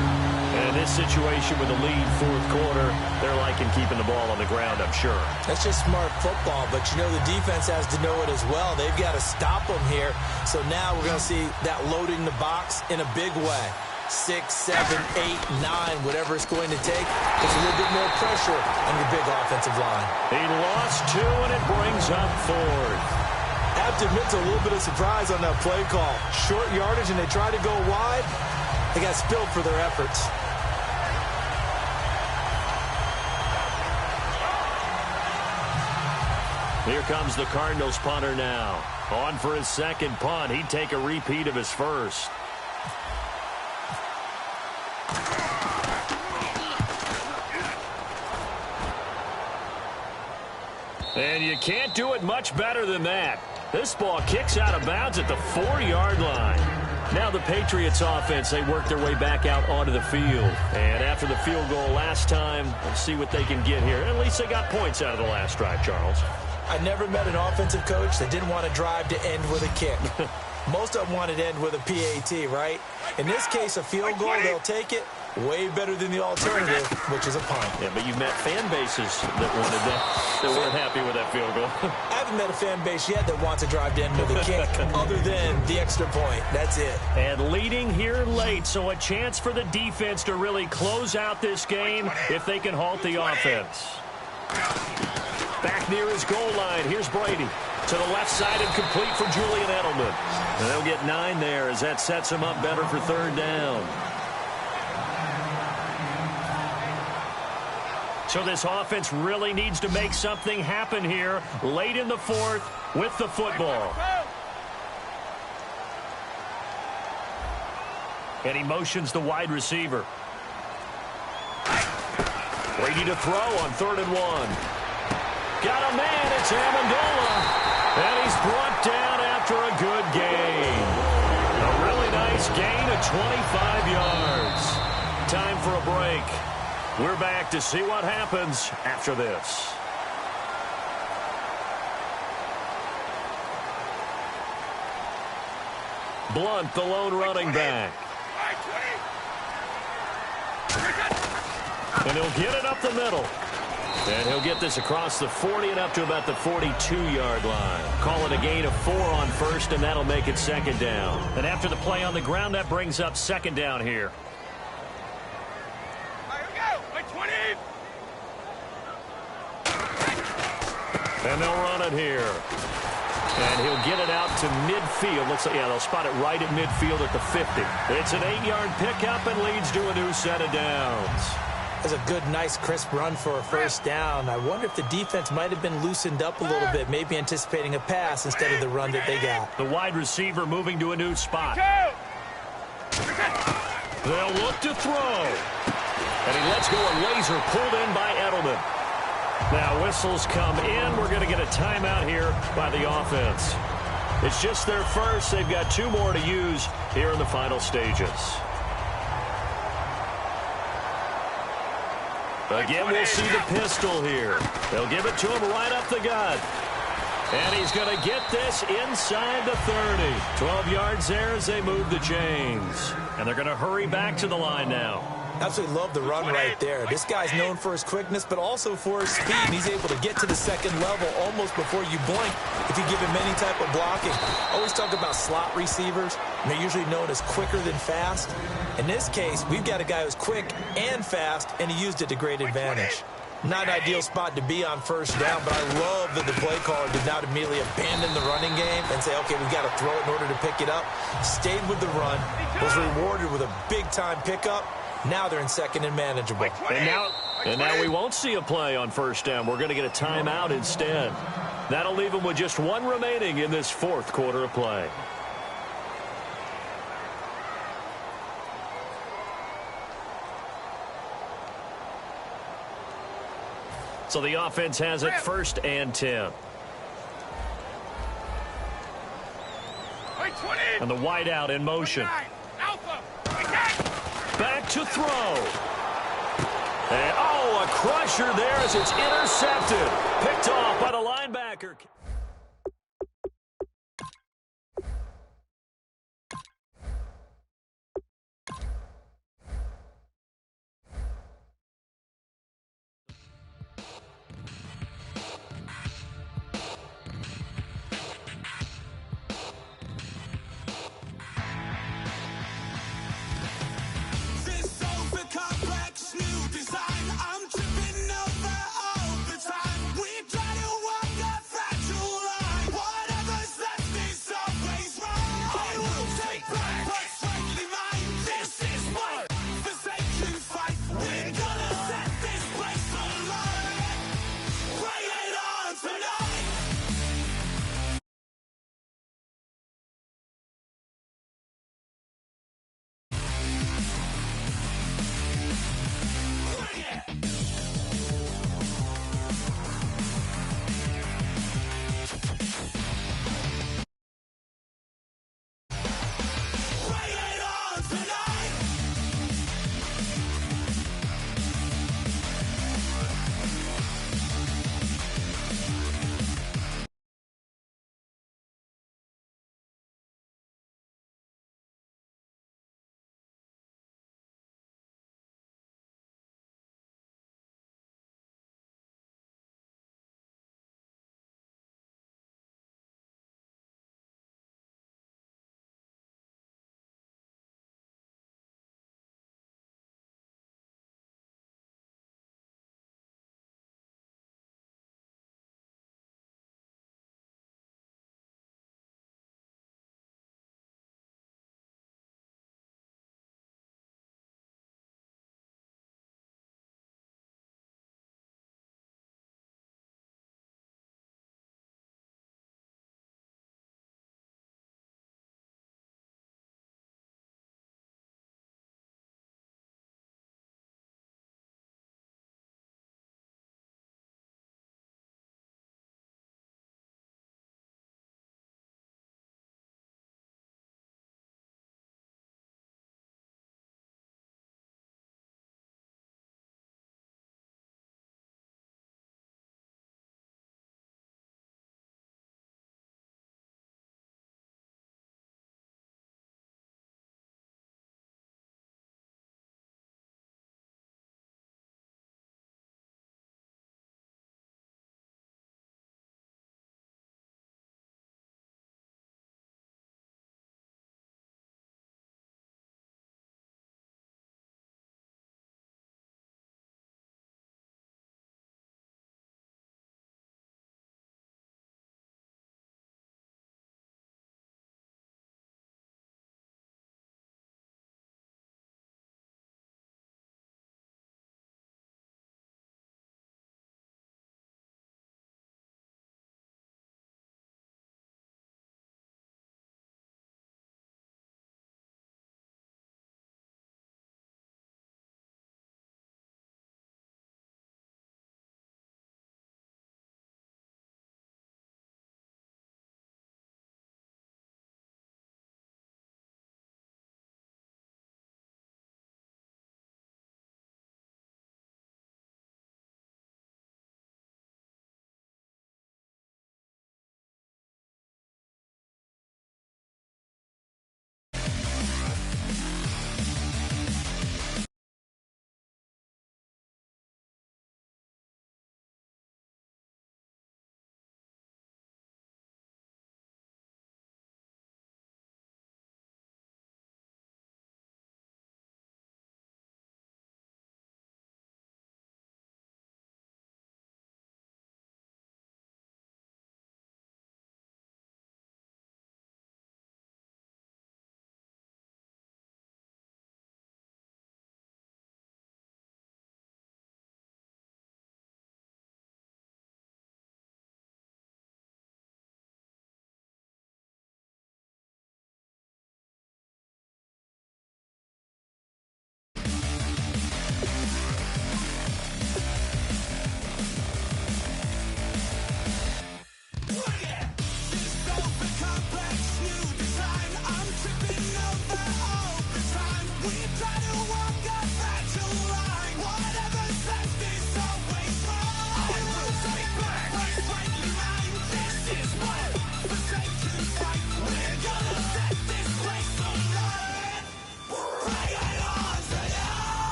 And in this situation with the lead 4th quarter, they're liking keeping the ball on the ground, I'm sure. That's just smart football, but you know the defense has to know it as well. They've got to stop them here. So now we're going to see that loading the box in a big way. 6, 7, 8, 9, whatever it's going to take. Puts a little bit more pressure on your big offensive line. He lost 2, and it brings up 4th. I have to admit to a little bit of surprise on that play call. Short yardage, and they try to go wide. They got spilled for their efforts. Here comes the Cardinals punter now. On for his 2nd punt. He'd take a repeat of his first. And you can't do it much better than that. This ball kicks out of bounds at the 4-yard line. Now the Patriots offense, they work their way back out onto the field. And after the field goal last time, let's see what they can get here. At least they got points out of the last drive, Charles. I never met an offensive coach that didn't want to drive to end with a kick. Most of them wanted to end with a PAT, right? In this case, a field goal, they'll take it. Way better than the alternative, which is a punt. Yeah, but you've met fan bases that wanted that, that weren't happy with that field goal. I haven't met a fan base yet that wants to drive to end with a kick, other than the extra point. That's it. And leading here late, so a chance for the defense to really close out this game if they can halt the offense. Back near his goal line, here's Brady. To the left side and complete for Julian Edelman. And they'll get 9 there as that sets him up better for 3rd down. So this offense really needs to make something happen here late in the 4th with the football. And he motions the wide receiver. Brady to throw on 3rd and 1. Got a man, it's Amendola. And he's brought down after a good gain. A really nice gain of 25 yards. Time for a break. We're back to see what happens after this. Blunt, the lone running back. And he'll get it up the middle. And he'll get this across the 40 and up to about the 42-yard line. Call it a gain of 4 on 1st, and that'll make it 2nd down. And after the play on the ground, that brings up 2nd down here. And they'll run it here. And he'll get it out to midfield. Looks like, yeah, they'll spot it right at midfield at the 50. It's an 8-yard pickup and leads to a new set of downs. That's a good, nice, crisp run for a 1st down. I wonder if the defense might have been loosened up a little bit, maybe anticipating a pass instead of the run that they got. The wide receiver moving to a new spot. They'll look to throw. And he lets go a laser pulled in by Edelman. Now whistles come in. We're going to get a timeout here by the offense. It's just their first. They've got 2 more to use here in the final stages. Again, we'll see the pistol here. They'll give it to him right up the gut. And he's going to get this inside the 30. 12 yards there as they move the chains. And they're going to hurry back to the line now. Absolutely love the run right there. This guy's known for his quickness, but also for his speed. And he's able to get to the second level almost before you blink if you give him any type of blocking. Always talk about slot receivers, and they're usually known as quicker than fast. In this case, we've got a guy who's quick and fast, and he used it to great advantage. Not an ideal spot to be on first down, but I love that the play caller did not immediately abandon the running game and say, okay, we've got to throw it in order to pick it up. Stayed with the run, was rewarded with a big-time pickup. Now they're in second and manageable. And now we won't see a play on first down. We're going to get a timeout instead. That'll leave them with just one remaining in this fourth quarter of play. So the offense has it 1st and 10. And the wideout in motion. Back to throw. And, oh, a crusher there as it's intercepted. Picked off by the linebacker.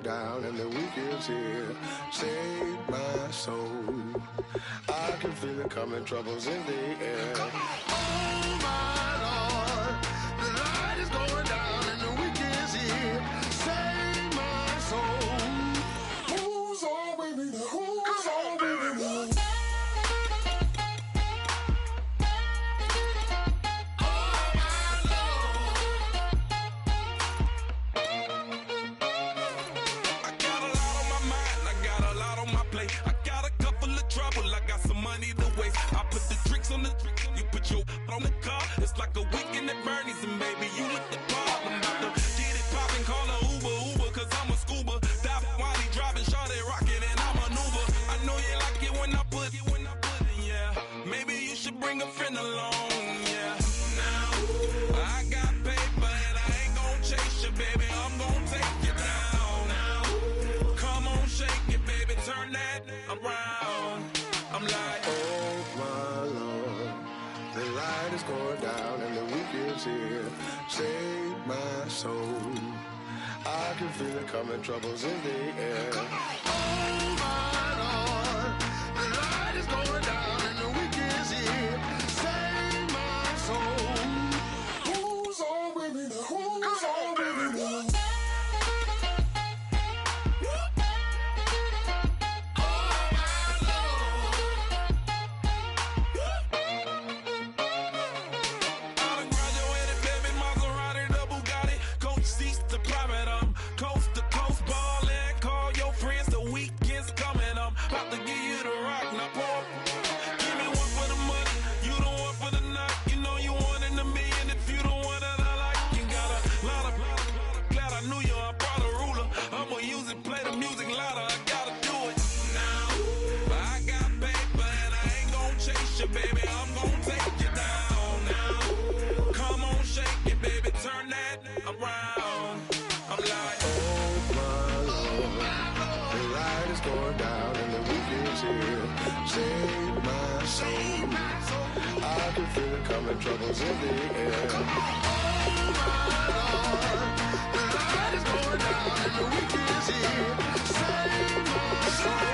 going down and the weekend's here. Save my soul. I can feel it coming, troubles in the air. Oh my Lord, the light is going down and the weekend's here. Save my soul. Who's on with me now? Who's on with me now? On the you put your on the car. It's like a weekend at Bernie's, and baby, you with the problem. About to get it poppin', call a Uber, cause I'm a scuba. Dive while he driving, shawty rockin', and I maneuver. I know you like it when I put it, yeah. Maybe you should bring a friend along, yeah. Now, I got paper, and I ain't gon' chase you, baby. I'm gon' take you down. Now, come on, shake it, baby. Turn that around. I'm like, oh my Lord, the light is going down and the weekend's here. Save my soul. I can feel it coming, troubles in the air. Oh my Lord, the light is going down and the weekend's here. Save my soul. Who's on with me now? Who's on with me now? Save my soul. I can feel it coming, troubles in the air. Oh my Lord, the light is going down and the weekend's here. Save my soul.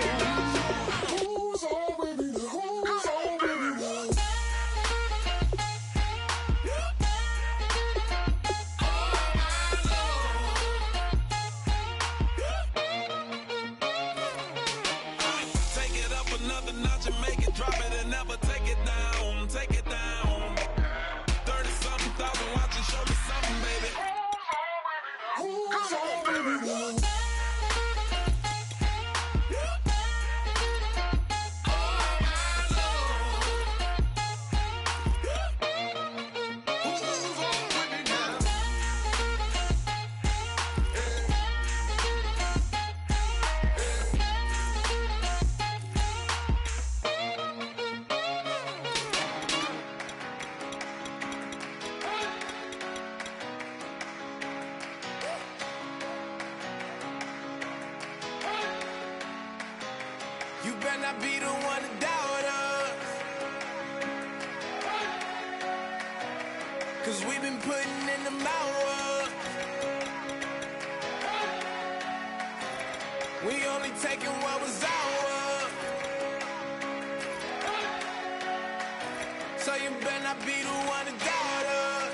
Who's on with me now? Who's on with me now? another notch and make it, drop it and never take it down. Take it down. 30-something thousand watching, show me something, baby. Who's on, baby? You better not be the one to doubt us, 'cause we've been putting in the hours. We only taking what was ours. So you better not be the one to doubt us,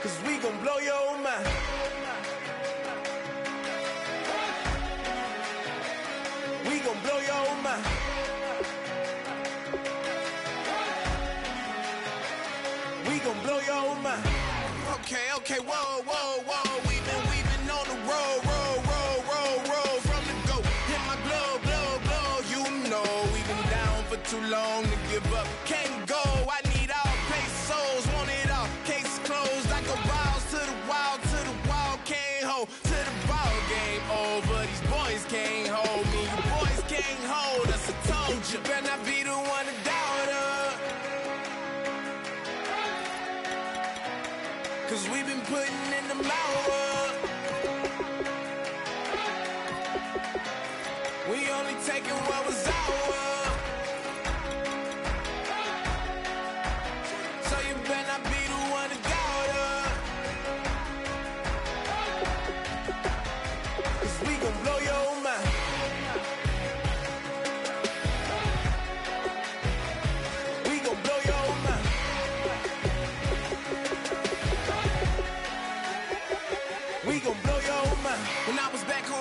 'cause we gon' blow your mind. We gon' blow your mind. We gon' blow your mind. Okay, whoa. We've been on the road, from the go. Hit my glow. You know we've been down for too long to give up. Can't go. I need all pesos, want it all. Case closed. I go wild to the wild, can't hold to the ball game over. These boys can't hold me. You boys can't hold us. I told you. Better not be the one to doubt us, 'cause we've been putting in the hours. We only taking what was ours. So you better not be the one to doubt us.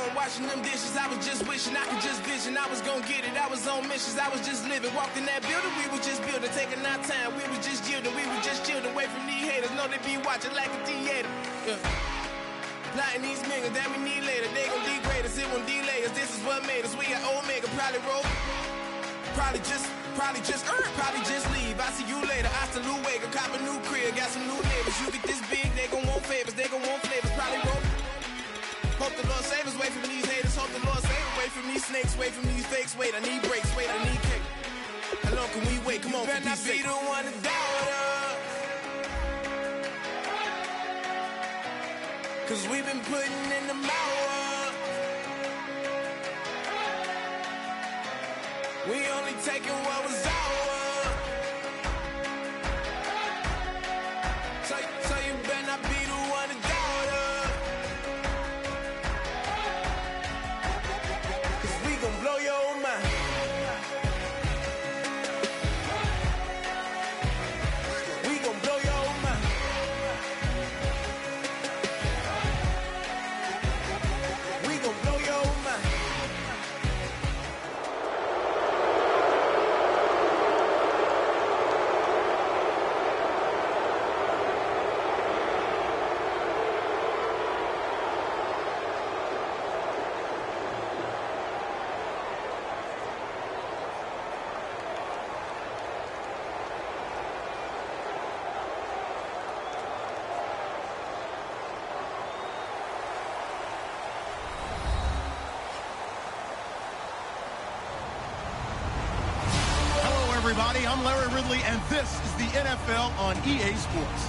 home washing them dishes. I was just wishing I could just vision. I was gonna get it. I was on missions. I was just living. Walked in that building. We was just building. Taking our time. We was just yielding. We was just chilling. Away from these haters. Know they be watching like a theater. Yeah. Plotting these niggas that we need later. They gon' degrade us. It won't delay us. This is what made us. We got Omega. Probably roll. Probably just leave. I see you later. I salute Wake. Cop a new crib. Got some new neighbors. You get this big. They gon' want favors. They gon' want flavors. Probably roll. Hope the Lord save us, wait from these haters. Hope the Lord save us, wait from these snakes, wait from these fakes. Wait, I need breaks, wait, I need cake. How long can we wait? Come on, better not be the one to doubt us. 'Cause we've been putting in the mouth. We only taking what was ours. So you better not be the one to doubt us. Blow your mind. We gon' blow your mind. We gon' blow your mind. Everybody, I'm Larry Ridley, and this is the NFL on EA Sports.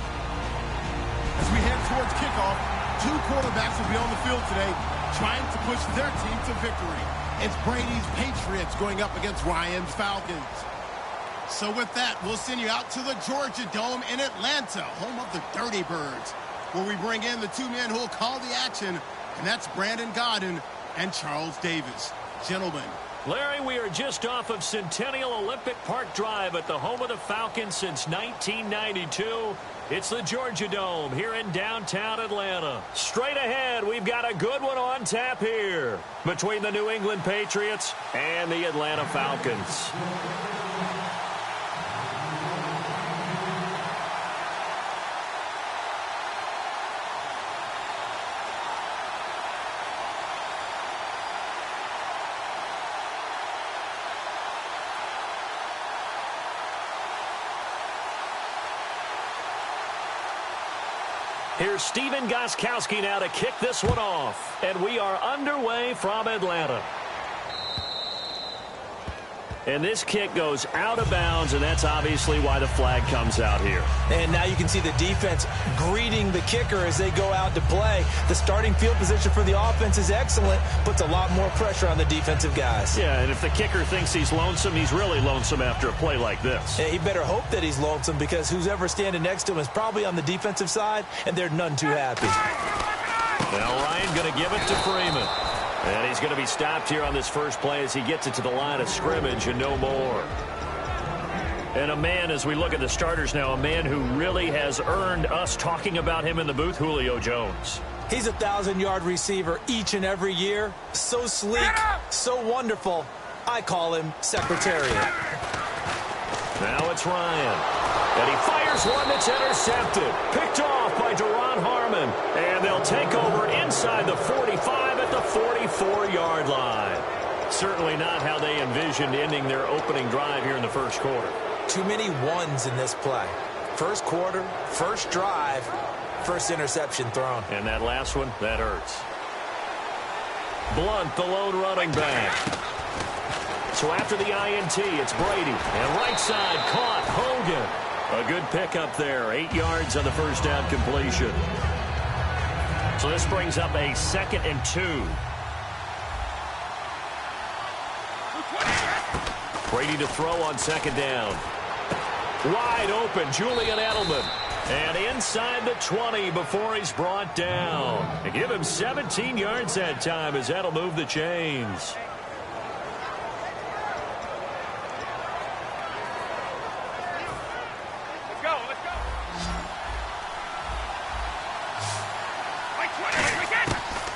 As we head towards kickoff, two quarterbacks will be on the field today trying to push their team to victory. It's Brady's Patriots going up against Ryan's Falcons. So with that, we'll send you out to the Georgia Dome in Atlanta, home of the Dirty Birds, where we bring in the two men who will call the action, and that's Brandon Godden and Charles Davis. Gentlemen. Larry, we are just off of Centennial Olympic Park Drive at the home of the Falcons since 1992. It's the Georgia Dome here in downtown Atlanta. Straight ahead, we've got a good one on tap here between the New England Patriots and the Atlanta Falcons. Here's Steven Gostkowski now to kick this one off. And we are underway from Atlanta. And this kick goes out of bounds, and that's obviously why the flag comes out here. And now you can see the defense greeting the kicker as they go out to play. The starting field position for the offense is excellent, puts a lot more pressure on the defensive guys. Yeah, and if the kicker thinks he's lonesome, he's really lonesome after a play like this. Yeah, he better hope that he's lonesome, because who's ever standing next to him is probably on the defensive side, and they're none too happy. Now Ryan going to give it to Freeman. And he's going to be stopped here on this first play as he gets it to the line of scrimmage and no more. And a man, as we look at the starters now, a man who really has earned us talking about him in the booth, Julio Jones. He's a 1,000-yard receiver each and every year. So sleek, so wonderful. I call him Secretariat. Now it's Ryan. And he fires one that's intercepted. Picked off by Deron Harmon. And they'll take over inside the 45 at the 44-yard line. Certainly not how they envisioned ending their opening drive here in the first quarter. Too many ones in this play. First quarter, first drive, first interception thrown. And that last one, that hurts. Blunt, the lone running back. So after the INT, it's Brady. And right side caught, Hogan. A good pickup there, 8 yards on the first down completion. So this brings up a 2nd and 2. Brady to throw on 2nd down. Wide open, Julian Edelman. And inside the 20 before he's brought down. And give him 17 yards that time as that'll move the chains.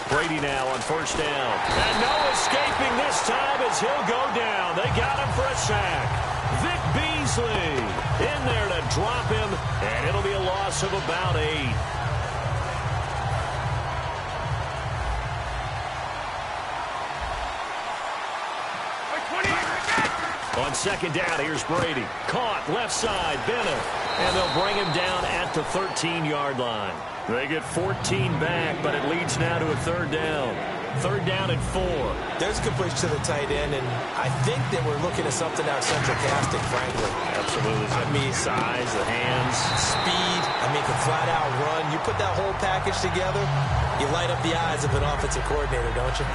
Brady Brady now on first down. And no escaping this time as he'll go down. They got him for a sack. Vic Beasley in there to drop him, and it'll be a loss of about 8. On second down, here's Brady. Caught left side, Bennett. And they'll bring him down at the 13-yard line. They get 14 back, but it leads now to a third down. Third down and 4. There's a completion to the tight end, and I think that we're looking at something out central casting, frankly. Absolutely. I mean, size, the hands. Speed. I mean, can flat out run. You put that whole package together, you light up the eyes of an offensive coordinator, don't you?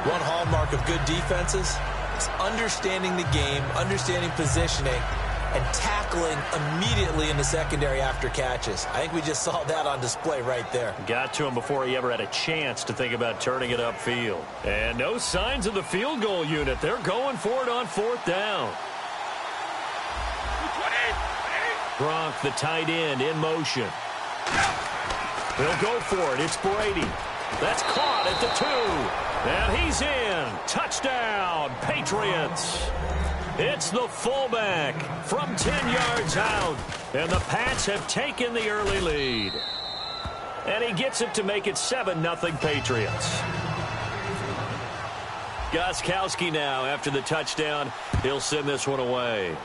One hallmark of good defenses is understanding the game, understanding positioning, and tackling immediately in the secondary after catches. I think we just saw that on display right there. Got to him before he ever had a chance to think about turning it upfield. And no signs of the field goal unit. They're going for it on fourth down. Gronk, the tight end, in motion. They'll go for it. It's Brady. That's caught at the 2. And he's in. Touchdown, Patriots. It's the fullback from 10 yards out. And the Pats have taken the early lead. And he gets it to make it 7-0 Patriots. Gostkowski now after the touchdown. He'll send this one away.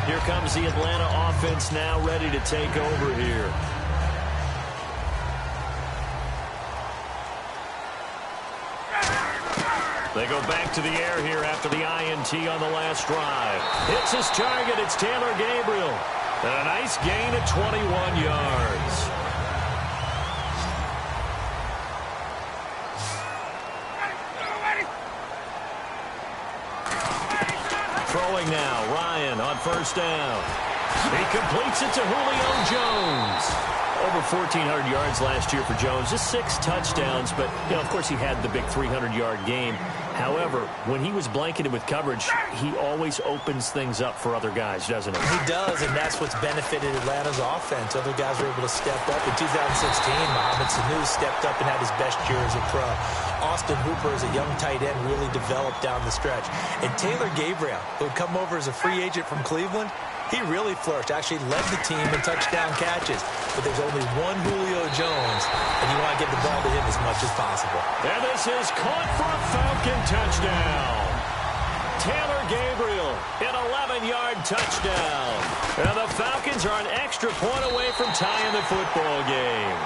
Here comes the Atlanta offense now ready to take over here. They go back to the air here after the INT on the last drive. Hits his target. It's Taylor Gabriel. And a nice gain of 21 yards. Throwing now, Ryan on first down. He completes it to Julio Jones. Over 1,400 yards last year for Jones. Just 6 touchdowns, but, you know, of course he had the big 300-yard game. However, when he was blanketed with coverage, he always opens things up for other guys, doesn't he? He does, and that's what's benefited Atlanta's offense. Other guys were able to step up. In 2016, Mohamed Sanu stepped up and had his best year as a pro. Austin Hooper, as a young tight end, really developed down the stretch. And Taylor Gabriel, who had come over as a free agent from Cleveland, he really flourished, actually led the team in touchdown catches. But there's only one Julio Jones, and you want to get the ball to him as much as possible. And this is caught for a Falcon touchdown. Taylor Gabriel, an 11-yard touchdown. And the Falcons are an extra point away from tying the football game.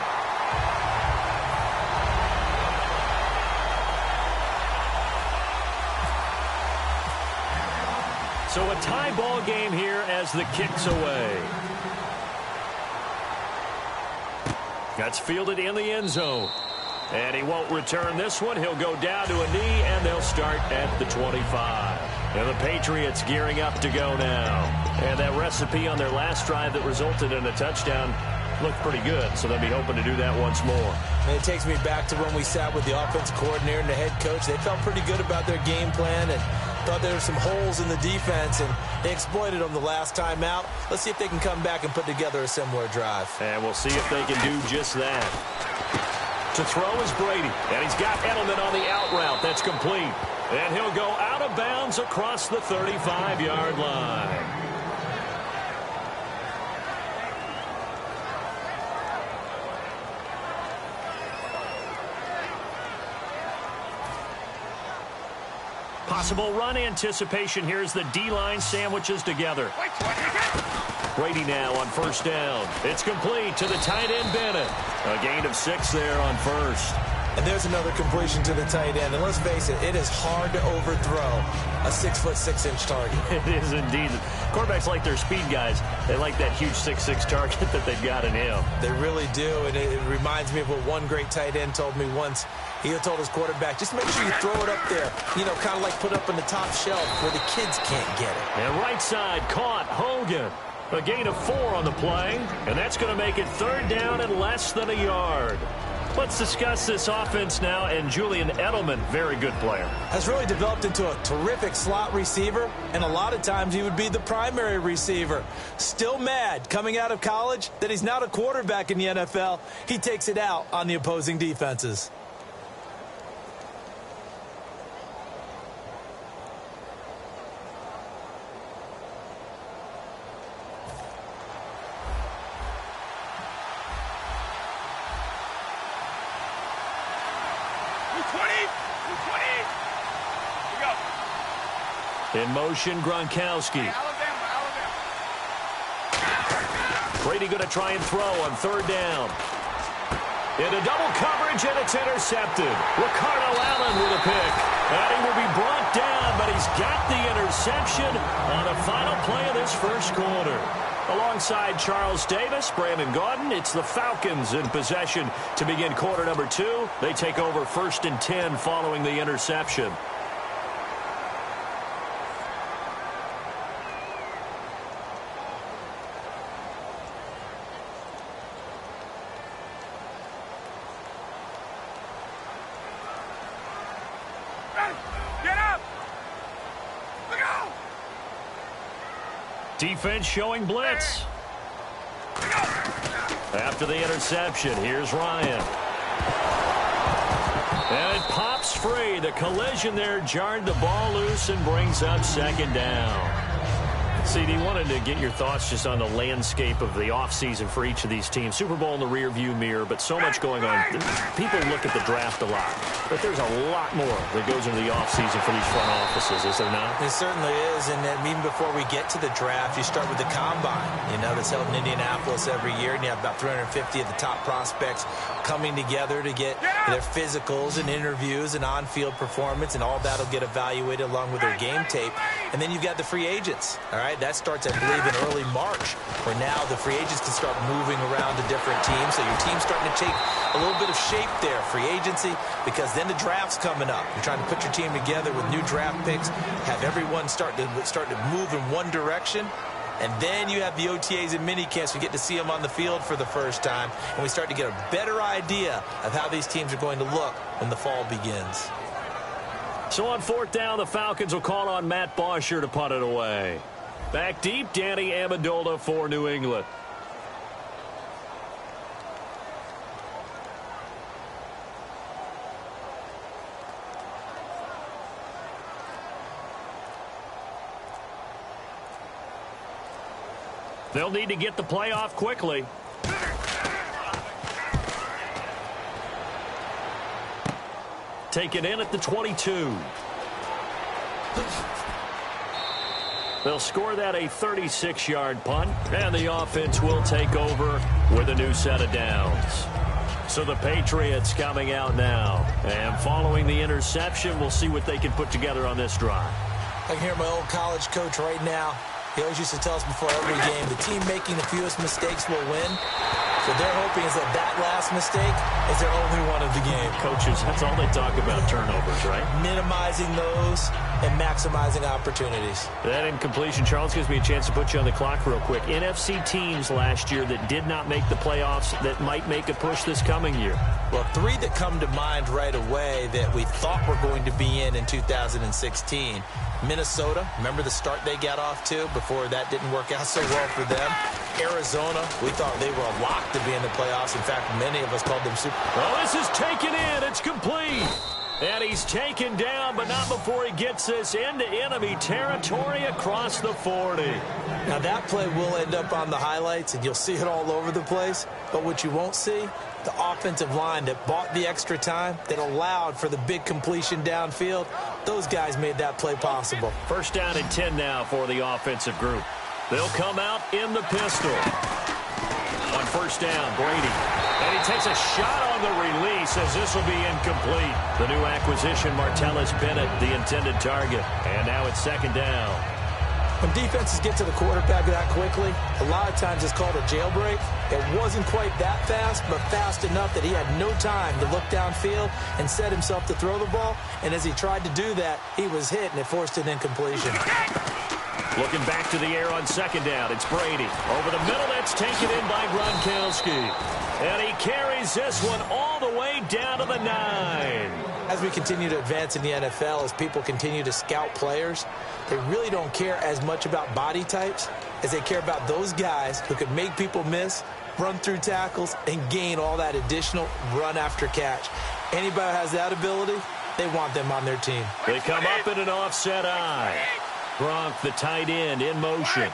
So a tie ball game here as the kick's away. That's fielded in the end zone. And he won't return this one. He'll go down to a knee, and they'll start at the 25. And the Patriots gearing up to go now. And that recipe on their last drive that resulted in a touchdown looked pretty good, so they'll be hoping to do that once more. And it takes me back to when we sat with the offensive coordinator and the head coach. They felt pretty good about their game plan and thought there were some holes in the defense, and they exploited them the last time out. Let's see if they can come back and put together a similar drive. And we'll see if they can do just that. To throw is Brady, and he's got Edelman on the out route. That's complete. And he'll go out of bounds across the 35-yard line. Possible run anticipation. Here's the D-line sandwiches together. Brady now on first down. It's complete to the tight end, Bennett. A gain of 6 there on first. And there's another completion to the tight end. And let's face it, it is hard to overthrow a 6'6" target. It is indeed. Quarterbacks like their speed guys. They like that huge 6'6" target that they've got in him. They really do. And it reminds me of what one great tight end told me once. He told his quarterback, just make sure you throw it up there. You know, kind of like put it up on the top shelf where the kids can't get it. And right side caught Hogan. A gain of 4 on the play. And that's going to make it third down and less than a yard. Let's discuss this offense now, and Julian Edelman, very good player. Has really developed into a terrific slot receiver, and a lot of times he would be the primary receiver. Still mad coming out of college that he's not a quarterback in the NFL. He takes it out on the opposing defenses. In motion, Gronkowski. Brady going to try and throw on third down. Into double coverage, and it's intercepted. Ricardo Allen with a pick. And he will be brought down, but he's got the interception on the final play of this first quarter. Alongside Charles Davis, Brandon Gaudin, it's the Falcons in possession to begin quarter number 2. They take over 1st and 10 following the interception. Defense showing blitz. After the interception, here's Ryan. And it pops free. The collision there jarred the ball loose and brings up 2nd down. CD, wanted to get your thoughts just on the landscape of the offseason for each of these teams. Super Bowl in the rearview mirror, but so much going on. People look at the draft a lot, but there's a lot more that goes into the offseason for these front offices, is there not? It certainly is, and even before we get to the draft, you start with the combine, that's held in Indianapolis every year, and you have about 350 of the top prospects coming together to get their physicals and interviews and on-field performance, and all that will get evaluated along with their game tape. And then you've got the free agents, all right? That starts, I believe, in early March, where now the free agents can start moving around to different teams. So your team's starting to take a little bit of shape there, free agency, because then the draft's coming up. You're trying to put your team together with new draft picks, have everyone start to move in one direction. And then you have the OTAs and mini camps. We get to see them on the field for the first time, and we start to get a better idea of how these teams are going to look when the fall begins. So on 4th down, the Falcons will call on Matt Bosher to punt it away. Back deep, Danny Amendola for New England. They'll need to get the play off quickly. Taken in at the 22. They'll score that a 36-yard punt, and the offense will take over with a new set of downs. So the Patriots coming out now, and following the interception, we'll see what they can put together on this drive. I can hear my old college coach right now. He always used to tell us before every game, the team making the fewest mistakes will win. So they're hoping is that last mistake is their only one of the game. Coaches, that's all they talk about, turnovers, right? Minimizing those and maximizing opportunities. That incompletion, Charles, gives me a chance to put you on the clock real quick. NFC teams last year that did not make the playoffs that might make a push this coming year. Well, 3 that come to mind right away that we thought were going to be in 2016. Minnesota, remember the start they got off to before that didn't work out so well for them. Arizona, we thought they were a lock to be in the playoffs. In fact, many of us called them super. Oh, this is taken in. It's complete. And he's taken down, but not before he gets this into enemy territory across the 40. Now, that play will end up on the highlights, and you'll see it all over the place. But what you won't see, the offensive line that bought the extra time, that allowed for the big completion downfield, those guys made that play possible. 1st down and 10 now for the offensive group. They'll come out in the pistol. On 1st down, Brady. And he takes a shot on the release as this will be incomplete. The new acquisition, Martellus Bennett, the intended target. And now it's 2nd down. When defenses get to the quarterback that quickly, a lot of times it's called a jailbreak. It wasn't quite that fast, but fast enough that he had no time to look downfield and set himself to throw the ball. And as he tried to do that, he was hit, and it forced an incompletion. Looking back to the air on 2nd down, it's Brady. Over the middle, that's taken in by Gronkowski. And he carries this one all the way down to the 9. As we continue to advance in the NFL, as people continue to scout players, they really don't care as much about body types as they care about those guys who can make people miss, run through tackles, and gain all that additional run after catch. Anybody who has that ability, they want them on their team. They come up in an offset eye. Gronk, the tight end, in motion.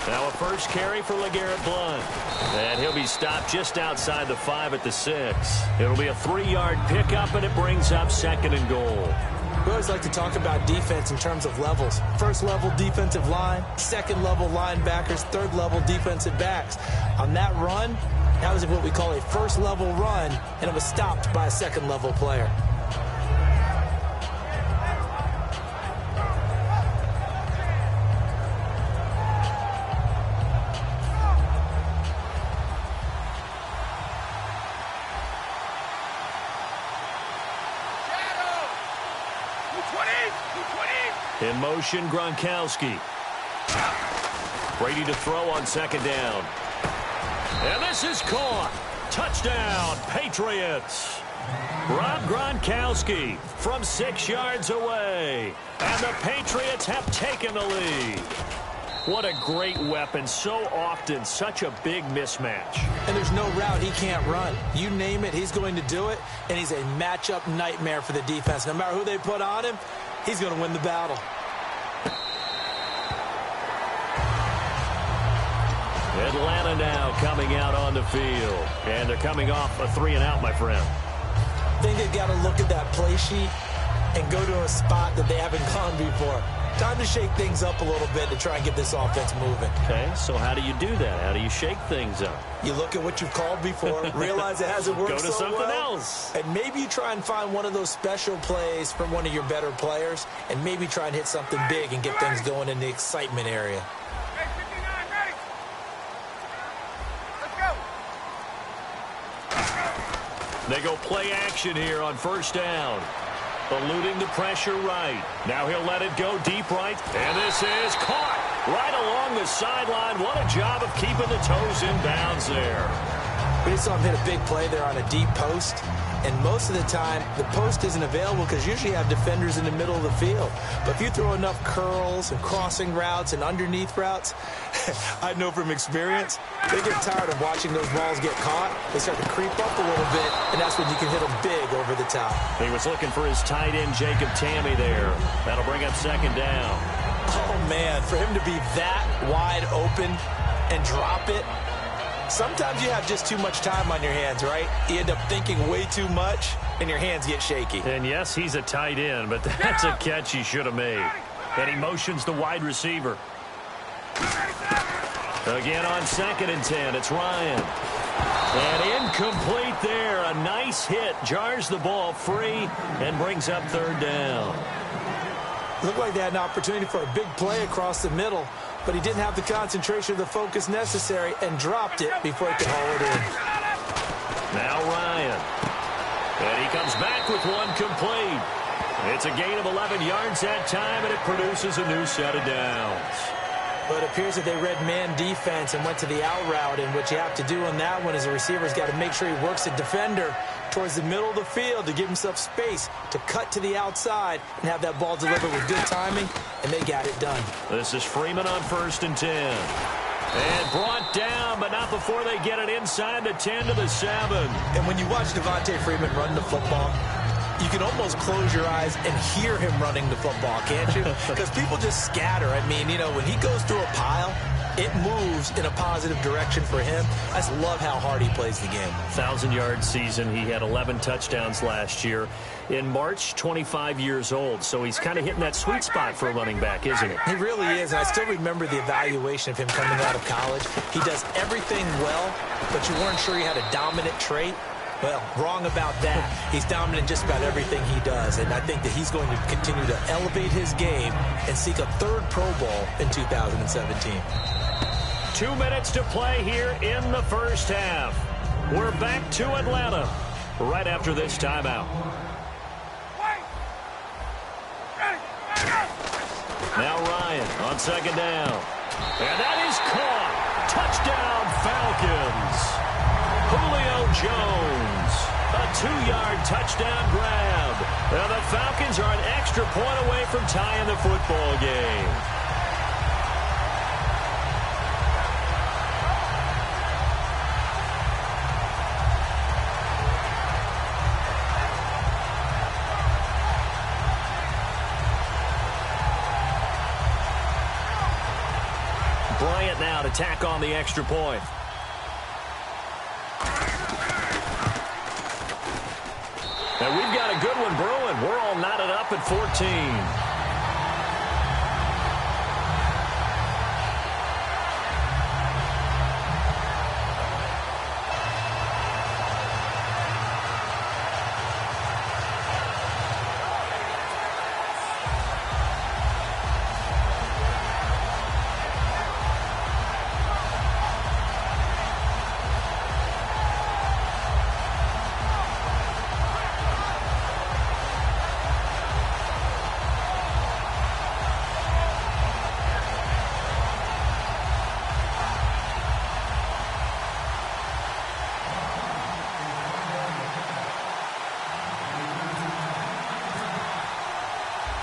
Now a first carry for LeGarrette Blount. And he'll be stopped just outside the 5 at the 6. It'll be a 3-yard pickup, and it brings up 2nd and goal. We always like to talk about defense in terms of levels. First level defensive line, second level linebackers, third level defensive backs. On that run, that was what we call a first level run, and it was stopped by a second level player. In motion, Gronkowski. Brady to throw on 2nd down. And this is caught. Touchdown, Patriots. Rob Gronkowski from 6 yards away. And the Patriots have taken the lead. What a great weapon. So often, such a big mismatch. And there's no route he can't run. You name it, he's going to do it. And he's a matchup nightmare for the defense. No matter who they put on him, he's going to win the battle. Atlanta now coming out on the field. And they're coming off a 3-and-out, my friend. I think they've got to look at that play sheet and go to a spot that they haven't gone before. Time to shake things up a little bit to try and get this offense moving. Okay, so how do you do that? How do you shake things up? You look at what you've called before, realize it hasn't worked so well. Go to something else. And maybe you try and find one of those special plays from one of your better players, and maybe try and hit something big and get things going in the excitement area. They go play action here on 1st down. Eluding the pressure right. Now he'll let it go deep right. And this is caught right along the sideline. What a job of keeping the toes in bounds there. We just saw him hit a big play there on a deep post. And most of the time, the post isn't available because usually you have defenders in the middle of the field. But if you throw enough curls and crossing routes and underneath routes, I know from experience, they get tired of watching those balls get caught. They start to creep up a little bit, and that's when you can hit them big over the top. He was looking for his tight end, Jacob Tamme, there. That'll bring up 2nd down. Oh, man, for him to be that wide open and drop it, sometimes you have just too much time on your hands, right? You end up thinking way too much, and your hands get shaky. And yes, he's a tight end, but that's a catch he should have made. And he motions the wide receiver. Again on 2nd and 10, it's Ryan. And incomplete there. A nice hit. Jars the ball free and brings up 3rd down. Looked like they had an opportunity for a big play across the middle, but he didn't have the concentration or the focus necessary and dropped it before he could haul it in. Now Ryan. And he comes back with one complete. It's a gain of 11 yards that time, and it produces a new set of downs. But it appears that they read man defense and went to the out route, and what you have to do on that one is the receiver's got to make sure he works the defender towards the middle of the field to give himself space to cut to the outside and have that ball delivered with good timing, and they got it done. This is Freeman on 1st and 10. And brought down, but not before they get it inside the 10 to the 7. And when you watch Devontae Freeman run the football, you can almost close your eyes and hear him running the football, can't you? Because people just scatter. I mean, you know, when he goes through a pile, it moves in a positive direction for him. I just love how hard he plays the game. 1,000-yard season. He had 11 touchdowns last year. In March, 25 years old. So he's kind of hitting that sweet spot for a running back, isn't he? He really is. And I still remember the evaluation of him coming out of college. He does everything well, but you weren't sure he had a dominant trait. Well, wrong about that. He's dominant in just about everything he does, and I think that he's going to continue to elevate his game and seek a 3rd Pro Bowl in 2017. 2 minutes to play here in the 1st half. We're back to Atlanta right after this timeout. Now Ryan on 2nd down. And that is caught. Touchdown, Falcons. Julio Jones. A 2-yard touchdown grab. Now the Falcons are an extra point away from tying the football game. Bryant now to tack on the extra point. And we've got a good one brewing. We're all knotted up at 14.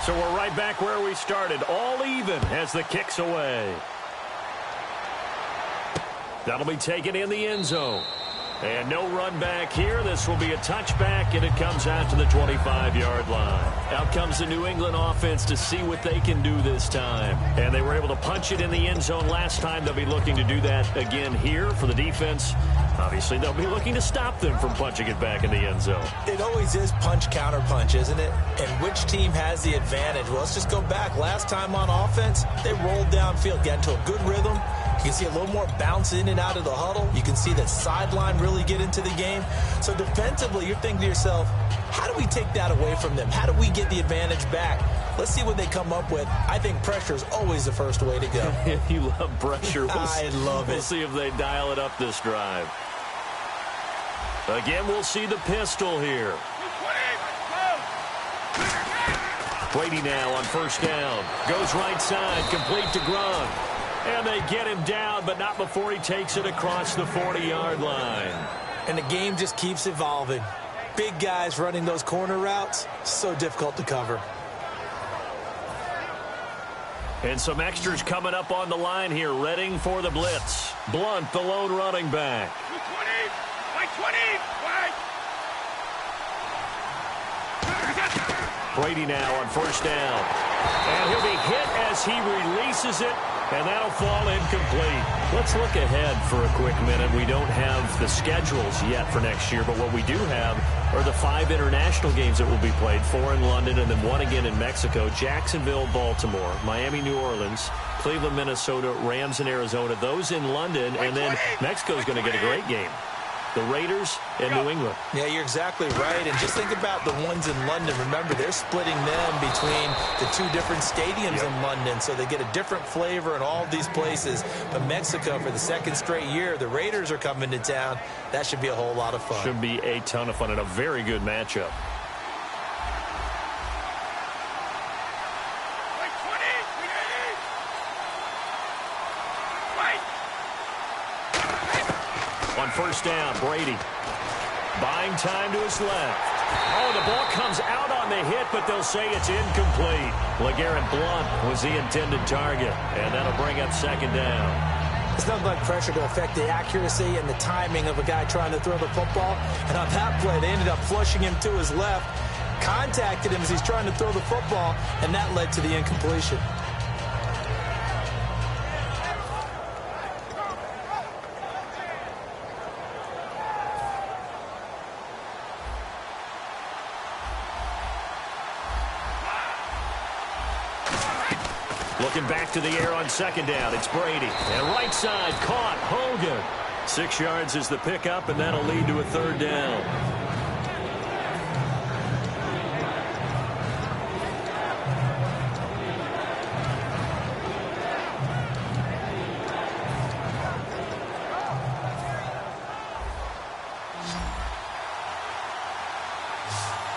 So we're right back where we started, all even as the kick's away. That'll be taken in the end zone. And no run back here. This will be a touchback, and it comes out to the 25-yard line. Out comes the New England offense to see what they can do this time. And they were able to punch it in the end zone last time. They'll be looking to do that again here for the defense. Obviously, they'll be looking to stop them from punching it back in the end zone. It always is punch-counter-punch, isn't it? And which team has the advantage? Well, let's just go back. Last time on offense, they rolled downfield, got into a good rhythm. You can see a little more bounce in and out of the huddle. You can see the sideline really get into the game. So defensively, you're thinking to yourself, how do we take that away from them? How do we get the advantage back? Let's see what they come up with. I think pressure is always the first way to go. You love pressure. I love it. We'll see if they dial it up this drive. Again, we'll see the pistol here. Brady now on first down. Goes right side, complete to Gronk. And they get him down, but not before he takes it across the 40-yard line. And the game just keeps evolving. Big guys running those corner routes, so difficult to cover. And some extras coming up on the line here, readying for the blitz. Blunt, the lone running back. 20, Brady now on first down. And he'll be hit as he releases it, and that'll fall incomplete. Let's look ahead for a quick minute. We don't have the schedules yet for next year, but what we do have are the 5 international games that will be played, 4 in London and then 1 again in Mexico, Jacksonville, Baltimore, Miami, New Orleans, Cleveland, Minnesota, Rams, and Arizona. Those in London, and then Mexico's going to get a great game. The Raiders and New England. Yeah, you're exactly right. And just think about the ones in London. Remember, they're splitting them between the 2 different stadiums in London, so they get a different flavor in all of these places. But Mexico, for the 2nd straight year, the Raiders are coming to town. That should be a whole lot of fun. Should be a ton of fun and a very good matchup. On first down, Brady. Buying time to his left. Oh, the ball comes out on the hit, but they'll say it's incomplete. LeGarrette Blount was the intended target, and that'll bring up 2nd down. It's nothing like pressure to affect the accuracy and the timing of a guy trying to throw the football. And on that play, they ended up flushing him to his left, contacted him as he's trying to throw the football, and that led to the incompletion. Looking back to the air on 2nd down. It's Brady. And right side, caught. Hogan. 6 yards is the pickup, and that'll lead to a 3rd down.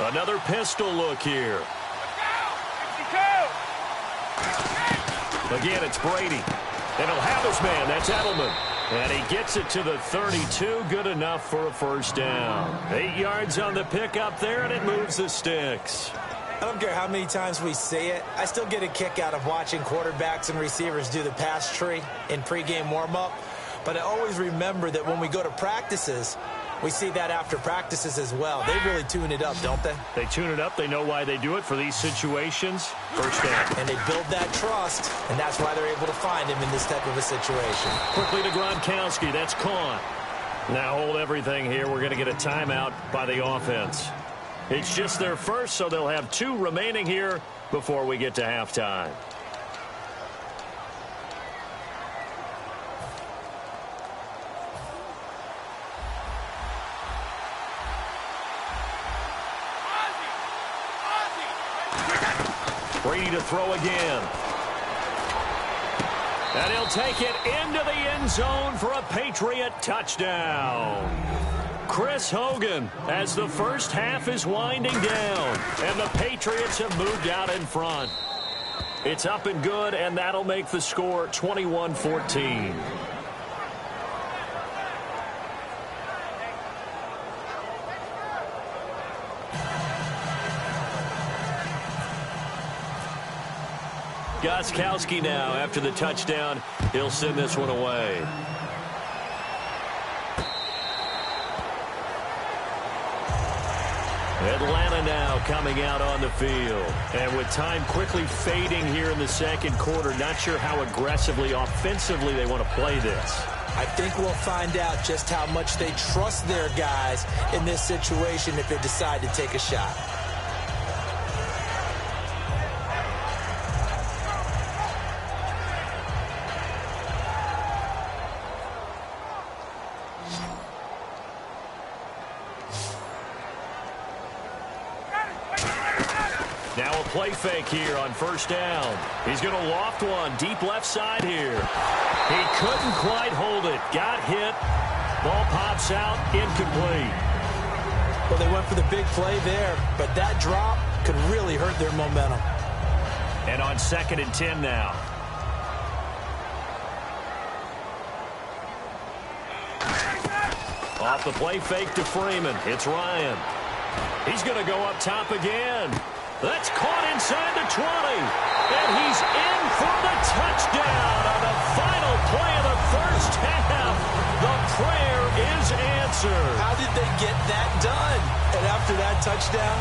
Another pistol look here. Again, it's Brady. And he'll have his man. That's Edelman. And he gets it to the 32. Good enough for a first down. 8 yards on the pickup there, and it moves the sticks. I don't care how many times we say it. I still get a kick out of watching quarterbacks and receivers do the pass tree in pregame warm-up. But I always remember that when we go to practices, we see that after practices as well. They really tune it up, don't they? They tune it up. They know why they do it for these situations. First down. And they build that trust, and that's why they're able to find him in this type of a situation. Quickly to Gronkowski. That's caught. Now hold everything here. We're going to get a timeout by the offense. It's just their first, so they'll have 2 remaining here before we get to halftime. Brady to throw again. And he'll take it into the end zone for a Patriot touchdown. Chris Hogan as the first half is winding down. And the Patriots have moved out in front. It's up and good, and that'll make the score 21-14. Gostkowski now after the touchdown. He'll send this one away. Atlanta now coming out on the field. And with time quickly fading here in the second quarter, not sure how aggressively, offensively they want to play this. I think we'll find out just how much they trust their guys in this situation if they decide to take a shot. Now a play fake here on first down. He's going to loft one deep left side here. He couldn't quite hold it. Got hit. Ball pops out. Incomplete. Well, they went for the big play there, but that drop could really hurt their momentum. And on 2nd and 10 now. Off the play fake to Freeman. It's Ryan. He's going to go up top again. That's caught inside the 20. And he's in for the touchdown on the final play of the first half. The prayer is answered. How did they get that done? And after that touchdown,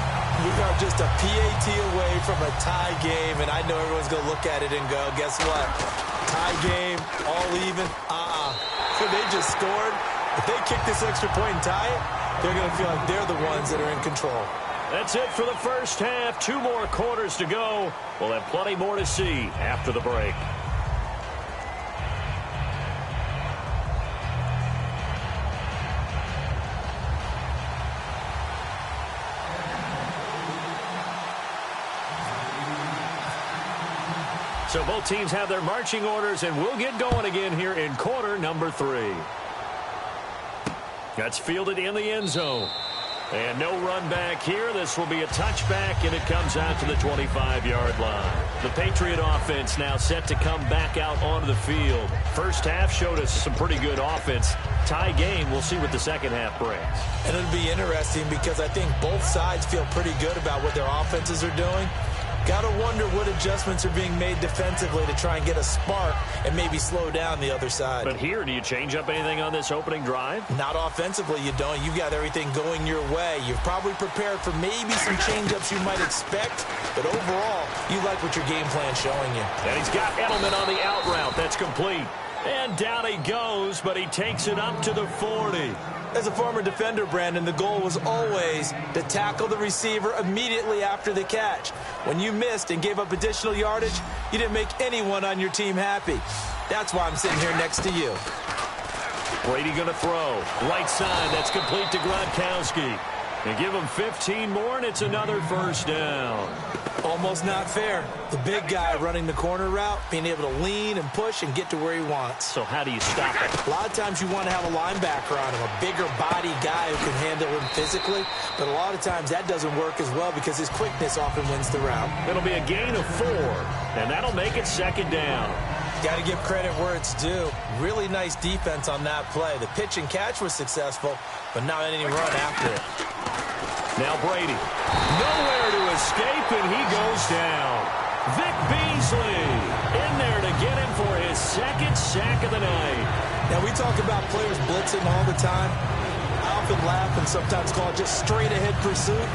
we are just a PAT away from a tie game. And I know everyone's going to look at it and go, guess what? Tie game, all even. So they just scored. If they kick this extra point and tie it, they're going to feel like they're the ones that are in control. That's it for the first half. 2 more quarters to go. We'll have plenty more to see after the break. So both teams have their marching orders, and we'll get going again here in quarter number 3. That's fielded in the end zone. And no run back here. This will be a touchback, and it comes out to the 25-yard line. The Patriot offense now set to come back out onto the field. First half showed us some pretty good offense. Tie game, we'll see what the second half brings. And it'll be interesting because I think both sides feel pretty good about what their offenses are doing. Got to wonder what adjustments are being made defensively to try and get a spark and maybe slow down the other side. But here, do you change up anything on this opening drive? Not offensively, you don't. You've got everything going your way. You've probably prepared for maybe some change-ups you might expect, but overall, you like what your game plan's showing you. And he's got Edelman on the out route. That's complete. And down he goes, but he takes it up to the 40. As a former defender, Brandon, the goal was always to tackle the receiver immediately after the catch. When you missed and gave up additional yardage, you didn't make anyone on your team happy. That's why I'm sitting here next to you. Brady going to throw. Right side, that's complete to Gronkowski. They give him 15 more, and it's another first down. Almost not fair. The big guy running the corner route, being able to lean and push and get to where he wants. So how do you stop it? A lot of times you want to have a linebacker on him, a bigger body guy who can handle him physically. But a lot of times that doesn't work as well because his quickness often wins the route. It'll be a gain of 4, and that'll make it second down. Got to give credit where it's due. Really nice defense on that play. The pitch and catch was successful, but not any run after it. Now Brady. Nowhere to escape, and he goes down. Vic Beasley in there to get him for his second sack of the night. Now, we talk about players blitzing all the time. I often laugh and sometimes call it just straight-ahead pursuit.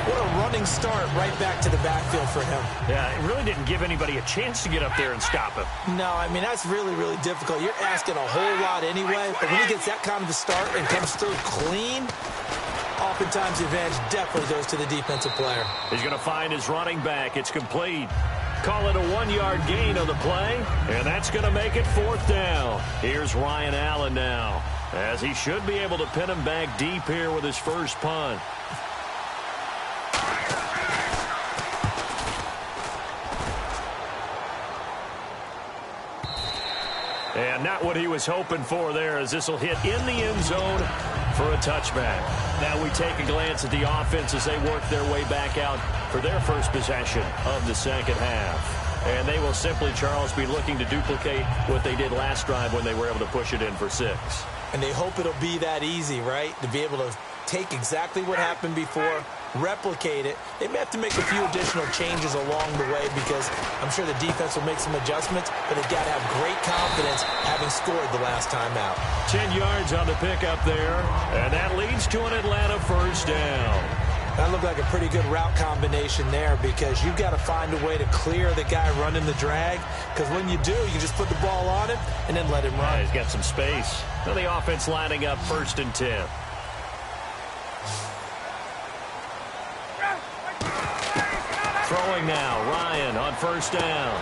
What a running start right back to the backfield for him. Yeah, it really didn't give anybody a chance to get up there and stop him. No, I mean, that's really, really difficult. You're asking a whole lot anyway, but when he gets that kind of a start and comes through clean, oftentimes the advantage definitely goes to the defensive player. He's going to find his running back. It's complete. Call it a 1-yard gain on the play, and that's going to make it 4th down. Here's Ryan Allen now, as he should be able to pin him back deep here with his first punt. And not what he was hoping for there, as this will hit in the end zone for a touchback. Now we take a glance at the offense as they work their way back out for their first possession of the second half. And they will simply, Charles, be looking to duplicate what they did last drive when they were able to push it in for 6. And they hope it'll be that easy, right? To be able to take exactly what happened before, replicate it. They may have to make a few additional changes along the way because I'm sure the defense will make some adjustments, but they've got to have great confidence having scored the last time out. 10 yards on the pickup there, and that leads to an Atlanta first down. That looked like a pretty good route combination there because you've got to find a way to clear the guy running the drag, because when you do, you just put the ball on him and then let him run. Yeah, he's got some space. Now the offense lining up 1st and 10. Throwing now, Ryan on 1st down.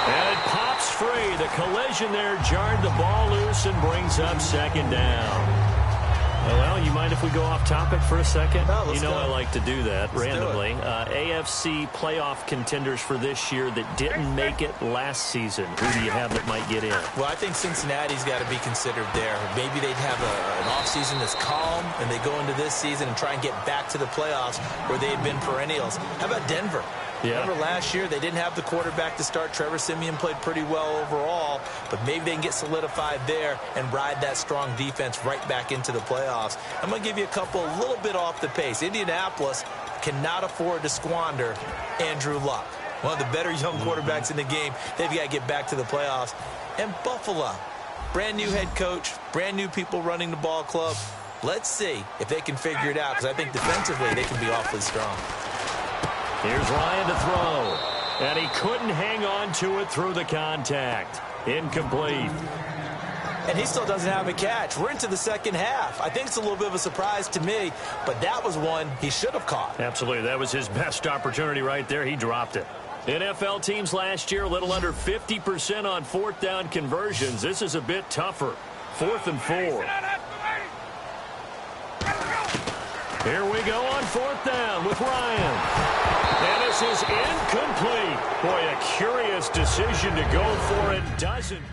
And it pops free. The collision there jarred the ball loose and brings up 2nd down. Well, you mind if we go off topic for a second? No, let's you know go. I like to do that let's randomly. AFC playoff contenders for this year that didn't make it last season. Who do you have that might get in? Well, I think Cincinnati's got to be considered there. Maybe they'd have an offseason that's calm, and they go into this season and try and get back to the playoffs where they had been perennials. How about Denver? Yeah. Remember last year, they didn't have the quarterback to start. Trevor Siemian played pretty well overall, but maybe they can get solidified there and ride that strong defense right back into the playoffs. I'm going to give you a couple a little bit off the pace. Indianapolis cannot afford to squander Andrew Luck, one of the better young quarterbacks in the game. They've got to get back to the playoffs. And Buffalo, brand new head coach, brand new people running the ball club. Let's see if they can figure it out, because I think defensively they can be awfully strong. Here's Ryan to throw. And he couldn't hang on to it through the contact. Incomplete. And he still doesn't have a catch. We're into the second half. I think it's a little bit of a surprise to me, but that was one he should have caught. Absolutely. That was his best opportunity right there. He dropped it. NFL teams last year, a little under 50% on 4th down conversions. This is a bit tougher. 4th and 4. Here we go on 4th down with Ryan. And this is incomplete. Boy, a curious decision to go for it. Doesn't.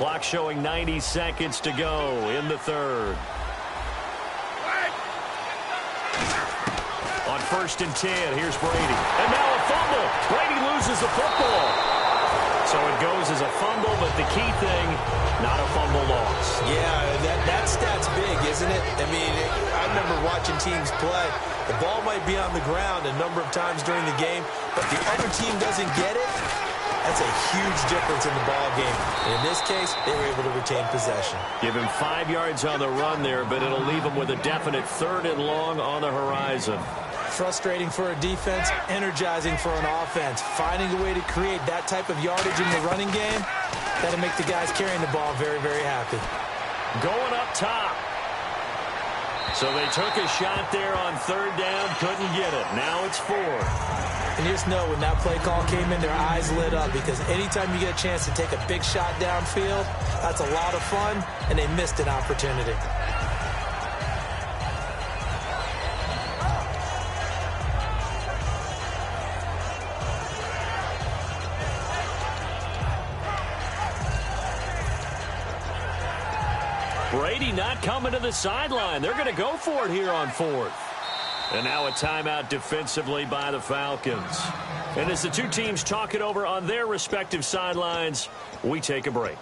Clock showing 90 seconds to go in the 3rd. On 1st and 10, here's Brady. And now a fumble. Brady loses the football. So it goes as a fumble, but the key thing, not a fumble loss. Yeah, that stat's big, isn't it? I mean, I remember watching teams play. The ball might be on the ground a number of times during the game, but the other team doesn't get it. That's a huge difference in the ball game. And in this case, they were able to retain possession. Give him 5 yards on the run there, but it'll leave him with a definite 3rd and long on the horizon. Frustrating for a defense, energizing for an offense. Finding a way to create that type of yardage in the running game, that'll make the guys carrying the ball very, very happy. Going up top. So they took a shot there on 3rd down, couldn't get it. Now it's 4th. And you just know when that play call came in, their eyes lit up, because anytime you get a chance to take a big shot downfield, that's a lot of fun, and they missed an opportunity. Brady not coming to the sideline. They're going to go for it here on 4th. And now a timeout defensively by the Falcons. And as the two teams talk it over on their respective sidelines, we take a break.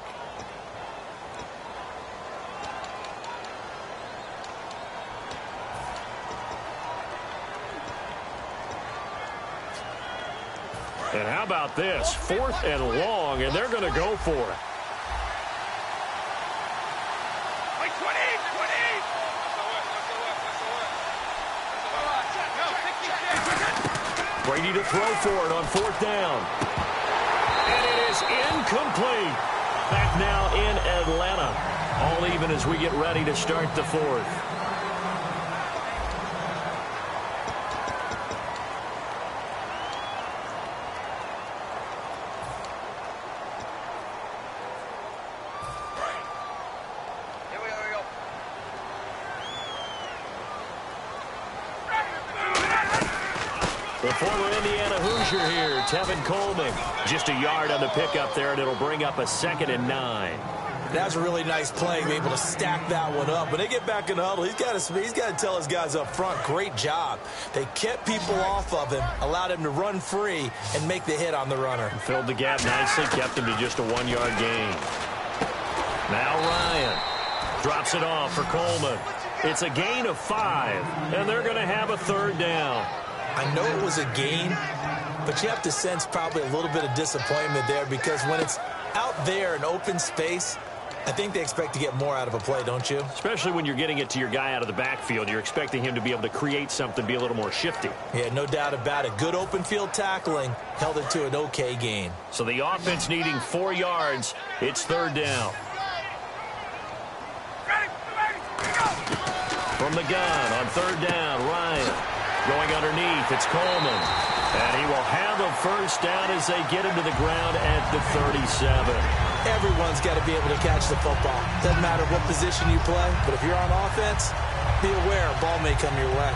And how about this? 4th and long, and they're going to go for it. Brady to throw for it on 4th down. And it is incomplete. Back now in Atlanta. All even as we get ready to start the 4th. The former Indiana Hoosier here, Tevin Coleman. Just a yard on the pickup there, and it'll bring up a 2nd and 9. That's a really nice play, be able to stack that one up. When they get back in the huddle, he's got to tell his guys up front, great job. They kept people off of him, allowed him to run free, and make the hit on the runner. Filled the gap nicely, kept him to just a 1-yard gain. Now Ryan drops it off for Coleman. It's a gain of 5, and they're going to have a 3rd down. I know it was a gain, but you have to sense probably a little bit of disappointment there, because when it's out there in open space, I think they expect to get more out of a play, don't you? Especially when you're getting it to your guy out of the backfield. You're expecting him to be able to create something, be a little more shifty. Yeah, no doubt about it. Good open field tackling held it to an okay gain. So the offense needing 4 yards. It's 3rd down. From the gun on 3rd down, Ryan. Going underneath, it's Coleman. And he will have a 1st down as they get him to the ground at the 37. Everyone's got to be able to catch the football. Doesn't matter what position you play, but if you're on offense, be aware a ball may come your way.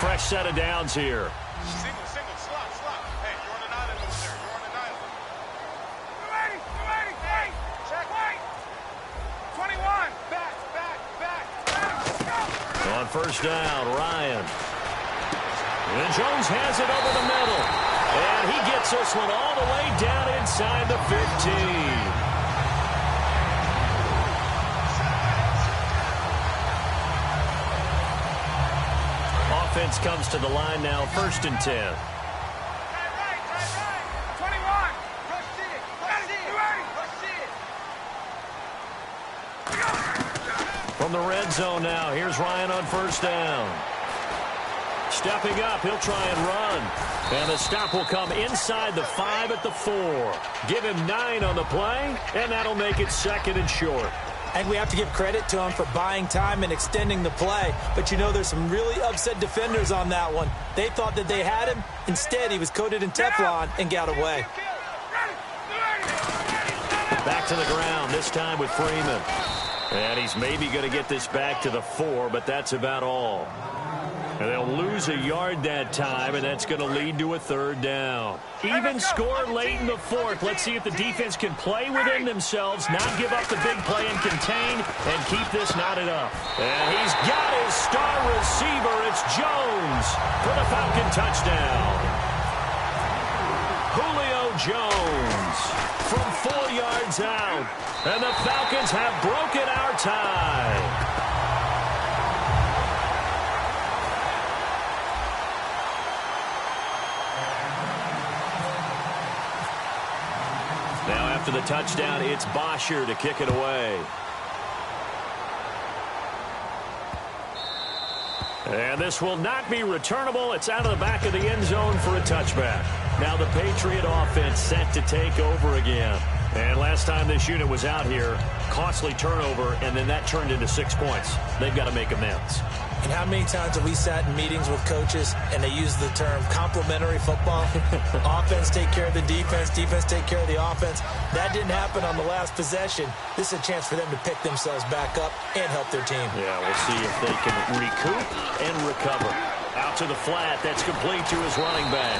Fresh set of downs here. Single, slot. Hey, you're on an island over there. You're on an island. Hey, check. 21. Back. On 1st down, Ryan. And Jones has it over the middle. And he gets this one all the way down inside the 15. Offense comes to the line now, 1st and 10. Right. 21. Rush it. From the red zone now, here's Ryan on 1st down. Stepping up, he'll try and run. And the stop will come inside the 5 at the 4. Give him 9 on the play, and that'll make it 2nd and short. And we have to give credit to him for buying time and extending the play. But you know, there's some really upset defenders on that one. They thought that they had him. Instead, he was coated in Teflon and got away. Back to the ground, this time with Freeman. And he's maybe going to get this back to the 4, but that's about all. And they'll lose a yard that time, and that's going to lead to a 3rd down. Even score late in the 4th. Let's see if the defense can play within themselves, not give up the big play and contain, and keep this knotted up. And he's got his star receiver. It's Jones for the Falcon touchdown. Julio Jones from 4 yards out. And the Falcons have broken our tie. Now after the touchdown, it's Bosher to kick it away. And this will not be returnable. It's out of the back of the end zone for a touchback. Now the Patriot offense set to take over again. And last time this unit was out here, costly turnover, and then that turned into 6 points. They've got to make amends. And how many times have we sat in meetings with coaches and they use the term complementary football? Offense take care of the defense, defense take care of the offense. That didn't happen on the last possession. This is a chance for them to pick themselves back up and help their team. Yeah, we'll see if they can recoup and recover. Out to the flat, that's complete to his running back.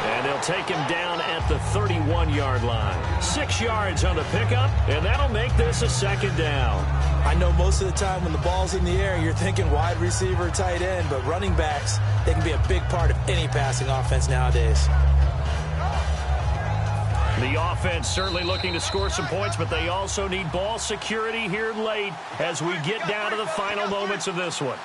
And they'll take him down at the 31-yard line. 6 yards on the pickup, and that'll make this a second down. I know most of the time when the ball's in the air, you're thinking wide receiver, tight end, but running backs, they can be a big part of any passing offense nowadays. The offense certainly looking to score some points, but they also need ball security here late as we get down to the final moments of this one.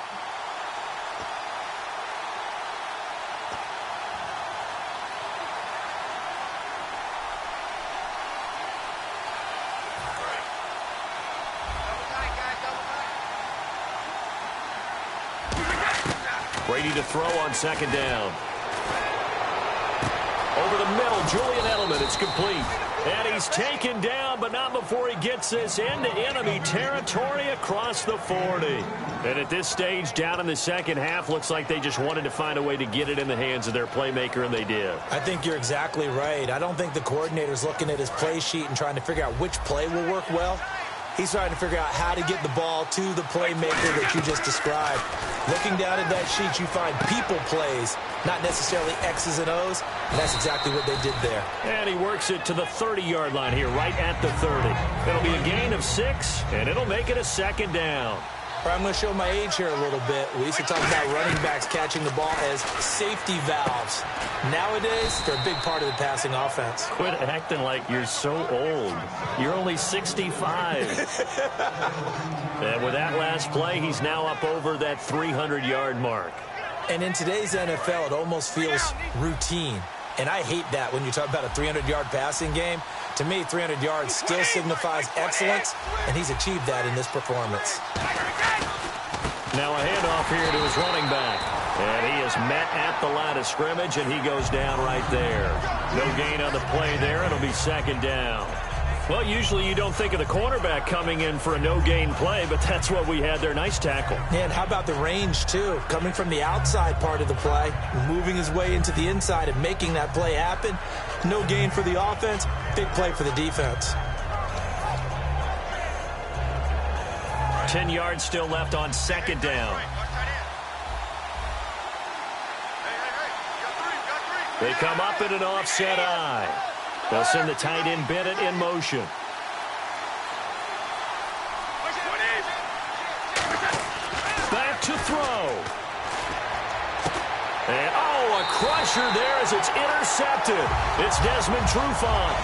Brady to throw on second down. Over the middle, Julian Edelman. It's complete. And he's taken down, but not before he gets this into enemy territory across the 40. And at this stage, down in the second half, looks like they just wanted to find a way to get it in the hands of their playmaker, and they did. I think you're exactly right. I don't think the coordinator's looking at his play sheet and trying to figure out which play will work well. He's trying to figure out how to get the ball to the playmaker that you just described. Looking down at that sheet, you find people plays, not necessarily X's and O's, and that's exactly what they did there. And he works it to the 30-yard line here, right at the 30. It'll be a gain of 6, and it'll make it a second down. I'm going to show my age here a little bit. We used to talk about running backs catching the ball as safety valves. Nowadays, they're a big part of the passing offense. Quit acting like you're so old. You're only 65. And with that last play, he's now up over that 300-yard mark. And in today's NFL, it almost feels routine. And I hate that when you talk about a 300-yard passing game. To me, 300 yards still signifies excellence, and he's achieved that in this performance. Now a handoff here to his running back. And he is met at the line of scrimmage, and he goes down right there. No gain on the play there. It'll be second down. Well, usually you don't think of the cornerback coming in for a no-gain play, but that's what we had there. Nice tackle. And how about the range, too? Coming from the outside part of the play, moving his way into the inside and making that play happen. No gain for the offense, big play for the defense. 10 yards still left on second down. They come up in an offset eye. They'll send the tight end Bennett in motion. Back to throw. And, a crusher there as it's intercepted. It's Desmond Trufant.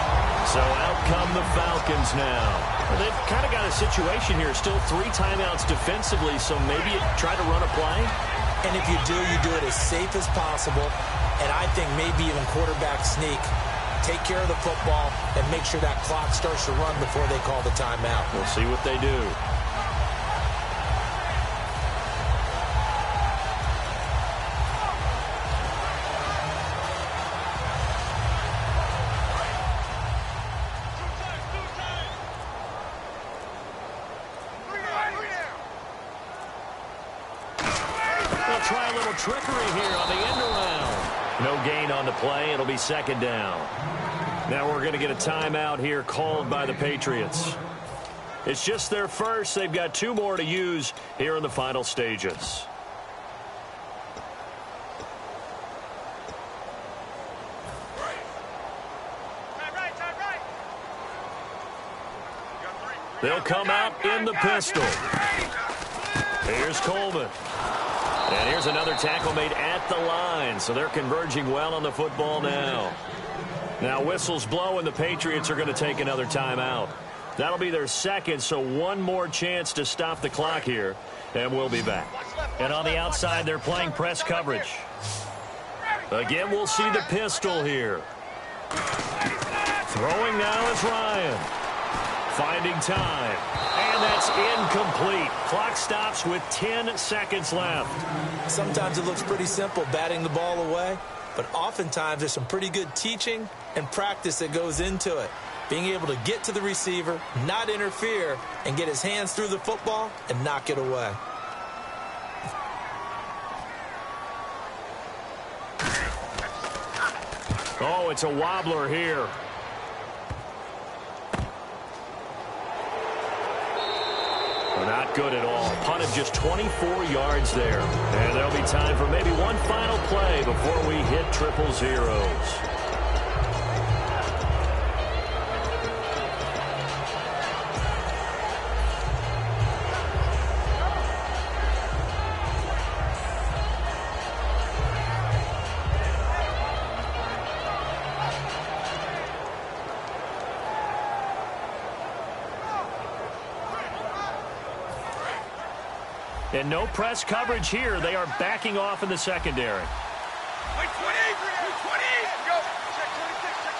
So out come the Falcons now. Well, they've kind of got a situation here. Still 3 timeouts defensively, so maybe you try to run a play. And if you do it as safe as possible. And I think maybe even quarterback sneak. Take care of the football and make sure that clock starts to run before they call the timeout. We'll see what they do. They'll try a little trickery here on the end around. No gain on the play. It'll be second down. Now we're going to get a timeout here called by the Patriots. It's just their first. They've got 2 more to use here in the final stages. They'll come out in the pistol. Here's Coleman. And here's another tackle made at the line. So they're converging well on the football now. Now whistles blow, and the Patriots are going to take another timeout. That'll be their second, so 1 more chance to stop the clock here, and we'll be back. And on the outside, they're playing press coverage. Again, we'll see the pistol here. Throwing now is Ryan. Finding time. And that's incomplete. Clock stops with 10 seconds left. Sometimes it looks pretty simple, batting the ball away. But oftentimes there's some pretty good teaching and practice that goes into it. being able to get to the receiver, not interfere, and get his hands through the football and knock it away. Oh, it's a wobbler here. Not good at all. Punt of just 24 yards there. And there'll be time for maybe one final play before we hit triple zeros. And no press coverage here. They are backing off in the secondary. Wait, 20, 20, go. Check 26, check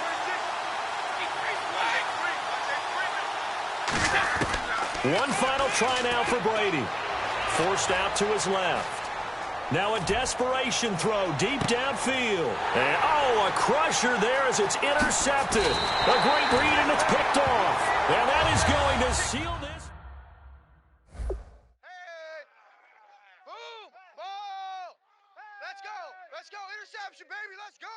26. One final try now for Brady. Forced out to his left. Now a desperation throw deep downfield. And, oh, a crusher there as it's intercepted. A great read, and it's picked off. And that is going to seal this. Let's go, interception, baby, let's go.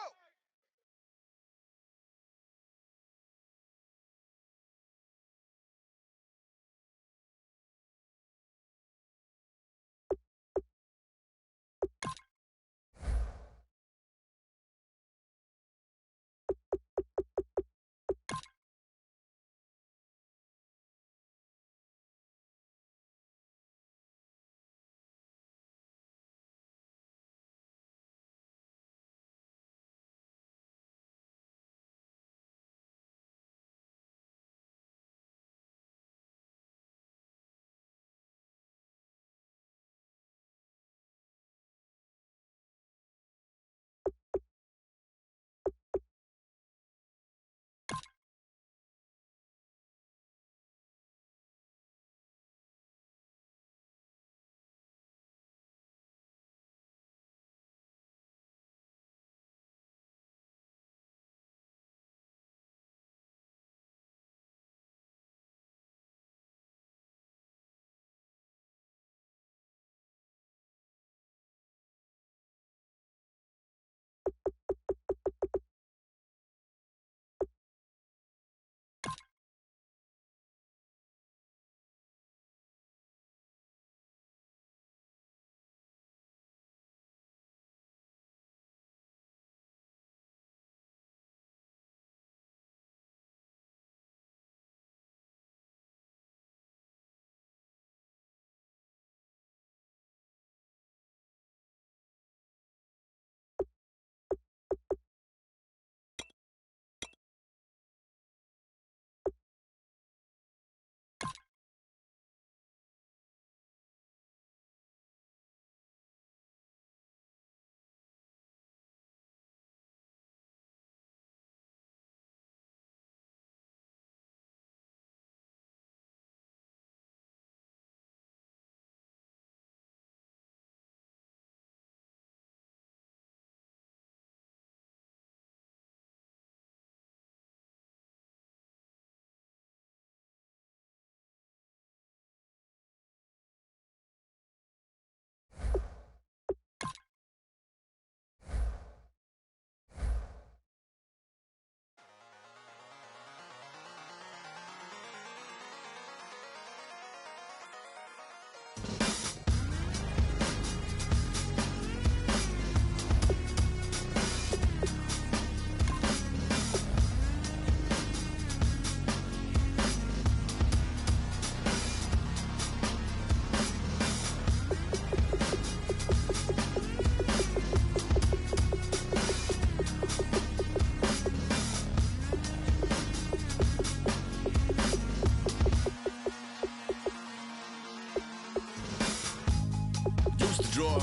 Draw,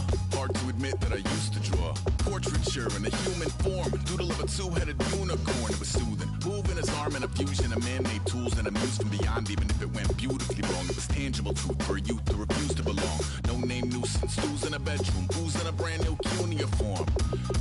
Hard to admit that I used to draw portraiture in a human form, doodle of a two-headed unicorn. It was soothing, moving his arm in a fusion of man-made tools and a muse from beyond. Even if it went beautifully wrong, it was tangible truth for a youth to refuse to belong. No name nuisance, stools in a bedroom, booze in a brand new cuneiform.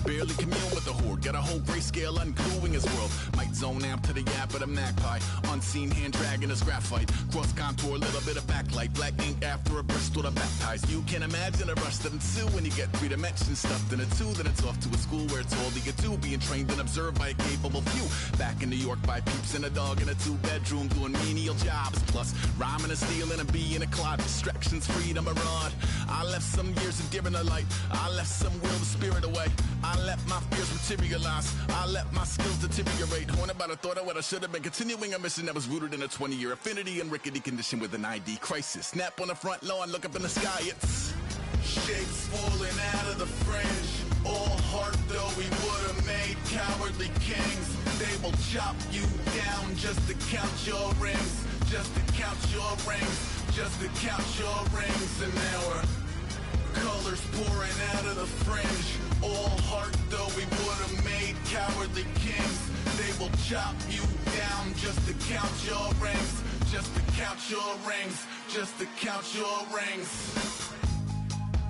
Barely commune with the horde, got a whole grayscale ungluing his world. Might zone amp to the yap of the magpie, unseen hand dragging his graphite. Cross contour, a little bit of backlight, black ink after a Bristol to baptize. You can imagine a rush that ensue when you get 3 dimensions stuffed in a 2. Then it's off to a school where it's all you get to, being trained and observed by a capable few. Back in New York by peeps and a dog in a 2-bedroom doing menial jobs. Plus rhyming and stealing and being a clod, distractions, freedom, a rod. I left some years of giving a light, I left some will the spirit away. I let my fears materialize, I let my skills deteriorate. Haunted by the thought of what I should have been, continuing a mission that was rooted in a 20-year affinity and rickety condition with an ID crisis. Snap on the front lawn, look up in the sky, it's shapes falling out of the fringe. All heart though we would've made cowardly kings. They will chop you down just to count your rings, just to count your rings, just to count your rings. And now we're colors pouring out of the fringe. All heart though we would've made cowardly kings. They will chop you down just to count your rings, just to count your rings, just to count your rings.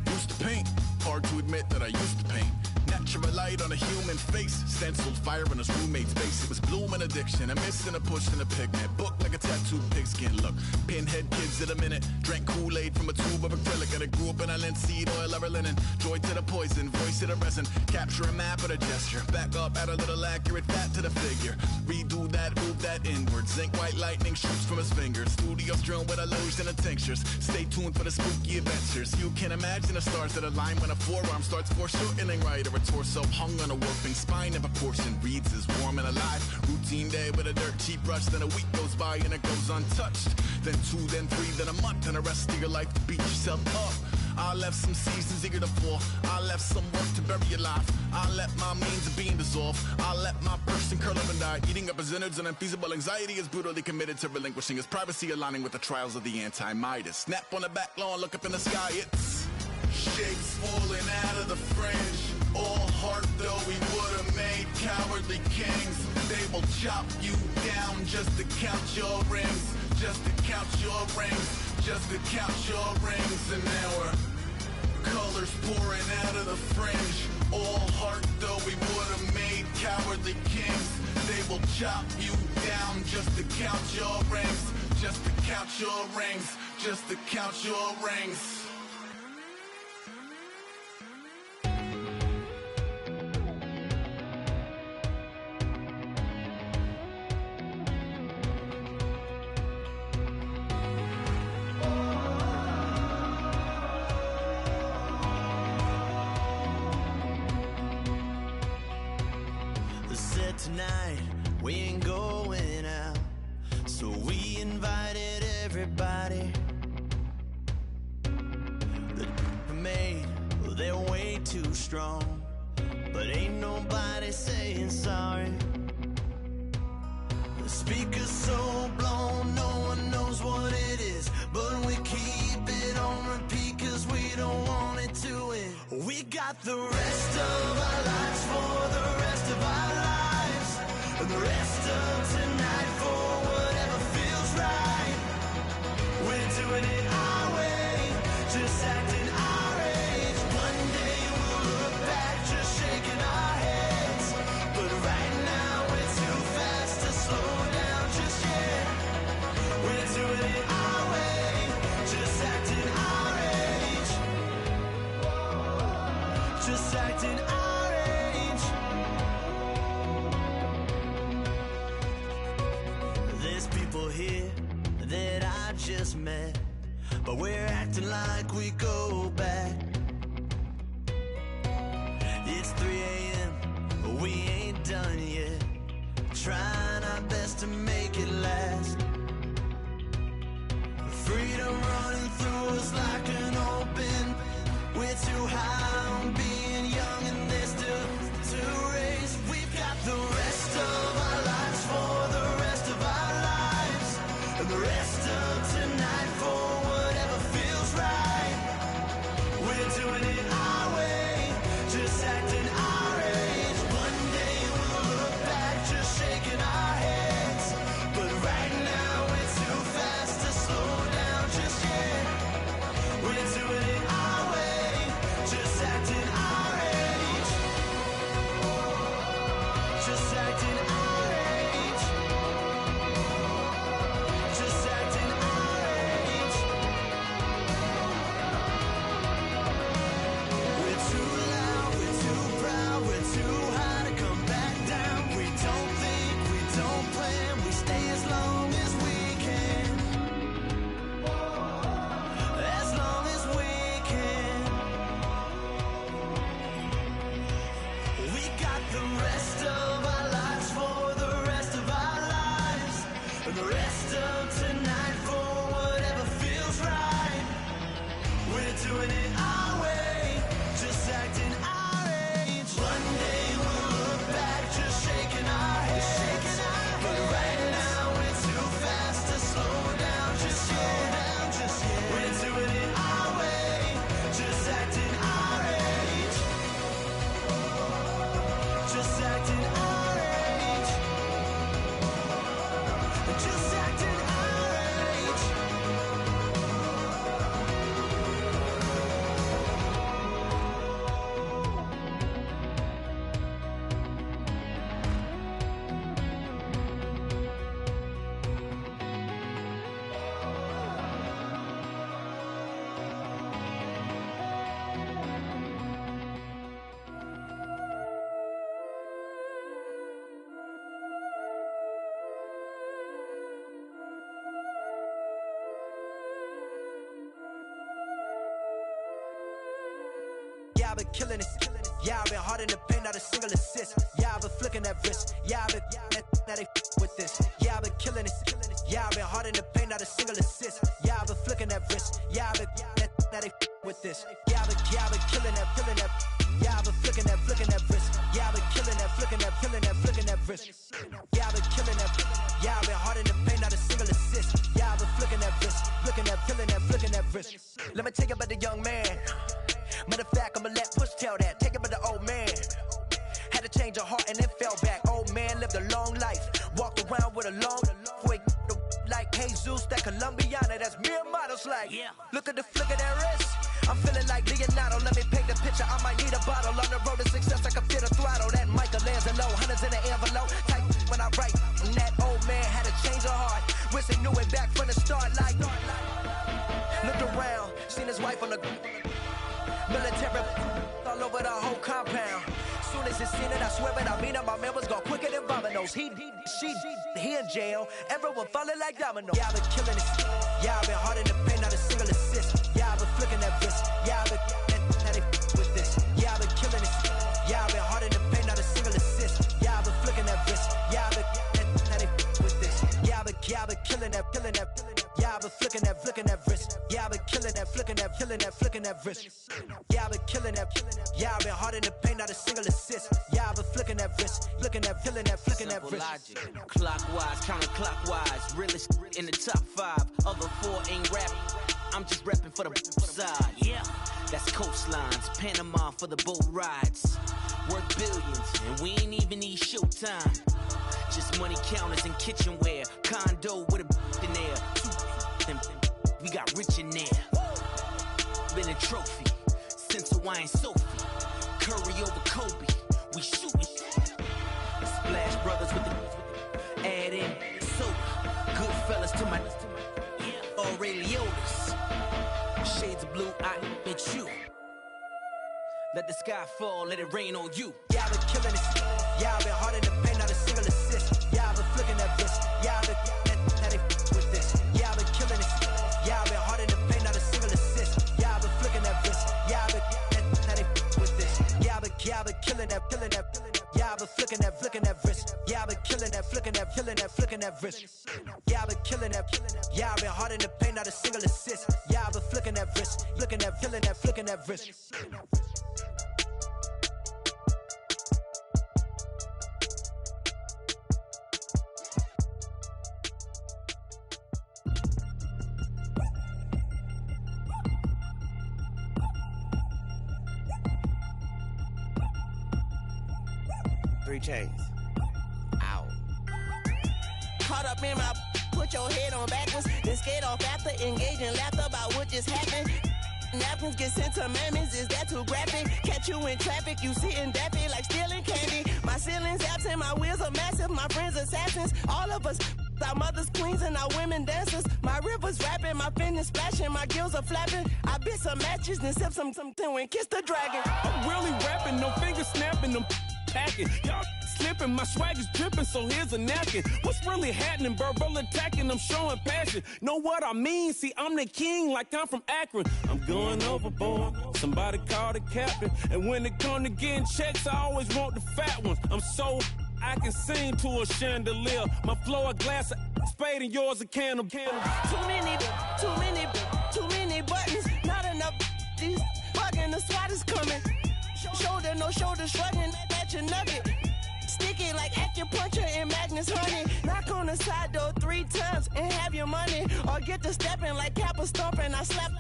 Used to paint, hard to admit that I used to paint. Natural light on a human face, stenciled fire in his roommate's face. It was bloom and addiction, a miss and a push and a pigment. Book like a tattooed pigskin look. Pinhead kids in a minute, drank Kool-Aid from a tube of acrylic. And I grew up in a linseed oil ever linen. Joy to the poison, voice to the resin. Capture a map of a gesture. Back up, add a little accurate fat to the figure. Redo that, move that inward. Zinc white lightning shoots from his fingers. Studio strewn with illusion and tinctures. Stay tuned for the spooky adventures. You can imagine the stars that align when a forearm starts foreshortening right. Or a torso hung on a warping spine in proportion. Reads as warm and alive. Routine day with a dirt cheap brush. Then a week goes by and it goes untouched. Then 2, then 3, then a month. And the rest of your life to beat yourself up. I left some seasons eager to fall. I left some work to bury your life. I let my means of being dissolve. I let my person curl up and die. Eating up his innards and unfeasible anxiety is brutally committed to relinquishing his privacy, aligning with the trials of the anti-Midas. Snap on the back lawn, look up in the sky, it's shapes falling out of the fringe. All heart though we would've made cowardly kings. They will chop you down just to count your rings, just to count your rings, just to count your rings. And now we're colors pouring out of the fringe. All heart though we would've made cowardly kings. They will chop you down just to count your rings, just to count your rings, just to count your rings. Tonight we ain't going out, so we invited everybody. The made, well, they're way too strong, but ain't nobody saying sorry. The speaker's so blown, no one knows what it is, but we keep it on repeat cause we don't want it to end. We got the rest of our lives for the rest of our lives. And the rest of tonight for whatever feels right. We're doing it our way, just acting our age. One day we'll look back just shaking our heads, but right now we're too fast to slow down just yet. We're doing it our way, just acting our age, just acting our age. Here that I just met, but we're acting like we go back. It's 3 a.m., but we ain't done yet, trying our best to make it last. Freedom running through us like an open. We're too high on being young and there's still to race. We've got the rest of our lives for the rest of our lives. And the rest of tonight for whatever feels right. We're doing it our way. doing it our way, just acting our age. One day we'll look back, just shaking our heads. But right now we're too fast to slow down, just slow down, just yet. We're doing it our way, just acting our age. Just acting our age. Just acting our age. Yeah, I've been killing it. Yeah, I've been hard in the paint, not a single assist. Yeah, I've been flicking that wrist. Yeah, I've been now they with this. Yeah, I've been killing it. Yeah, I've been hard in the paint, not a single assist. Yeah, I've been flicking that wrist. Yeah, I've been now they with this. Yeah, I've been killing that, killing that. Yeah, I've been flicking that wrist. Yeah, I've been killing that, flicking that wrist. Yeah, I've been killing that. Yeah, I've been hard in the paint, not a single assist. Yeah, I've been flicking that wrist, flicking that wrist. Let me tell you about the young man. Matter of fact, I'ma let Push tell that. Take it by the old man. Had to change her heart and then fell back. Old man lived a long life. Walked around with a long way. Like Jesus, that Colombiana, that's mere models like. Yeah. Look at the flick of that wrist. I'm feeling like Leonardo. Let me paint the picture. I might need a bottle. On the road to success, I can feel the throttle. That Michelangelo, hundreds in the envelope. Type when I write. And that old man had to change her heart. Wish he knew it back from the start. Like, looked around, seen his wife on the military all over the whole compound. Soon as he seen it, I swear it, I mean it, my man was gone quicker than Domino's. He in jail, everyone falling like dominoes. Yeah, I've been killing it. Yeah, I've been hard in the paint, not a single assist. Yeah, I've been flicking that wrist. Yeah, I've been now they with this. Yeah, I've been killing it. Yeah, I've been hard in the paint, not a single assist. Yeah, I've been flicking that wrist. Yeah, I've been now they with this. Yeah, I've been killing that. Yeah, I've been flicking that wrist. Yeah, I've been killing that, flicking that wrist. Yeah, I've been killing that. Yeah, I've been hard in the paint, not a single assist. Yeah, I've been flicking that wrist, flicking that wrist. Logic, clockwise, counterclockwise, realest in the top 5. Other 4 ain't rapping. I'm just repping for the side. Yeah, that's coastlines, Panama for the boat rides. Worth billions, and we ain't even need showtime. Just money counters and kitchenware, condo with a in there. We got rich in there. Been a trophy since Hawaiian Sophie. Curry over Kobe, we shootin'. Splash Brothers with the add in soda. Good fellas to my Aureliotas. Shades of blue, I bet you. Let the sky fall, let it rain on you. Yeah, I've been killing it. Yeah, I've been hard in the paint, not a single assist. Yeah, I've been flicking that wrist. Yeah, I've been now they with this. Yeah, I've been killing it. Yeah, I've been hard in the paint, not a single assist. Yeah, I've been flicking that wrist. Yeah, I've been now they with this. Yeah, I've been killing that. Yeah, I've been flicking that wrist. Yeah, I've been killing that, flicking that wrist. Yeah, I've been killing that. Yeah, I've been hard in the paint, not a single assist. Yeah, I've been flicking that wrist, flicking that wrist. 3 chains. Ow. Caught up in my, put your head on backwards, then skate off after, engage in laughter about what just happened. Napkins get sent to mammies, is that too graphic? Catch you in traffic, you sitting daffy like stealing candy. My ceiling's absent, my wheels are massive, my friends assassins. All of us, our mothers queens and our women dancers. My rivers rapping, my fingers splashing, my gills are flapping. I bit some matches, then sip some and kiss the dragon. I'm really rapping, no fingers snapping, them packing. Y'all slipping, my swag is dripping, so here's a napkin. What's really happening? Verbal attacking, I'm showing passion. Know what I mean? See, I'm the king like I'm from Akron. I'm going overboard, somebody call the captain. And when it come to getting checks, I always want the fat ones. I'm so I can sing to a chandelier. My flow a glass of spade and yours a can of candle. Too many buttons, not enough. These the side door 3 times and have your money, or get to stepping like Kappa stomping. I slap.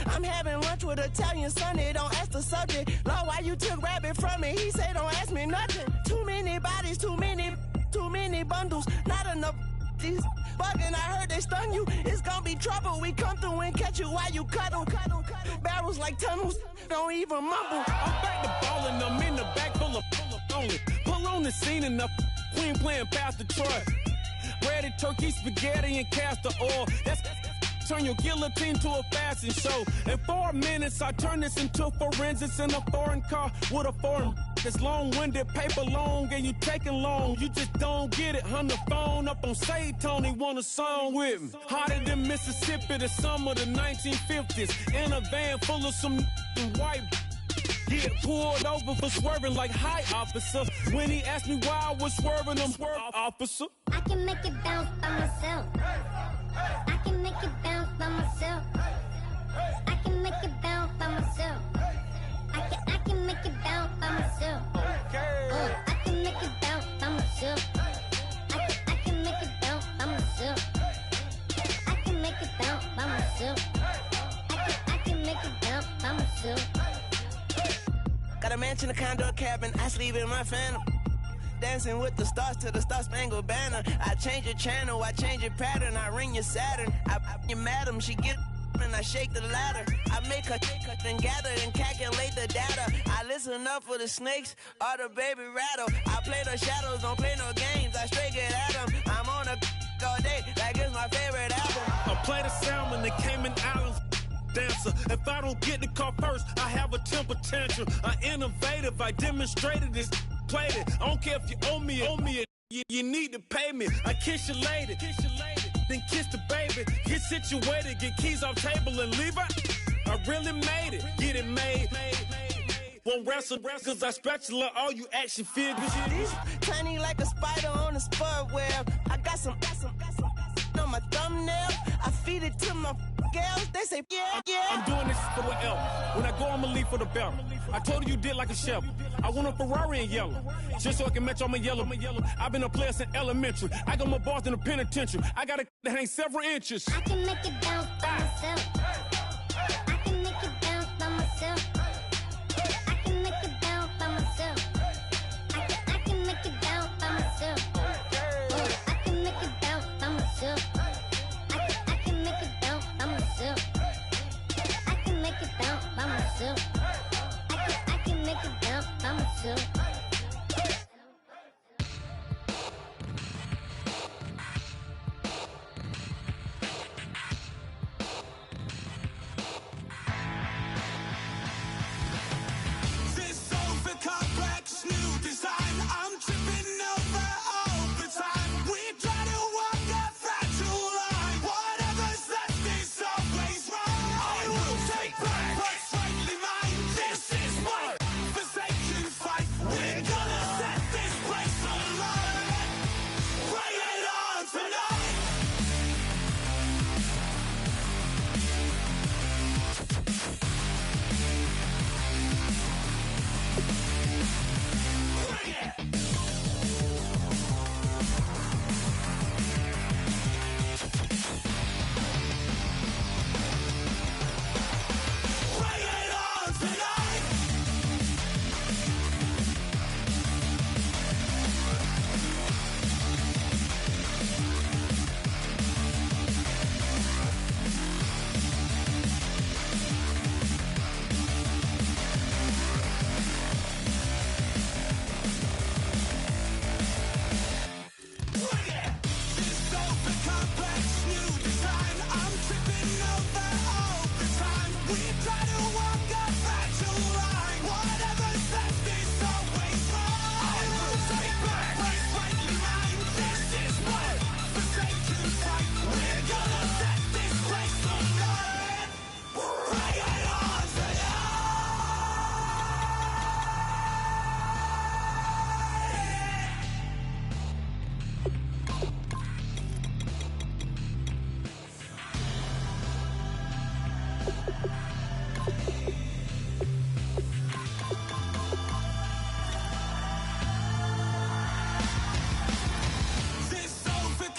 I'm having lunch with Italian Sonny. Don't ask the subject. Lord, why you took rabbit from me? He say don't ask me nothing. Too many bodies, too many bundles. Not enough. These bugging, I heard they stun you. It's gonna be trouble. We come through and catch you while you cuddle. Barrels like tunnels. Don't even mumble. I'm back to ballin'. I'm in the back full of only. Pull on the scene and the queen playing Pastor Troy. Breaded turkey, spaghetti, and castor oil. That's turn your guillotine to a fashion show. In 4 minutes, I turn this into forensics in a foreign car with a foreign. It's long-winded, paper long, and you taking long. You just don't get it. On the phone up on Say Tony, want a song with me. Hotter than Mississippi, the summer of the 1950s. In a van full of some white. Get pulled over for swerving like hi, officer. When he asked me why I was swerving, I'm swerve, officer. I can make it bounce by myself. I can make it bounce by myself. I can make it bounce by myself. I can make it bounce by myself. I can make it bounce by myself. I can make it bounce by myself. I can make it bounce by myself. I can make it bounce by myself. Got a mansion, a condo, a cabin. I sleep in my phantom. Dancing with the stars to the Star-Spangled Banner. I change your channel, I change your pattern. I ring your Saturn. I your madam, she get and I shake the ladder. I make her then gather and calculate the data. I listen up for the snakes or the baby rattle. I play the shadows, don't play no games. I straight get at them. I'm on a all day, like it's my favorite album. I play the salmon, the Cayman Islands. Dancer. If I don't get the car first, I have a temper tantrum. I innovative, I demonstrated this, played it. I don't care if you owe me it. You need to pay me. I kiss your lady, then kiss the baby. Get situated, get keys off table and leave her. I really made it, get it made. Won't wrestle, cause I spatula all you action figures. These tiny like a spider on a spud web. I got some on my thumbnail. I feed it to my girls. They say, yeah. I'm doing this for the L. When I go, I'ma leave for the belt. I told you did like a chef. I want a Ferrari in yellow, just so I can match all my yellow. I've been a player since elementary. I got my bars in the penitentiary. I got to hang several inches. I can make it bounce by myself. I can make it bounce by myself. I can make it bounce by myself. I can make it bounce by myself. I can make it bounce by myself. I can make it bounce by myself. I can make it bounce by myself. I can make it bounce by myself. This over complex new design. I'm tripping over all the time. We try to walk a fragile line. Whatever's left is always right. I will take back what's rightly mine. This is my forsaken fight. We're gonna set this place alight. Bring it on tonight. Bring it. Bring it on tonight. Bring it. This over complex new design. I'm tripping over all the time. We try to walk a fragile line. Whatever's left is always right. I will take back what's rightly mine. This is my forsaken fight. We're gonna set this place alight. Bring it on tonight. This over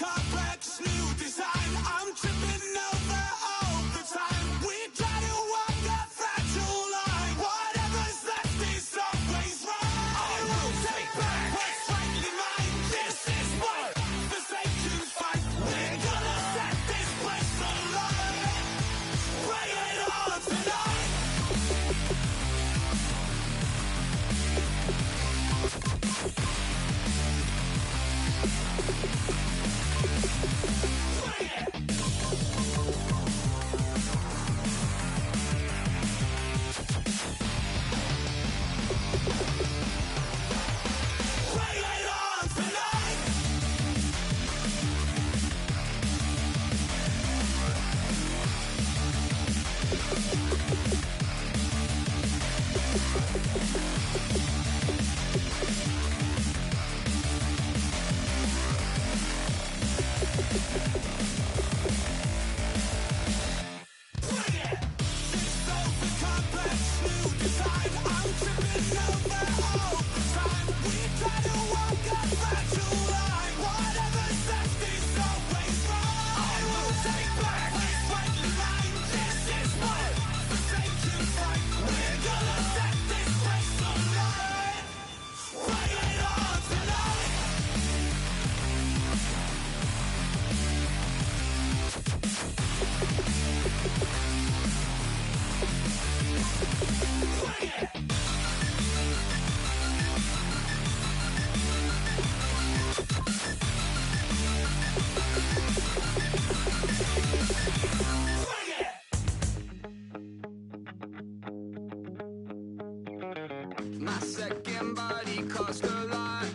My second body cost a lot.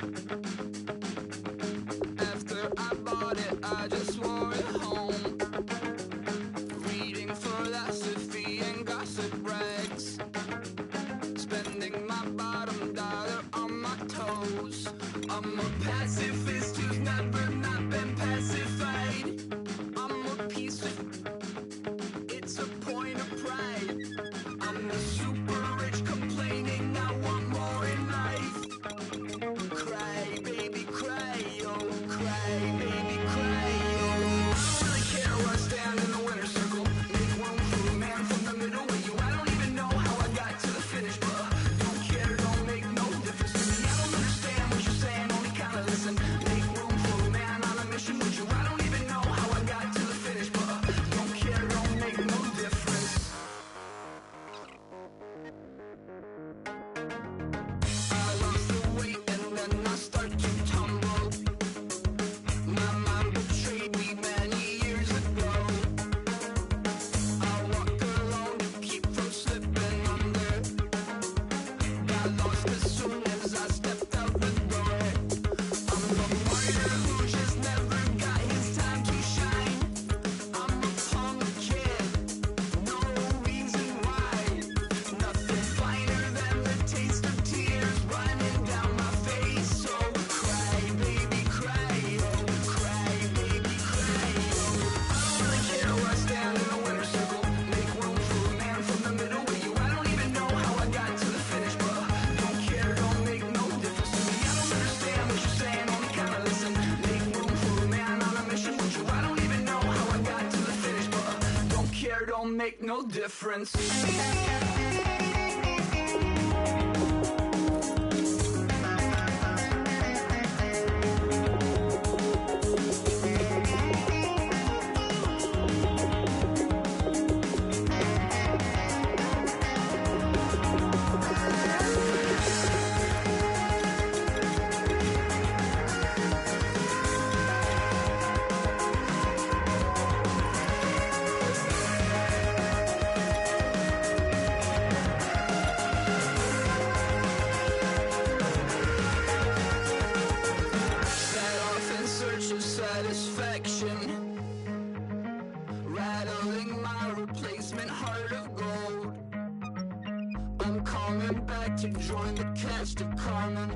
After I bought it, I just wore it home. Reading philosophy and gossip rags. Spending my bottom dollar on my toes. I'm a pacifist who's never not been pacified. I'm a piece of... It's a point of pride. I'm the super rich complaining I want more in life. Cry, baby, cry, oh, cry, baby, cry, oh. I don't really care where I stand in the winner's circle. Make room for a man from the middle with you. I don't even know how I got to the finish, but don't care, don't make no difference to me. I don't understand what you're saying, only kinda listen. Make room for a man on a mission with you. I don't even know how I got to the finish, but don't care, don't make no difference. I lost the weight and then I start to tumble. My mind betrayed me many years ago. I walk alone to keep from slipping under. Got lost as soon as I stepped out the door. I'm a martyr who just never got his time to shine. I'm a punk kid, no reason why. Nothing finer than the taste of tears running down my face. So cry, baby, cry, oh, cry, baby, cry, oh. I don't really care where I stand in the winner's circle. Make room for a man from the middle with you. I don't even know how I got to the finish, but don't care, don't make no difference to me. I don't understand what you're saying, only kinda listen. Make room for a man on a mission with you. I don't even know how I got to the finish, but don't care, don't make no difference. Set off in search of satisfaction, rattling my replacement heart of gold. I'm coming back to join the cast of Carmen.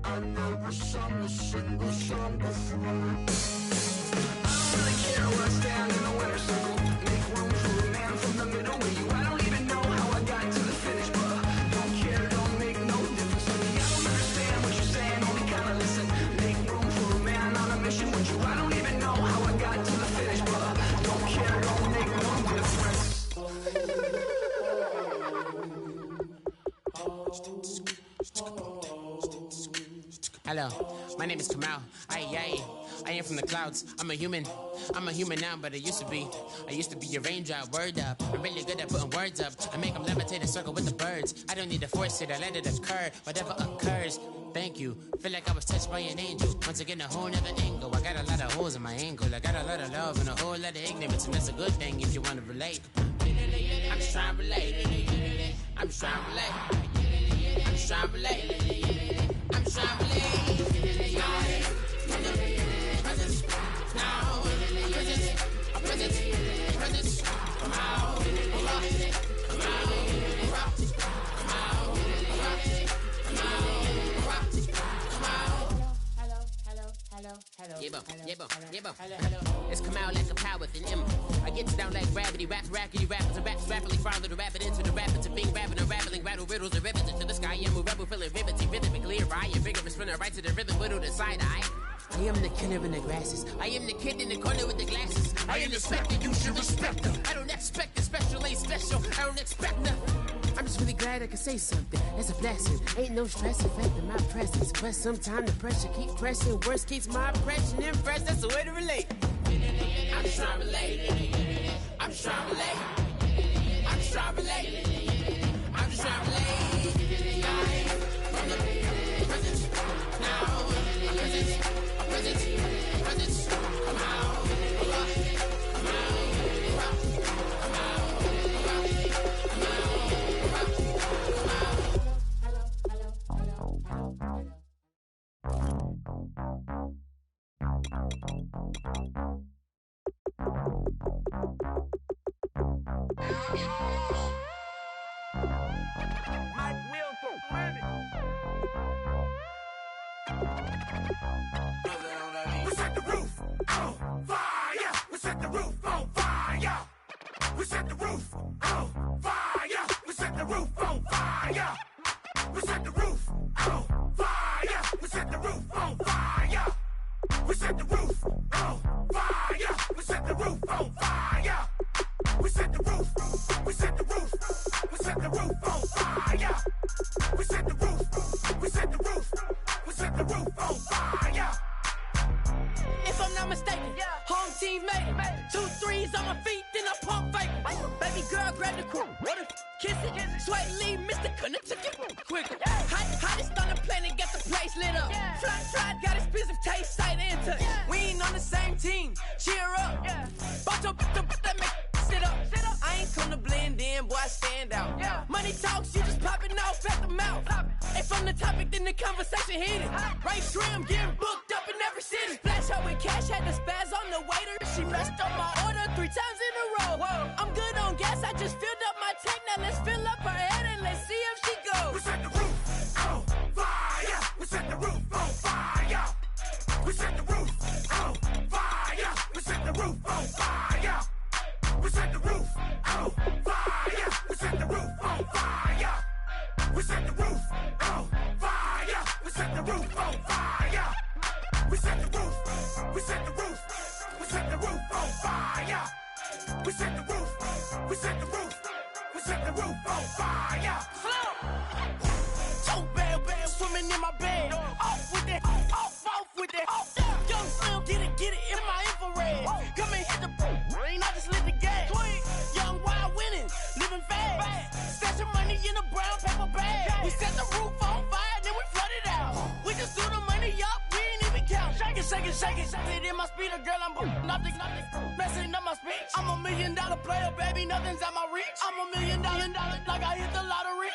I never sung a single song before. I don't really care where I stand in the winner's circle. Make room for a man from the middle with you. I don't even know how I got to the finish, but don't care, don't make no difference to me. I don't understand what you're saying, only kinda listen. Make room for a man on a mission with you. I don't even know how I got to the finish, but don't care, don't make no difference. Hello, my name is Kamal. I am from the clouds. I'm a human now, but I used to be a raindrop. Word up, I'm really good at putting words up. I make them levitate and circle with the birds. I don't need to force it, I let it occur. Whatever occurs, thank you. Feel like I was touched by an angel. Once again, a whole nother angle. I got a lot of holes in my angle. I got a lot of love and a whole lot of ignorance, and that's a good thing if you want to relate. I'm just trying to relate. I'm just trying to relate. I'm just trying to relate. I'm just trying to relate. Presence, now, presence, come out, come out, come out, come out, It's come out like a power within him. I get down like gravity, rackety rappers and raps rapidly follow the rapid into the rapids of being rapping, unraveling, rattle riddles and rivets into the sky. I'm a rebel, feeling rhythmically right, and vigorous, spinning right to the rhythm, whittle the side eye. I am the killer in the glasses. I am the kid in the corner with the glasses. I am the spectre, you should respect them. I don't expect the special, ain't special. I don't expect nothing. I'm just really glad I can say something. It's a blessing. Ain't no stress affecting my presence. But sometimes the pressure keeps pressing. Worst keeps my impression impressed. That's the way to relate. I'm just trying to relate. I'm just trying to relate. I'm just trying to relate. I'm just trying to relate. From the present now. Present. Come out. Come out. We set the roof on fire. We set the roof on fire. We set the roof on fire. We set the roof on fire. We set the roof on fire. We set the roof on fire. We set the roof on fire. We set the roof on fire. We set the roof. We set the roof. We set the roof on fire. We set the roof. We set the roof. We set the roof on fire. If I'm not mistaken, home team made it. 2 3s on my feet, then I pump fake. Baby girl, grab the crew. Kiss it, sweat lead, Mr. Couldn't took it quicker. Hottest on the planet, got the place lit up. Fly, got expensive taste, sight into it. We ain't on the same team, cheer up. Both up, that make sit up. I ain't come to blend in, boy, I stand out. Money talks, you just popping off at the mouth. If I'm the topic, then the conversation heated. Right shrimp, getting booked up in every city. Splash her with cash, had the spaz on the waiter. She messed up my order 3 times in a row. I'm good on gas, I just filled up my tank. Now let's fill up her head and let's see if she goes. We set the roof on fire. We set the roof on fire. We set the roof on fire. We set the roof on fire. We set the roof on fire. We set the roof on fire. We set the roof on fire. We set the roof on fire. We set the roof. We set the roof. We set the roof on fire. We set the roof. We set the roof. We set the roof on fire. So bad, swimming in my bed. Off with that, off with that. Young Slim, get it in my infrared. Come and hit the rain, I just lit the gas. Young wild winning, living fast. Stashing money in a brown paper bag. We set the roof on fire, then we flood it out. We just threw the money up, we ain't even count. Shake it, shake it, shake it. It in my speeder, girl, I'm nothing, messing up my speech. I'm $1 million player, baby, nothing's at my reach. I'm $1 million, like I hit the lottery.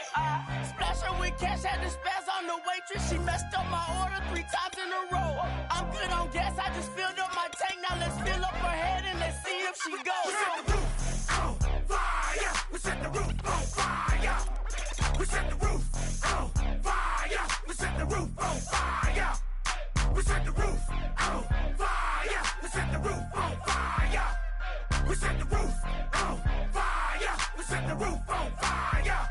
Splash her with cash, had the spaz on the waitress. She messed up my order 3 times in a row. I'm good on gas, I just filled up my tank. Now let's fill up her head and let's see if she goes. We set the roof on fire. We set the roof on fire. We set the roof on fire. We set the roof on fire. We set the roof on fire. We set the roof on fire. We set the roof on fire. We set the roof on fire.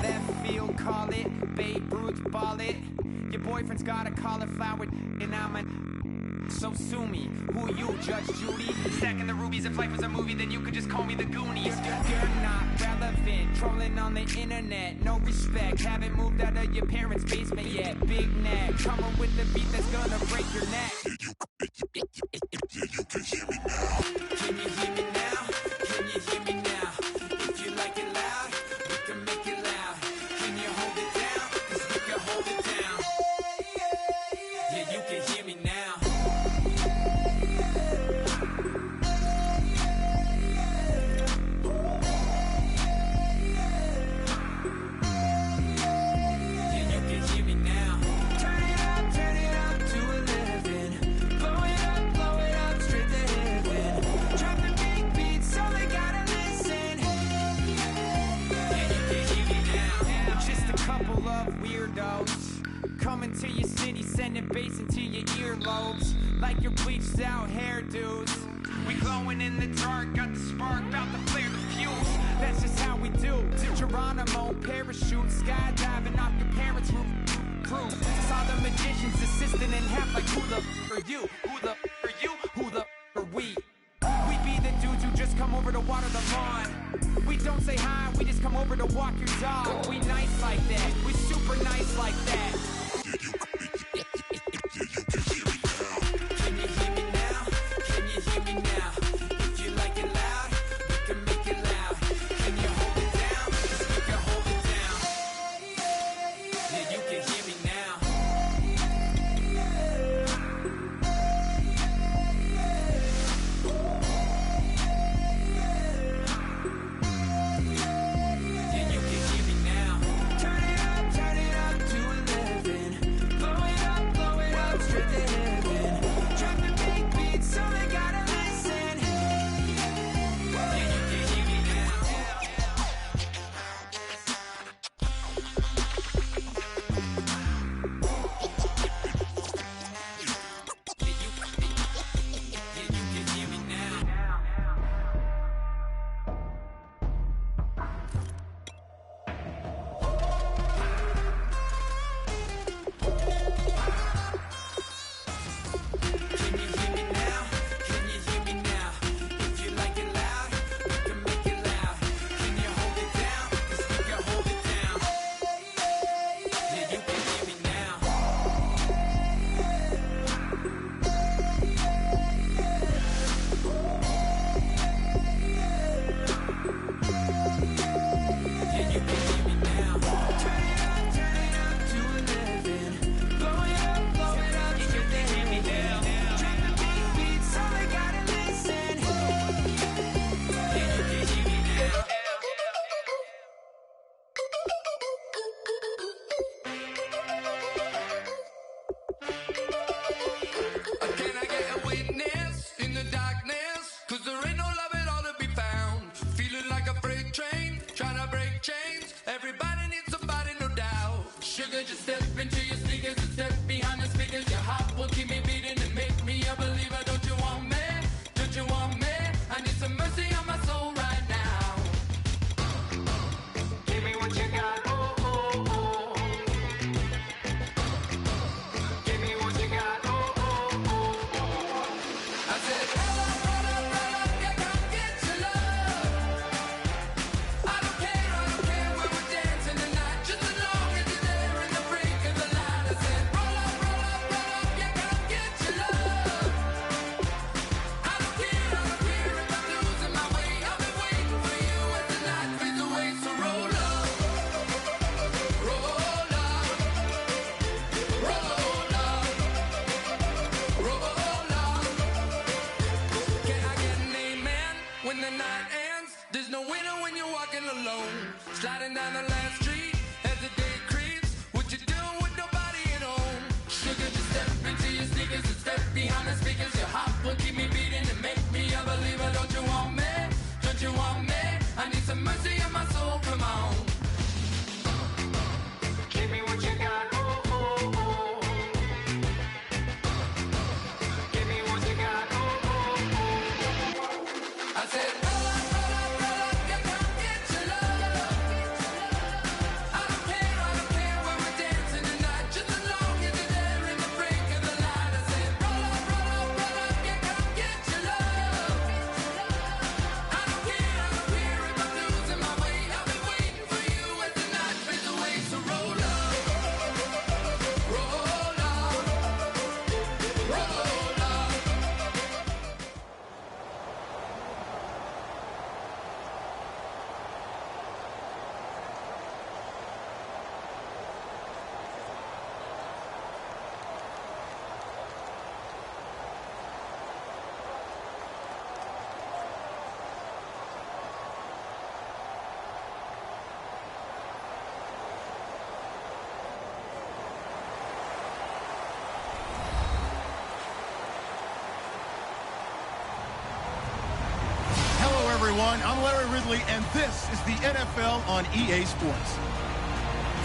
Left field, call it. Babe Ruth, ball it. Your boyfriend's got a cauliflower, and I'm a... So sue me. Who are you, Judge Judy? Stacking the rubies. If life was a movie, then you could just call me the Goonies. You're not relevant. Trolling on the internet. No respect. Haven't moved out of your parents' basement yet. Big neck. Coming with the beat that's gonna break your neck. Can you hear me now? Can you hear me now? If you like it loud, we can make it loud. Can you hold it down? 'Cause we can hold it down. Yeah, you can hear me now. Yeah, you can hear me now. Turn it up to 11. Blow it up straight to heaven. Drop the big beats, so they gotta listen. Yeah, you can hear me now. Just a couple of weirdos coming to your city, sending bass into your earlobes like your bleached out hairdos. We glowing in the dark, got the spark, about to flare the fuse. That's just how we do. To Geronimo, parachute, skydiving off your parents' roof. Crew saw the magician's assistant in half, like who the are you? Who the are you? Who the are we? We be the dudes who just come over to water the lawn. We don't say hi, we just come over to walk your dog. We nice like that, we super nice like that. Can you hear me now? Can you hear me now? If you like it loud, we can make it loud. Can you hold it down? 'Cause we can hold it down. Yeah, you can hear me now. Yeah, you can hear me now. Turn it up to 11. Blow it up straight to heaven. Drop the big beats, so they gotta listen. Yeah, you can hear me now. Yeah, you can hear me now. Can you hear me now? Can you hear me now? If you like it loud, we can make it loud. Can you hold it down? 'Cause we can hold it down. Yeah, you can hear me now. Yeah, you can hear me now. Turn it up to 11. Blow it up straight to heaven. Drop the big beats, so they gotta listen. Yeah, you can hear me now. Can I get a witness in the darkness? 'Cause there ain't no love at all to be found. Feeling like a freight train, trying to break chains. Everybody needs somebody, no doubt. Sugar, just step into your sneakers and step behind the speakers. Your heart will keep me beating and make me a believer. Don't you want me? Don't you want me? I need some mercy on my soul right now. Give me what you got, oh, oh, oh. Give me what you got, oh, oh, oh, oh. I said, roll up, yeah, come get your love. I don't care where we're dancing tonight, just as long as you're there in the brink of the light. I said, roll up, yeah, come get your love. I don't care if I'm losing my way. I've been waiting for you as the night fades away. So roll up, roll up, roll up, roll up. Can I get an amen when the night ends? There's no winner when you're walking alone. Sliding down the last street as the day creeps. What you doing with nobody at home? Sugar, just step into your sneakers and step behind the speakers. Your heart will keep me beating and make me a believer. Don't you want me? Don't you want me? I need some mercy on my soul, come on. Give me what you got, oh, oh, oh. Give me what you got, oh, oh, oh. I said, roll up, you come get your love. I don't care when we're dancing tonight, just as long as you're there in the break of the light. I said, roll up, you come get your love. I don't care if I'm losing my way. I'll be waiting for you as the night fades away. So roll up, roll up, roll up. Hello, everyone. I'm Larry Ridley, and this is the NFL on EA Sports.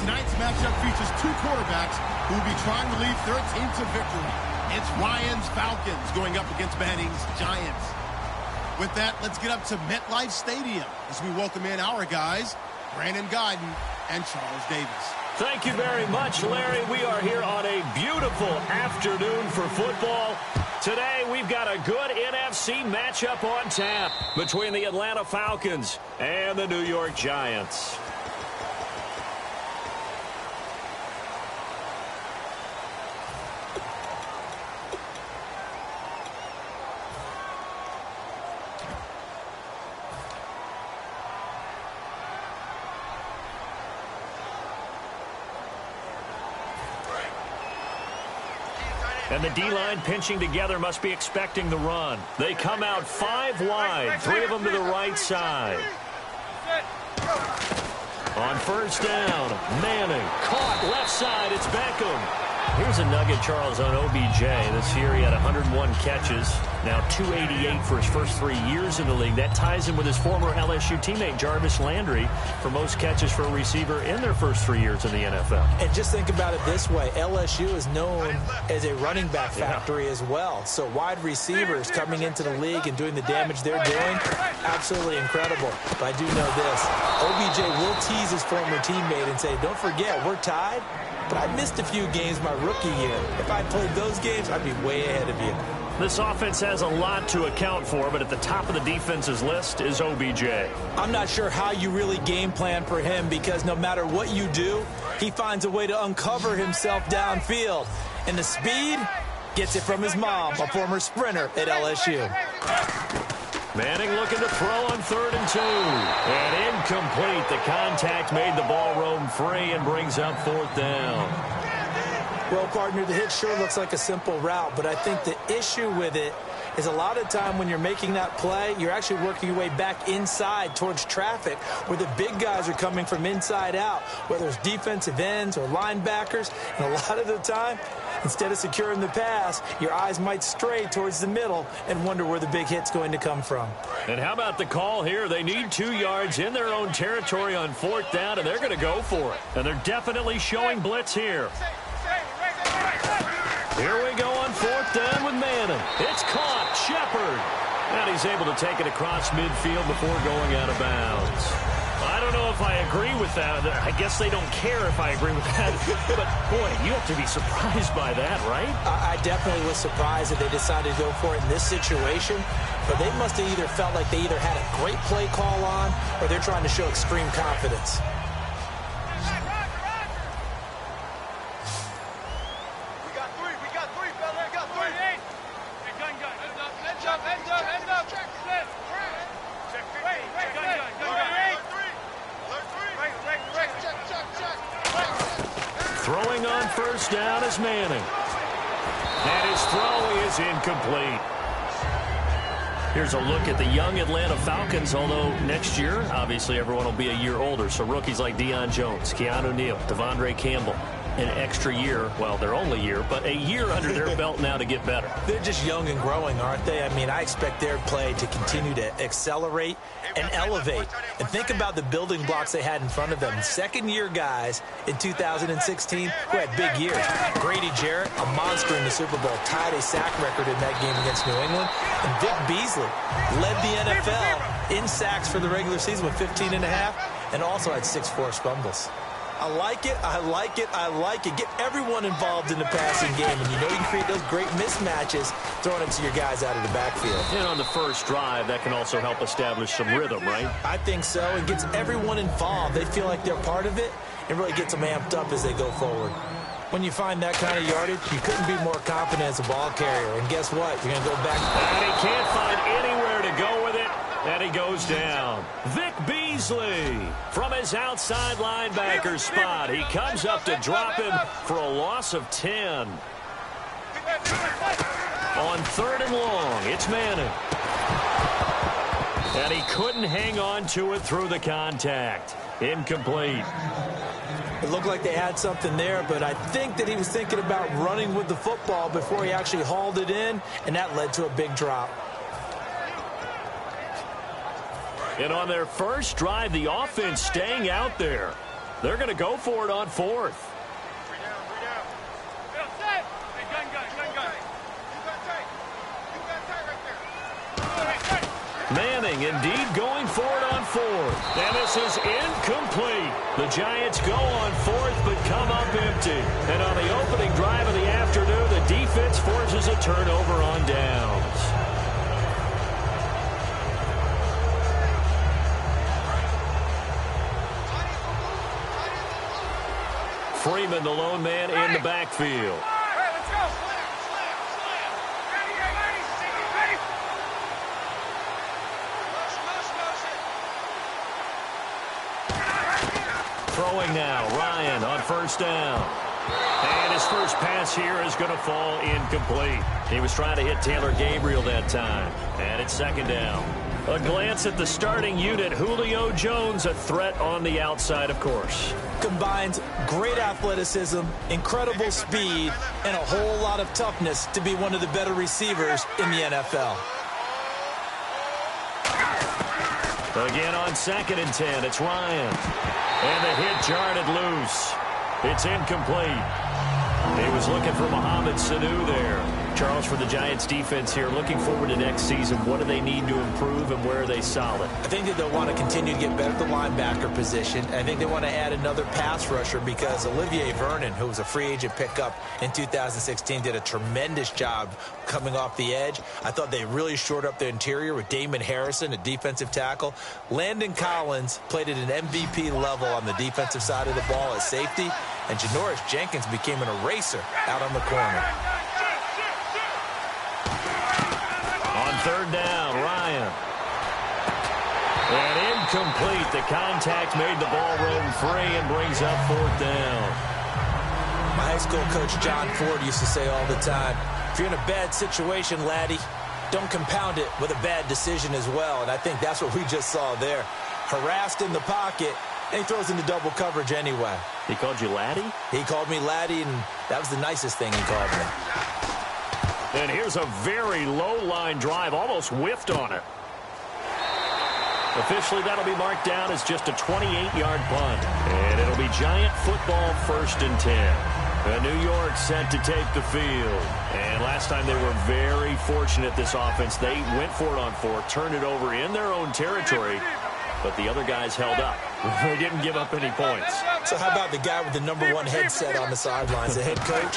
Tonight's matchup features two quarterbacks who will be trying to lead their team to victory. It's Ryan's Falcons going up against Manning's Giants. With that, let's get up to MetLife Stadium as we welcome in our guys, Brandon Guyton and Charles Davis. Thank you very much, Larry. We are here on a beautiful afternoon for football. Today, we've got a good NFC matchup on tap between the Atlanta Falcons and the New York Giants. And the D-line pinching together must be expecting the run. They come out 5 wide, 3 of them to the right side. On first down, Manning caught left side. It's Beckham. Here's a nugget, Charles, on OBJ. This year he had 101 catches, now 288 for his first 3 years in the league. That ties him with his former LSU teammate Jarvis Landry for most catches for a receiver in their first 3 years in the NFL. And just think about it this way. LSU is known as a running back factory as well. So wide receivers coming into the league and doing the damage they're doing, absolutely incredible. But I do know this. OBJ will tease his former teammate and say, don't forget, we're tied, but I missed a few games my rookie year. If I played those games, I'd be way ahead of you. This offense has a lot to account for, but at the top of the defense's list is OBJ. I'm not sure how you really game plan for him because no matter what you do, he finds a way to uncover himself downfield. And the speed gets it from his mom, a former sprinter at LSU. Manning looking to throw on 3rd and 2. And incomplete. The contact made the ball roam free and brings up 4th down. Well, partner, the hit sure looks like a simple route, but I think the issue with it is a lot of time when you're making that play, you're actually working your way back inside towards traffic where the big guys are coming from inside out, whether it's defensive ends or linebackers. And a lot of the time, instead of securing the pass, your eyes might stray towards the middle and wonder where the big hit's going to come from. And how about the call here? They need 2 yards in their own territory on 4th down, and they're going to go for it. And they're definitely showing blitz here. Here we go on 4th down with Manning. It's caught. Shepard. And he's able to take it across midfield before going out of bounds. I don't know if I agree with that. I guess they don't care if I agree with that. But, boy, you have to be surprised by that, right? I definitely was surprised that they decided to go for it in this situation. But they must have either felt like they either had a great play call on or they're trying to show extreme confidence. Throwing on first down is Manning. And his throw is incomplete. Here's a look at the young Atlanta Falcons, although next year, obviously, everyone will be a year older. So rookies like Deion Jones, Keanu Neal, Devondre Campbell, an extra year, well, their only year, but a year under their belt now to get better. They're just young and growing, aren't they? I mean, I expect their play to continue to accelerate and elevate. And think about the building blocks they had in front of them. Second-year guys in 2016 who had big years. Grady Jarrett, a monster in the Super Bowl, tied a sack record in that game against New England. And Vic Beasley led the NFL in sacks for the regular season with 15 and a half, and also had 6 forced fumbles. I like it, I like it, I like it. Get everyone involved in the passing game, and you know you can create those great mismatches throwing it to your guys out of the backfield. And on the first drive, that can also help establish some rhythm, right? I think so. It gets everyone involved. They feel like they're part of it. It really gets them amped up as they go forward. When you find that kind of yardage, you couldn't be more confident as a ball carrier. And guess what? You're going to go back. And he can't find anywhere to go with it. And he goes down. Vic Beasley from his outside linebacker spot. He comes up to drop him for a loss of 10. On 3rd and long, it's Manning. And he couldn't hang on to it through the contact. Incomplete. It looked like they had something there, but I think that he was thinking about running with the football before he actually hauled it in, and that led to a big drop. And on their first drive, the offense staying out there. They're going to go for it on 4th. Manning indeed going for it on 4th. And this is incomplete. The Giants go on 4th but come up empty. And on the opening drive of the afternoon, the defense forces a turnover on downs. Freeman, the lone man in the backfield. Throwing now, Ryan on 1st down. And his first pass here is going to fall incomplete. He was trying to hit Taylor Gabriel that time. And it's 2nd down. A glance at the starting unit. Julio Jones, a threat on the outside, of course. Combines great athleticism, incredible speed, and a whole lot of toughness to be one of the better receivers in the NFL. Again on 2nd and 10, it's Ryan. And the hit jarred it loose. It's incomplete. He was looking for Mohamed Sanu there. Charles, for the Giants defense here, looking forward to next season, what do they need to improve and where are they solid? I think that they'll want to continue to get better at the linebacker position. I think they want to add another pass rusher because Olivier Vernon, who was a free agent pickup in 2016, did a tremendous job coming off the edge. I thought they really shored up their interior with Damon Harrison, a defensive tackle. Landon Collins played at an MVP level on the defensive side of the ball at safety, and Janoris Jenkins became an eraser out on the corner. On 3rd down, Ryan. And incomplete. The contact made the ball roam free and brings up 4th down. My high school coach, John Ford, used to say all the time, if you're in a bad situation, laddie, don't compound it with a bad decision as well. And I think that's what we just saw there. Harassed in the pocket, and he throws into double coverage anyway. He called you laddie? He called me laddie, and that was the nicest thing he called me. And here's a very low-line drive, almost whiffed on it. Officially, that'll be marked down as just a 28-yard punt. And it'll be Giant football 1st and 10. And New York set to take the field. And last time they were very fortunate, this offense. They went for it on 4th, turned it over in their own territory, but the other guys held up. They didn't give up any points. So how about the guy with the #1 headset on the sidelines, the head coach?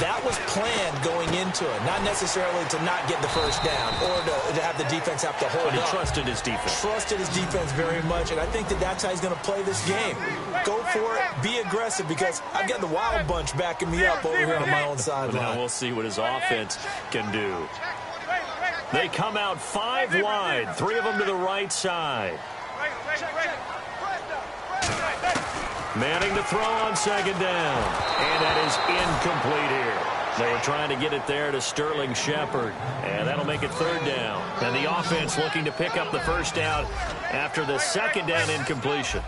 That was planned going into it, not necessarily to not get the first down or to have the defense have to hold up. But he trusted his defense. Trusted his defense very much, and I think that that's how he's going to play this game. Go for it, be aggressive, because I've got the Wild Bunch backing me up over here on my own sideline. Now we'll see what his offense can do. They come out 5 wide, 3 of them to the right side. Manning to throw on 2nd down. And that is incomplete here. They were trying to get it there to Sterling Shepard. And that'll make it 3rd down. And the offense looking to pick up the 1st down after the 2nd down incompletion.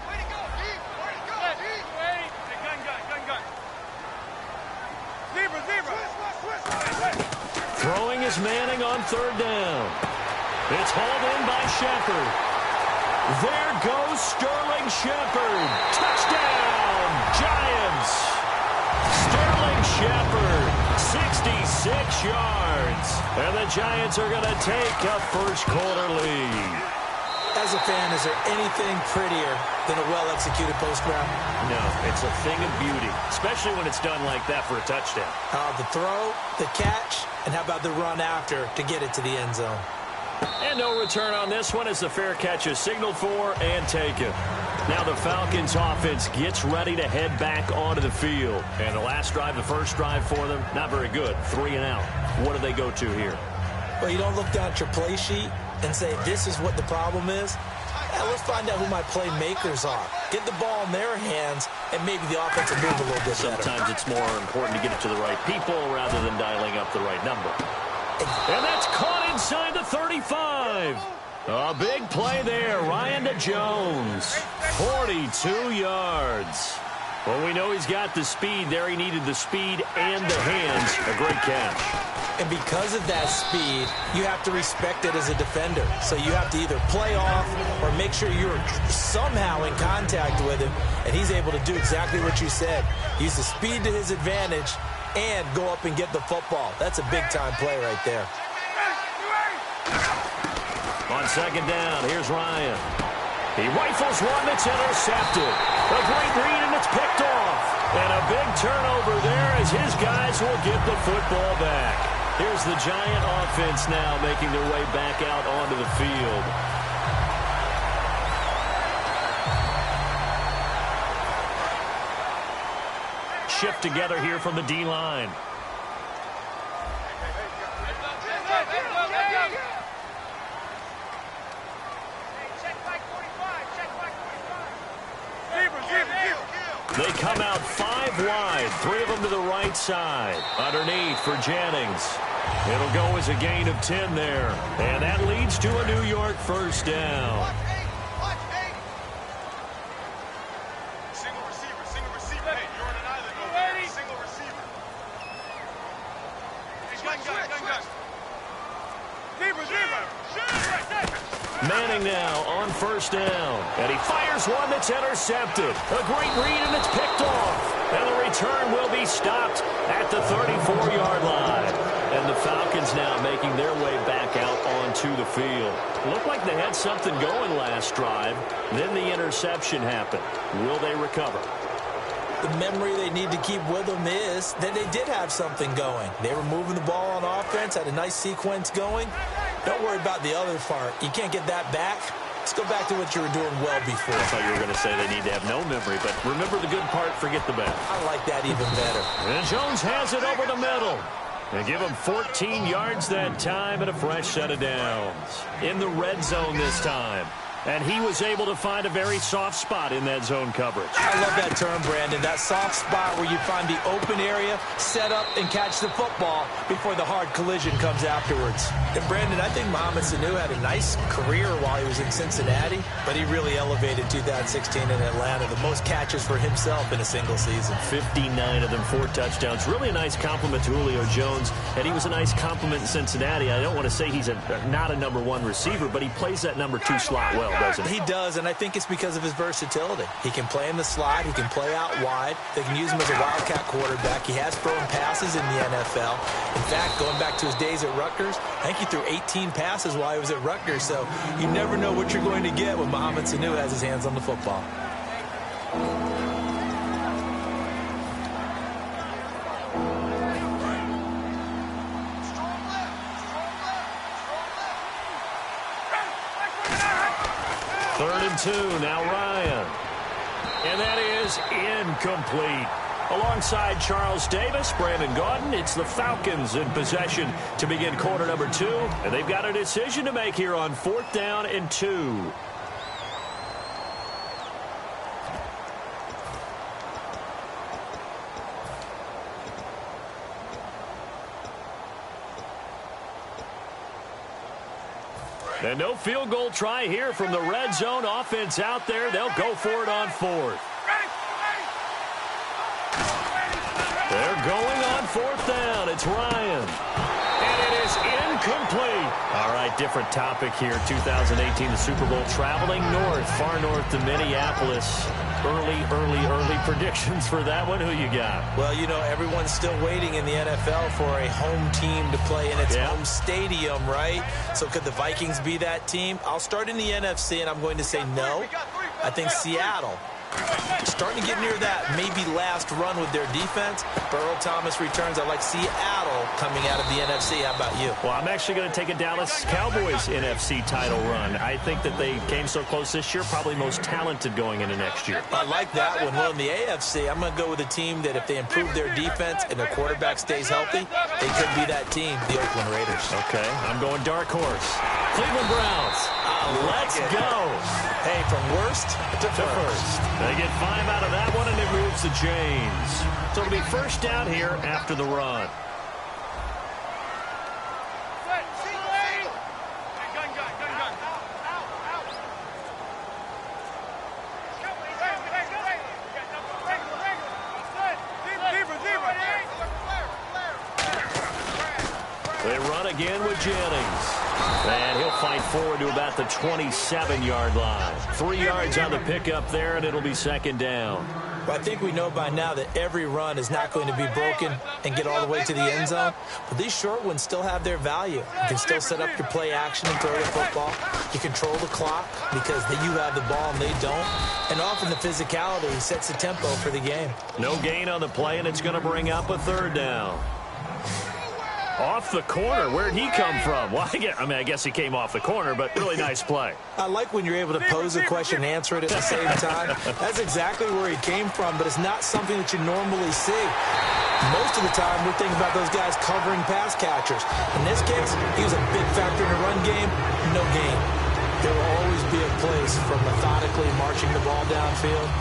Here's Manning on third down. It's hauled in by Shepard. There goes Sterling Shepard. Touchdown, Giants. Sterling Shepard, 66 yards. And the Giants are going to take a first-quarter lead. As a fan, is there anything prettier than a well-executed post route? No, it's a thing of beauty, especially when it's done like that for a touchdown. The throw, the catch, and how about the run after to get it to the end zone? And no return on this one as the fair catch is signaled for and taken. Now the Falcons offense gets ready to head back onto the field. And the last drive, the first drive for them, not very good. 3 and out. What do they go to here? Well, you don't look down at your play sheet and say, this is what the problem is. Let's find out who my playmakers are. Get the ball in their hands, and maybe the offense will move a little bit better. Sometimes it's more important to get it to the right people rather than dialing up the right number. And that's caught inside the 35. A big play there. Ryan to Jones. 42 yards. Well, we know he's got the speed there. He needed the speed and the hands. A great catch. And because of that speed, you have to respect it as a defender. So you have to either play off or make sure you're somehow in contact with him, and he's able to do exactly what you said. Use the speed to his advantage and go up and get the football. That's a big-time play right there. On second down, here's Ryan. He rifles one that's intercepted. A great read, and it's picked off. And a big turnover there as his guys will get the football back. Here's the Giant offense now making their way back out onto the field. Shift together here from the D-line. They come out 5 wide, 3 of them to the right side. Underneath for Jennings. It'll go as a gain of 10 there. And that leads to a New York first down. Single receiver. Hey, you're on an island over there. Single receiver. Gun. Manning now on first down. And he fires one that's intercepted. A great read, and it's picked off. And the return will be stopped at the 34-yard line. And the Falcons now making their way back out onto the field. Looked like they had something going last drive. Then the interception happened. Will they recover? The memory they need to keep with them is that they did have something going. They were moving the ball on offense, had a nice sequence going. Don't worry about the other part. You can't get that back. Let's go back to what you were doing well before. I thought you were going to say they need to have no memory, but remember the good part, forget the bad. I like that even better. And Jones has it over the middle. They give him 14 yards that time and a fresh set of downs. In the red zone this time. And he was able to find a very soft spot in that zone coverage. I love that term, Brandon. That soft spot where you find the open area, set up, and catch the football before the hard collision comes afterwards. And, Brandon, I think Mohamed Sanu had a nice career while he was in Cincinnati, but he really elevated 2016 in Atlanta. The most catches for himself in a single season. 59 of them, 4 touchdowns. Really a nice compliment to Julio Jones, and he was a nice compliment in Cincinnati. I don't want to say he's not a number 1 receiver, but he plays that number 2 slot well. He does, and I think it's because of his versatility. He can play in the slot. He can play out wide. They can use him as a wildcat quarterback. He has thrown passes in the NFL. In fact, going back to his days at Rutgers, I think he threw 18 passes while he was at Rutgers, so you never know what you're going to get when Mohamed Sanu has his hands on the football. Third and 2, now Ryan. And that is incomplete. Alongside Charles Davis, Brandon Gaudin, it's the Falcons in possession to begin quarter number 2. And they've got a decision to make here on 4th down and 2. And no field goal try here from the red zone offense out there. They'll go for it on 4th. They're going on 4th down. It's Ryan. And it is incomplete. All right, different topic here. 2018, the Super Bowl, traveling north, far north to Minneapolis. Early predictions for that one. Who you got? Well, you know, everyone's still waiting in the NFL for a home team to play in its home stadium, right? So could the Vikings be that team? I'll start in the NFC, and I'm going to say no. I think Seattle, starting to get near that maybe last run with their defense. Earl Thomas returns. I like Seattle coming out of the NFC. How about you? Well, I'm actually going to take a Dallas Cowboys NFC title run. I think that they came so close this year, probably most talented going into next year. I like that one. Well, in the AFC, I'm going to go with a team that if they improve their defense and their quarterback stays healthy, they could be that team, the Oakland Raiders. Okay, I'm going dark horse. Cleveland Browns. Let's go. Hey, from worst to first. They get 5 out of that one, and it moves the chains. So it'll be first down here after the run. They run again with Jennings. And he'll fight forward to about the 27-yard line. 3 yards on the pickup there, and it'll be second down. Well, I think we know by now that every run is not going to be broken and get all the way to the end zone. But these short ones still have their value. You can still set up your play action and throw the football. You control the clock because you have the ball and they don't. And often the physicality sets the tempo for the game. No gain on the play, and it's going to bring up a third down. Off the corner. Where'd he come from? Well, I guess he came off the corner, but really nice play. I like when you're able to pose a question and answer it at the same time. That's exactly where he came from, but it's not something that you normally see. Most of the time, we're thinking about those guys covering pass catchers. In this case, he was a big factor in the run game. No gain. There will always be a place for methodically marching the ball downfield.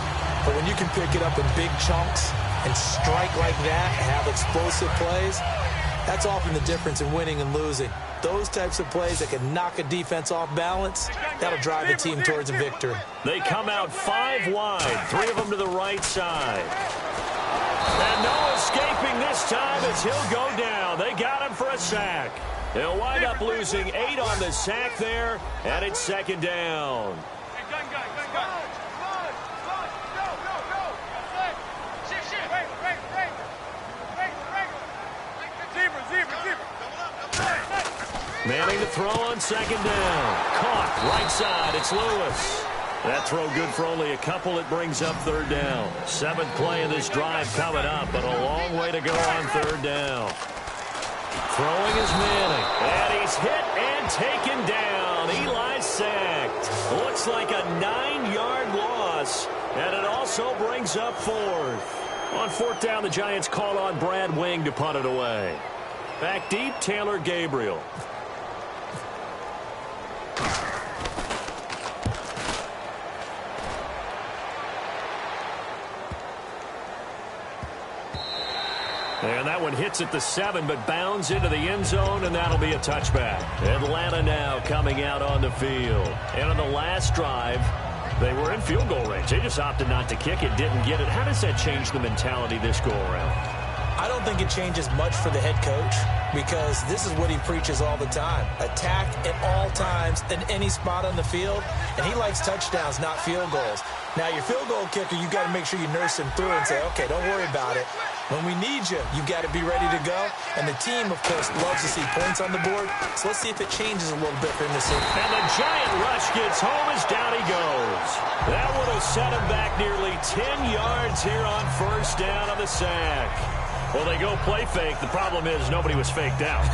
But when you can pick it up in big chunks and strike like that and have explosive plays, that's often the difference in winning and losing. Those types of plays that can knock a defense off balance, that'll drive a team towards a victory. They come out 5 wide, 3 of them to the right side. And no escaping this time as he'll go down. They got him for a sack. They'll wind up losing 8 on the sack there, and it's second down. Manning to throw on second down. Caught right side. It's Lewis. That throw good for only a couple. It brings up third down. 7th play of this drive coming up, but a long way to go on third down. Throwing is Manning. And he's hit and taken down. Eli sacked. Looks like a 9-yard loss. And it also brings up 4th. On 4th down, the Giants call on Brad Wing to punt it away. Back deep, Taylor Gabriel. And that one hits at the 7, but bounds into the end zone, and that'll be a touchback. Atlanta now coming out on the field. And on the last drive, they were in field goal range. They just opted not to kick it, didn't get it. How does that change the mentality this go-around? I don't think it changes much for the head coach because this is what he preaches all the time. Attack at all times in any spot on the field, and he likes touchdowns, not field goals. Now, your field goal kicker, you got to make sure you nurse him through and say, okay, don't worry about it. When we need you, you've got to be ready to go. And the team, of course, loves to see points on the board. So let's see if it changes a little bit for him to see. And the giant rush gets home as down he goes. That would have set him back nearly 10 yards here on first down on the sack. Well, they go play fake. The problem is nobody was faked out.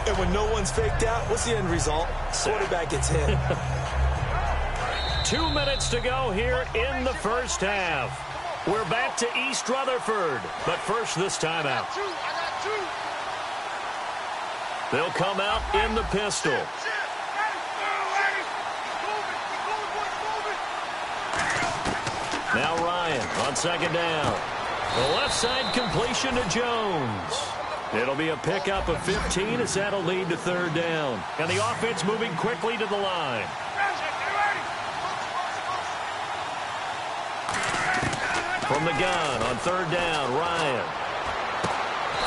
And when no one's faked out, what's the end result? Quarterback gets hit. 2 minutes to go here in the first half. We're back to East Rutherford, but first this timeout. They'll come out in the pistol. Now Ryan on second down. The left side completion to Jones. It'll be a pickup of 15 as that'll lead to third down. And the offense moving quickly to the line. From the gun on third down, Ryan.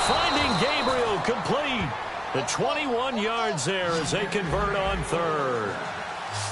Finding Gabriel complete. The 21 yards there as they convert on third.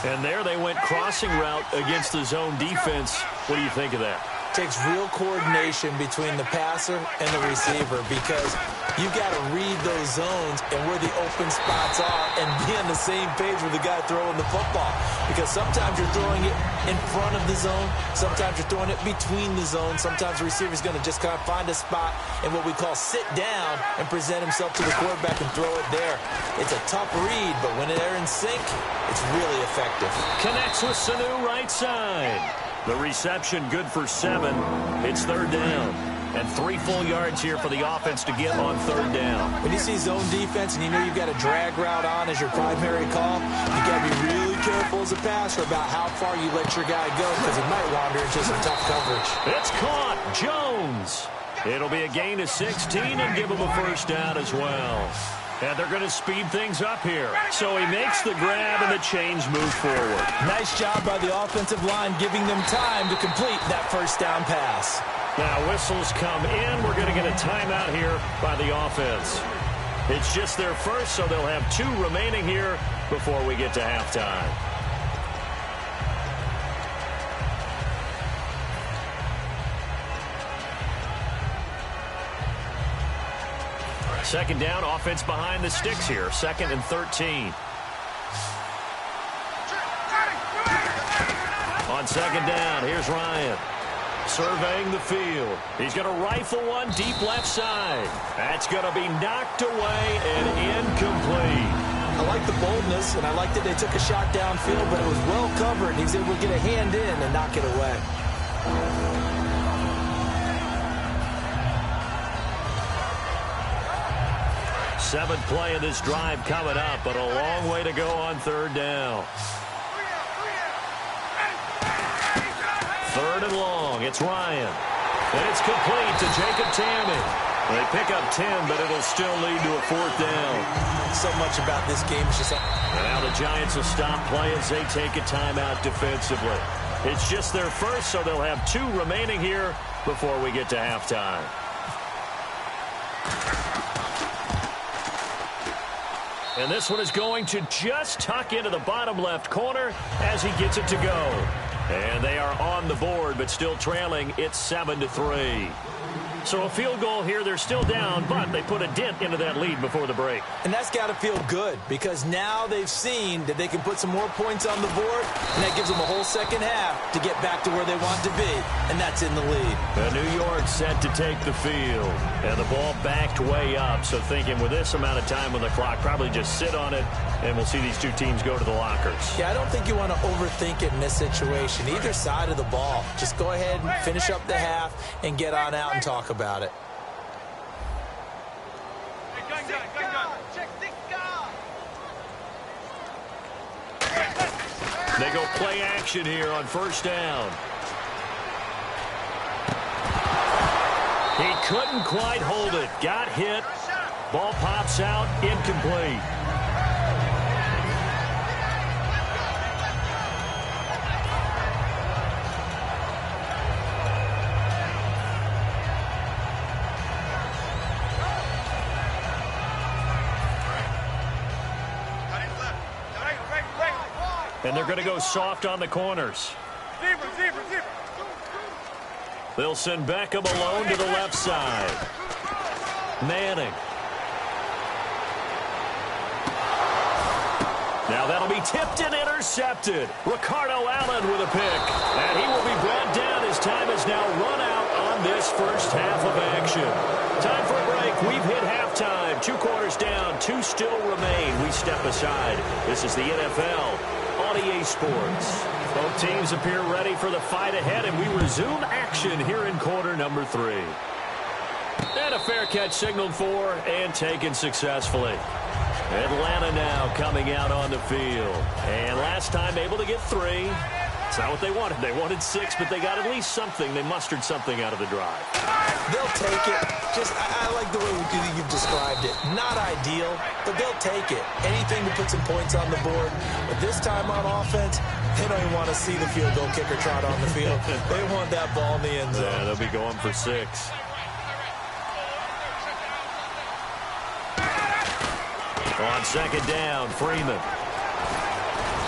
And there they went crossing route against the zone defense. What do you think of that? Takes real coordination between the passer and the receiver because you've got to read those zones and where the open spots are and be on the same page with the guy throwing the football. Because sometimes you're throwing it in front of the zone. Sometimes you're throwing it between the zones. Sometimes the receiver's going to just kind of find a spot and what we call sit down and present himself to the quarterback and throw it there. It's a tough read, but when they're in sync, it's really effective. Connects with Sanu right side. The reception good for 7. It's third down. And 3 full yards here for the offense to get on third down. When you see zone defense and you know you've got a drag route on as your primary call, you got to be really careful as a passer about how far you let your guy go because he might wander into some tough coverage. It's caught. Jones. It'll be a gain of 16 and give him a first down as well. And they're going to speed things up here. So he makes the grab and the chains move forward. Nice job by the offensive line giving them time to complete that first down pass. Now whistles come in. We're going to get a timeout here by the offense. It's just their first, so they'll have 2 remaining here before we get to halftime. Second down, offense behind the sticks here. 2nd and 13. On second down, here's Ryan. Surveying the field. He's going to rifle one deep left side. That's going to be knocked away and incomplete. I like the boldness, and I like that they took a shot downfield, but it was well covered. He was able to get a hand in and knock it away. 7th play of this drive coming up, but a long way to go on third down. 3rd and long. It's Ryan. And it's complete to Jacob Tammey. They pick up 10, but it'll still lead to a 4th down. So much about this game is just... And now the Giants will stop play as they take a timeout defensively. It's just their first, so they'll have 2 remaining here before we get to halftime. And this one is going to just tuck into the bottom left corner as he gets it to go. And they are on the board, but still trailing. It's 7-3. So a field goal here. They're still down, but they put a dent into that lead before the break. And that's got to feel good because now they've seen that they can put some more points on the board, and that gives them a whole second half to get back to where they want to be, and that's in the lead. And New York set to take the field, and the ball backed way up. So thinking with this amount of time on the clock, probably just sit on it, and we'll see these 2 teams go to the lockers. Yeah, I don't think you want to overthink it in this situation. Either side of the ball. Just go ahead and finish up the half and get on out and talk about it. They go play action here on first down. He couldn't quite hold it. Got hit. Ball pops out. Incomplete. And they're going to go soft on the corners. They'll send Beckham alone to the left side. Manning. Now that'll be tipped and intercepted. Ricardo Allen with a pick. And he will be brought down. His time is now run out on this first half of action. Time for a break. We've hit halftime. 2 quarters down. 2 still remain. We step aside. This is the NFL on EA Sports. Both teams appear ready for the fight ahead, and we resume action here in quarter number 3. And a fair catch signaled for and taken successfully. Atlanta now coming out on the field. And last time able to get 3. It's not what they wanted. They wanted 6, but they got at least something. They mustered something out of the drive. They'll take it. Just, I like the way you've described it. Not ideal, but they'll take it. Anything to put some points on the board. But this time on offense, they don't even want to see the field goal kicker trot on the field. They want that ball in the end zone. Yeah, they'll be going for 6. On second down, Freeman.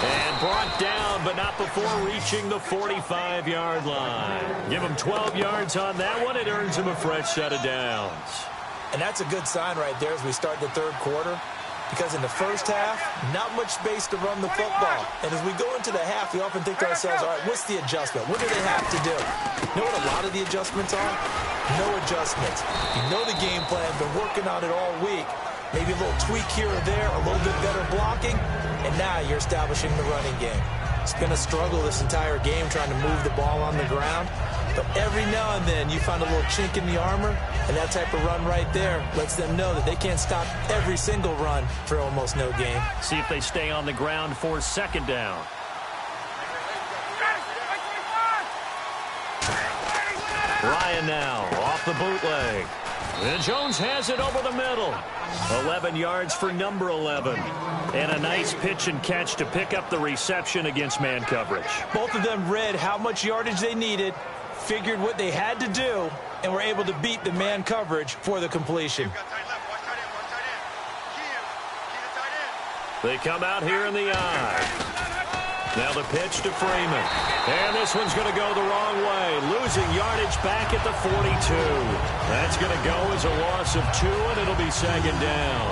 And brought down, but not before reaching the 45-yard line. Give him 12 yards on that one. It earns him a fresh set of downs. And that's a good sign right there as we start the third quarter. Because in the first half, not much space to run the football. And as we go into the half, we often think to ourselves, all right, what's the adjustment? What do they have to do? You know what a lot of the adjustments are? No adjustments. You know the game plan, been working on it all week. Maybe a little tweak here or there, a little bit better blocking, and now you're establishing the running game. It's been a struggle this entire game trying to move the ball on the ground. But every now and then you find a little chink in the armor, and that type of run right there lets them know that they can't stop every single run for almost no gain. See if they stay on the ground for second down. Ryan now off the bootleg. And Jones has it over the middle. 11 yards for number 11. And a nice pitch and catch to pick up the reception against man coverage. Both of them read how much yardage they needed, figured what they had to do, and were able to beat the man coverage for the completion. They come out here in the eye. Now the pitch to Freeman. And this one's going to go the wrong way. Losing yardage back at the 42. That's going to go as a loss of 2, and it'll be second down.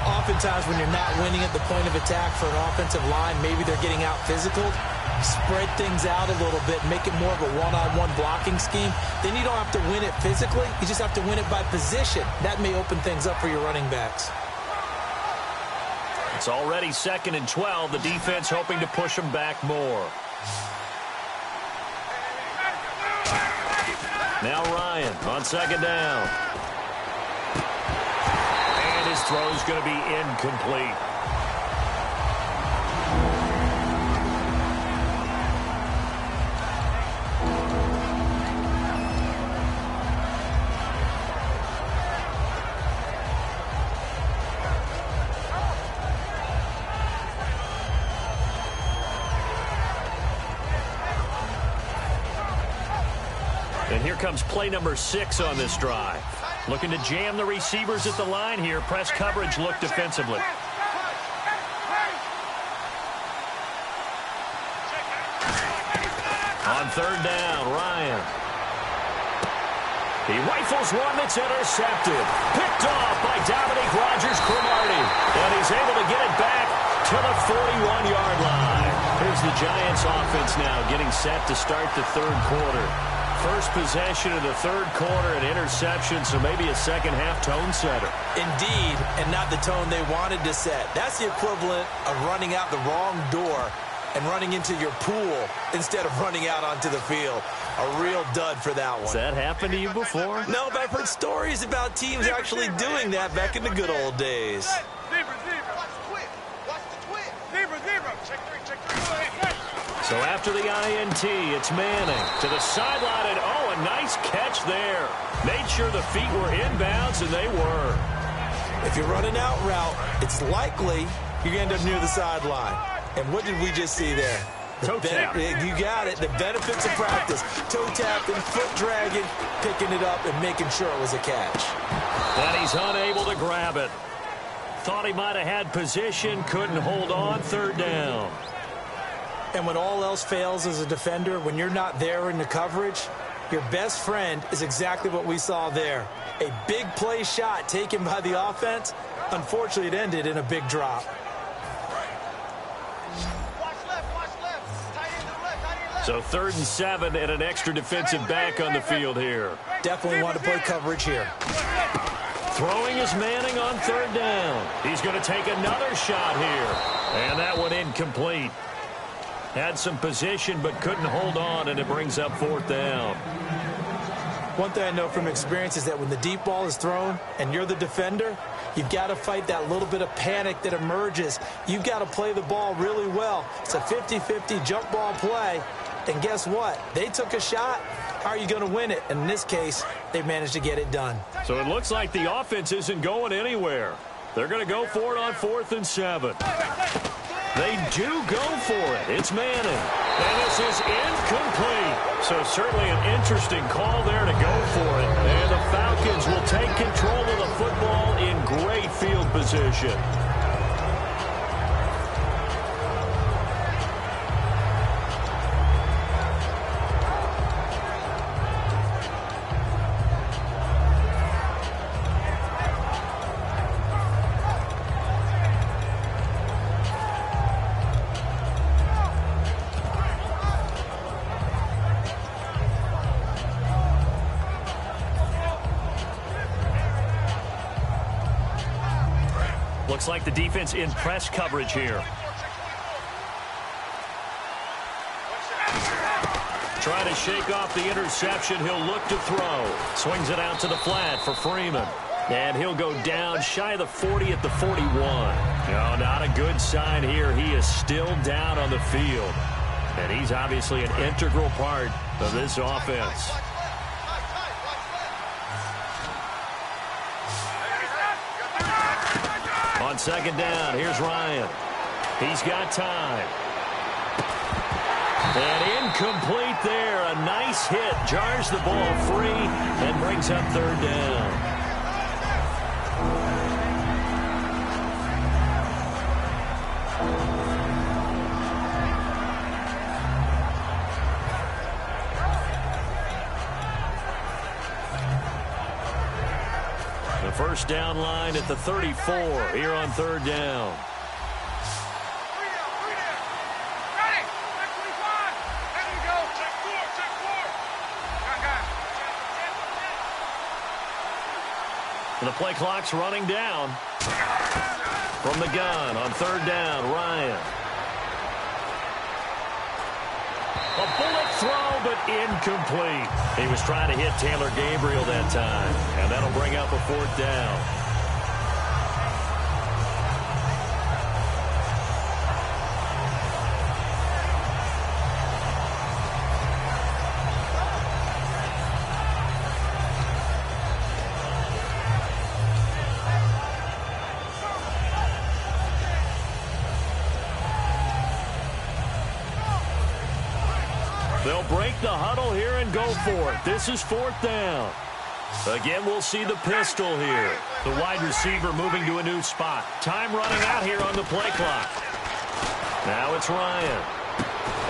Oftentimes when you're not winning at the point of attack for an offensive line, maybe they're getting out physical. Spread things out a little bit, make it more of a one-on-one blocking scheme. Then you don't have to win it physically. You just have to win it by position. That may open things up for your running backs. It's already 2nd and 12. The defense hoping to push them back more. Now Ryan on second down. And his throw's going to be incomplete. And here comes play number 6 on this drive. Looking to jam the receivers at the line here. Press coverage look defensively. On third down, Ryan. He rifles one that's intercepted. Picked off by Dominique Rodgers-Cromartie. And he's able to get it back to the 41-yard line. Here's the Giants offense now getting set to start the third quarter. First possession of the third quarter, an interception, so maybe a second-half tone setter. Indeed, and not the tone they wanted to set. That's the equivalent of running out the wrong door and running into your pool instead of running out onto the field. A real dud for that one. Has that happened to you before? No, but I've heard stories about teams actually doing that back in the good old days. So after the INT, it's Manning to the sideline, and oh, a nice catch there. Made sure the feet were inbounds, and they were. If you run an out route, it's likely you're going to end up near the sideline. And what did we just see there? Toe tap. You got it. The benefits of practice. Toe tapping, foot dragging, picking it up, and making sure it was a catch. And he's unable to grab it. Thought he might have had position, couldn't hold on, third down. And when all else fails as a defender, when you're not there in the coverage, your best friend is exactly what we saw there. A big play shot taken by the offense. Unfortunately, it ended in a big drop. So 3rd and 7 and an extra defensive back on the field here. Definitely want to play coverage here. Throwing is Manning on third down. He's going to take another shot here. And that one incomplete. Had some position but couldn't hold on, and it brings up 4th down. One thing I know from experience is that when the deep ball is thrown and you're the defender, you've got to fight that little bit of panic that emerges. You've got to play the ball really well. It's a 50-50 jump ball play. And guess what? They took a shot. How are you going to win it? And in this case, they managed to get it done. So it looks like the offense isn't going anywhere. They're going to go for it on 4th and 7. They do go for it. It's Manning. And this is incomplete. So certainly an interesting call there to go for it. And the Falcons will take control of the football in great field position. Looks like the defense in press coverage here. Trying to shake off the interception. He'll look to throw. Swings it out to the flat for Freeman. And he'll go down shy of the 40 at the 41. No, not a good sign here. He is still down on the field. And he's obviously an integral part of this offense. On second down, here's Ryan. He's got time. And incomplete there. A nice hit. Jars the ball free and brings up third down. The first down line at the 34 here on third down. And the play clock's running down. From the gun on third down, Ryan. A bullet throw, but incomplete. He was trying to hit Taylor Gabriel that time, and that'll bring up a fourth down. They'll break the huddle here and go for it. This is fourth down. Again, we'll see the pistol here. The wide receiver moving to a new spot. Time running out here on the play clock. Now it's Ryan.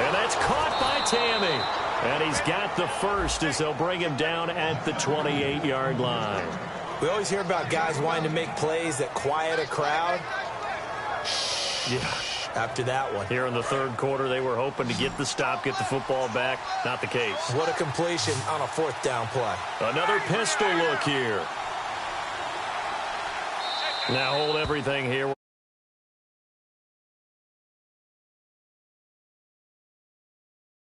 And that's caught by Tammy. And he's got the first as they'll bring him down at the 28-yard line. We always hear about guys wanting to make plays that quiet a crowd. Yeah. After that one. Here in the third quarter, they were hoping to get the stop, get the football back. Not the case. What a completion on a fourth down play. Another pistol look here. Now hold everything here.